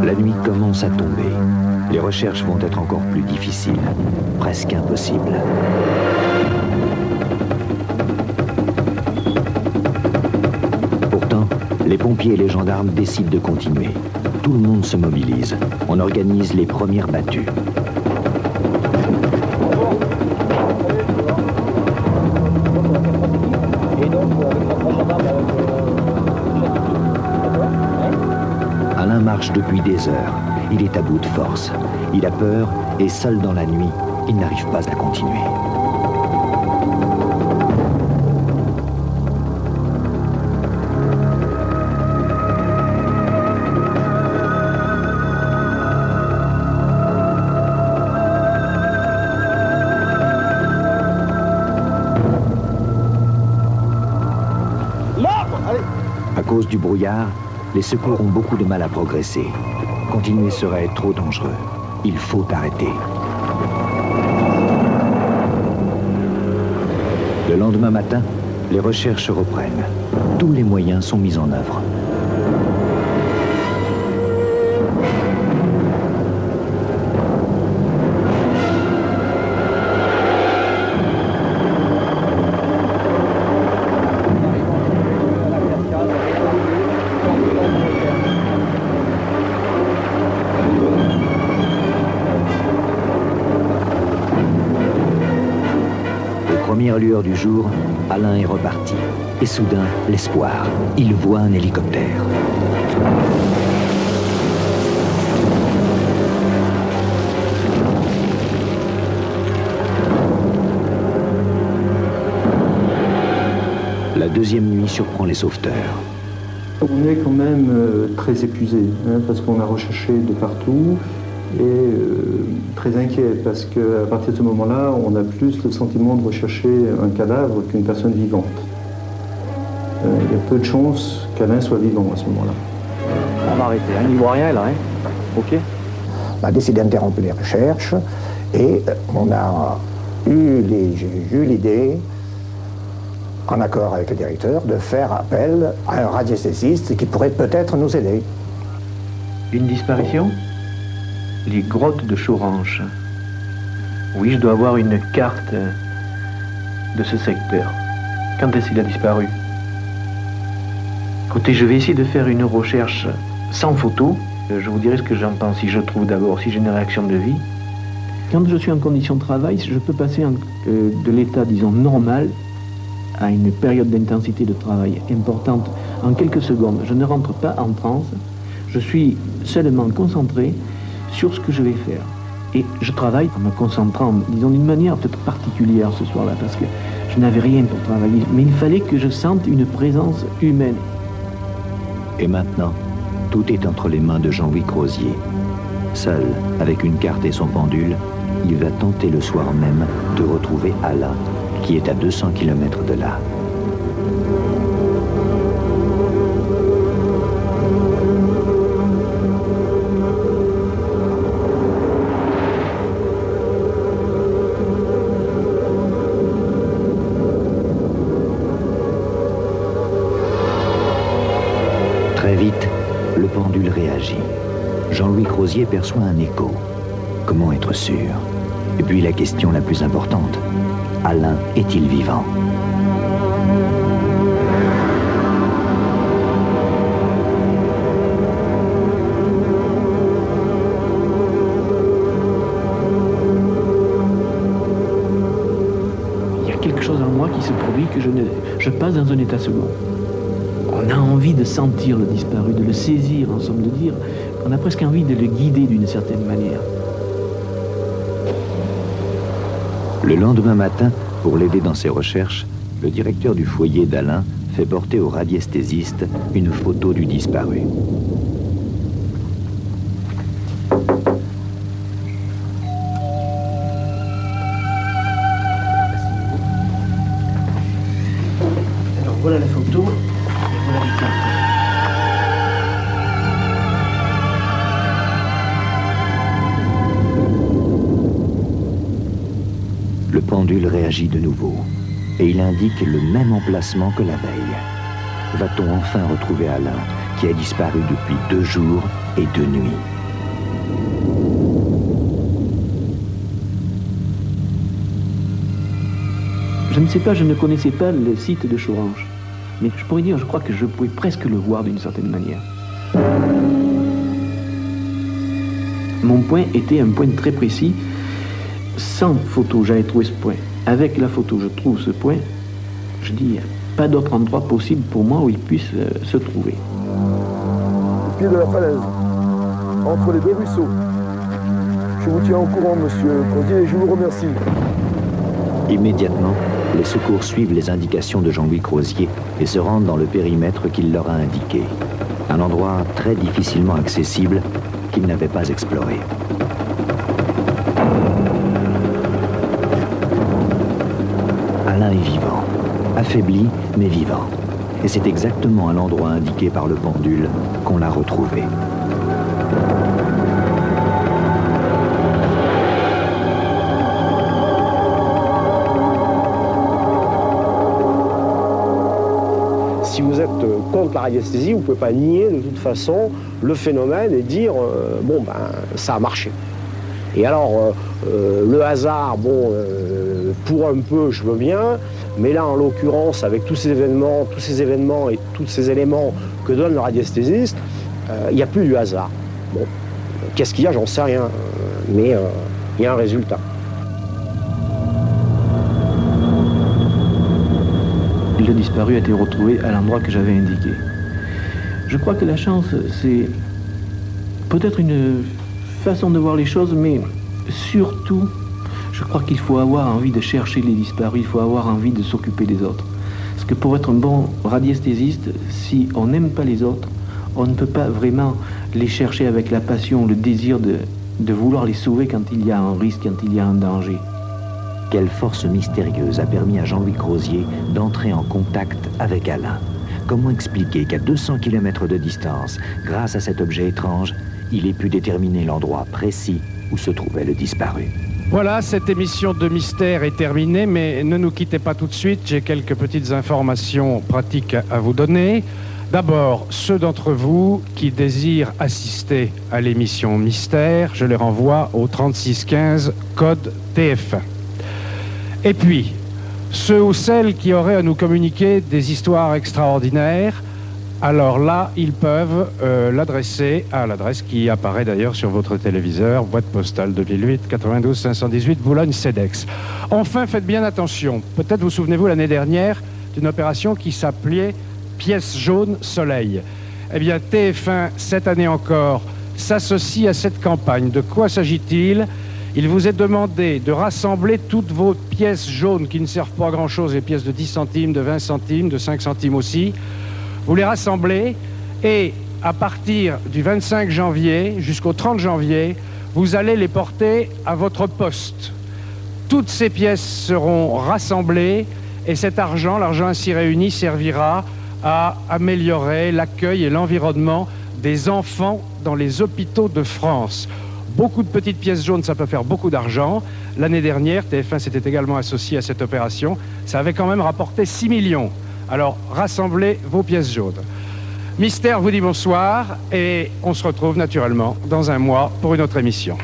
La nuit commence à tomber. Les recherches vont être encore plus difficiles, presque impossibles. Pourtant, les pompiers et les gendarmes décident de continuer. Tout le monde se mobilise. On organise les premières battues. Alain marche depuis des heures. Il est à bout de force. Il a peur et seul dans la nuit, il n'arrive pas à continuer. À cause du brouillard, les secours ont beaucoup de mal à progresser. Continuer serait trop dangereux. Il faut arrêter. Le lendemain matin, les recherches reprennent. Tous les moyens sont mis en œuvre. Première lueur du jour, Alain est reparti. Et soudain, l'espoir. Il voit un hélicoptère. La deuxième nuit surprend les sauveteurs. On est quand même très épuisé, parce qu'on a recherché de partout. Et très inquiet parce qu'à partir de ce moment-là, on a plus le sentiment de rechercher un cadavre qu'une personne vivante. Il y a peu de chances qu'Alain soit vivant à ce moment-là. On va arrêter, il n'y voit rien là, hein. Ok. On a décidé d'interrompre les recherches et on a eu l'idée, en accord avec le directeur, de faire appel à un radiesthésiste qui pourrait peut-être nous aider. Une disparition ? Les grottes de Choranche. Oui, je dois avoir une carte de ce secteur. Quand est-ce qu'il a disparu? Écoutez, je vais essayer de faire une recherche sans photo. Je vous dirai ce que j'en pense, si je trouve d'abord, si j'ai une réaction de vie. Quand je suis en condition de travail, je peux passer de l'état, disons, normal à une période d'intensité de travail importante en quelques secondes. Je ne rentre pas en transe, je suis seulement concentré sur ce que je vais faire. Et je travaille en me concentrant, disons, d'une manière peut-être particulière ce soir-là, parce que je n'avais rien pour travailler. Mais il fallait que je sente une présence humaine. Et maintenant, tout est entre les mains de Jean-Louis Crozier. Seul, avec une carte et son pendule, il va tenter le soir même de retrouver Alain, qui est à 200 km de là. Très vite, le pendule réagit. Jean-Louis Crozier perçoit un écho. Comment être sûr? Et puis la question la plus importante, Alain est-il vivant? Il y a quelque chose en moi qui se produit que je passe dans un état second. On a envie de sentir le disparu, de le saisir, en somme, de dire, on a presque envie de le guider d'une certaine manière. Le lendemain matin, pour l'aider dans ses recherches, le directeur du foyer d'Alain fait porter au radiesthésiste une photo du disparu. Alors voilà la photo, et voilà les cartes. Le pendule réagit de nouveau et il indique le même emplacement que la veille. Va-t-on enfin retrouver Alain, qui a disparu depuis 2 jours et 2 nuits? Je ne sais pas, je ne connaissais pas le site de Chorange. Mais je pourrais dire, je crois que je pouvais presque le voir d'une certaine manière. Mon point était un point très précis. Sans photo, j'avais trouvé ce point. Avec la photo, je trouve ce point. Je dis, pas d'autre endroit possible pour moi où il puisse se trouver. Au pied de la falaise, entre les deux ruisseaux. Je vous tiens au courant, monsieur Condier, et je vous remercie. Immédiatement, les secours suivent les indications de Jean-Louis Crozier et se rendent dans le périmètre qu'il leur a indiqué. Un endroit très difficilement accessible qu'ils n'avaient pas exploré. Alain est vivant, affaibli mais vivant. Et c'est exactement à l'endroit indiqué par le pendule qu'on l'a retrouvé. Si vous êtes contre la radiesthésie, vous ne pouvez pas nier de toute façon le phénomène et dire bon ben ça a marché. Et alors le hasard, bon pour un peu je veux bien, mais là en l'occurrence avec tous ces événements et tous ces éléments que donne le radiesthésiste, il n'y a plus du hasard. Bon, qu'est-ce qu'il y a, j'en sais rien, mais il y a un résultat. Le disparu a été retrouvé à l'endroit que j'avais indiqué. Je crois que la chance, c'est peut-être une façon de voir les choses, mais surtout, je crois qu'il faut avoir envie de chercher les disparus, il faut avoir envie de s'occuper des autres. Parce que pour être un bon radiesthésiste, si on n'aime pas les autres, on ne peut pas vraiment les chercher avec la passion, le désir de vouloir les sauver quand il y a un risque, quand il y a un danger. Quelle force mystérieuse a permis à Jean-Louis Crozier d'entrer en contact avec Alain? Comment expliquer qu'à 200 km de distance, grâce à cet objet étrange, il ait pu déterminer l'endroit précis où se trouvait le disparu? Voilà, cette émission de mystère est terminée, mais ne nous quittez pas tout de suite, j'ai quelques petites informations pratiques à vous donner. D'abord, ceux d'entre vous qui désirent assister à l'émission Mystère, je les renvoie au 3615 code TF1. Et puis, ceux ou celles qui auraient à nous communiquer des histoires extraordinaires, alors là, ils peuvent l'adresser à l'adresse qui apparaît d'ailleurs sur votre téléviseur, boîte postale 2008 92 518 Boulogne-Cedex. Enfin, faites bien attention. Peut-être vous souvenez-vous l'année dernière d'une opération qui s'appelait Pièce jaune soleil. Eh bien, TF1, cette année encore, s'associe à cette campagne. De quoi s'agit-il ? Il vous est demandé de rassembler toutes vos pièces jaunes qui ne servent pas à grand-chose, les pièces de 10 centimes, de 20 centimes, de 5 centimes aussi. Vous les rassemblez et à partir du 25 janvier jusqu'au 30 janvier, vous allez les porter à votre poste. Toutes ces pièces seront rassemblées et cet argent, l'argent ainsi réuni, servira à améliorer l'accueil et l'environnement des enfants dans les hôpitaux de France. Beaucoup de petites pièces jaunes, ça peut faire beaucoup d'argent. L'année dernière, TF1 s'était également associé à cette opération. Ça avait quand même rapporté 6 millions. Alors, rassemblez vos pièces jaunes. Mystère vous dit bonsoir et on se retrouve naturellement dans un mois pour une autre émission.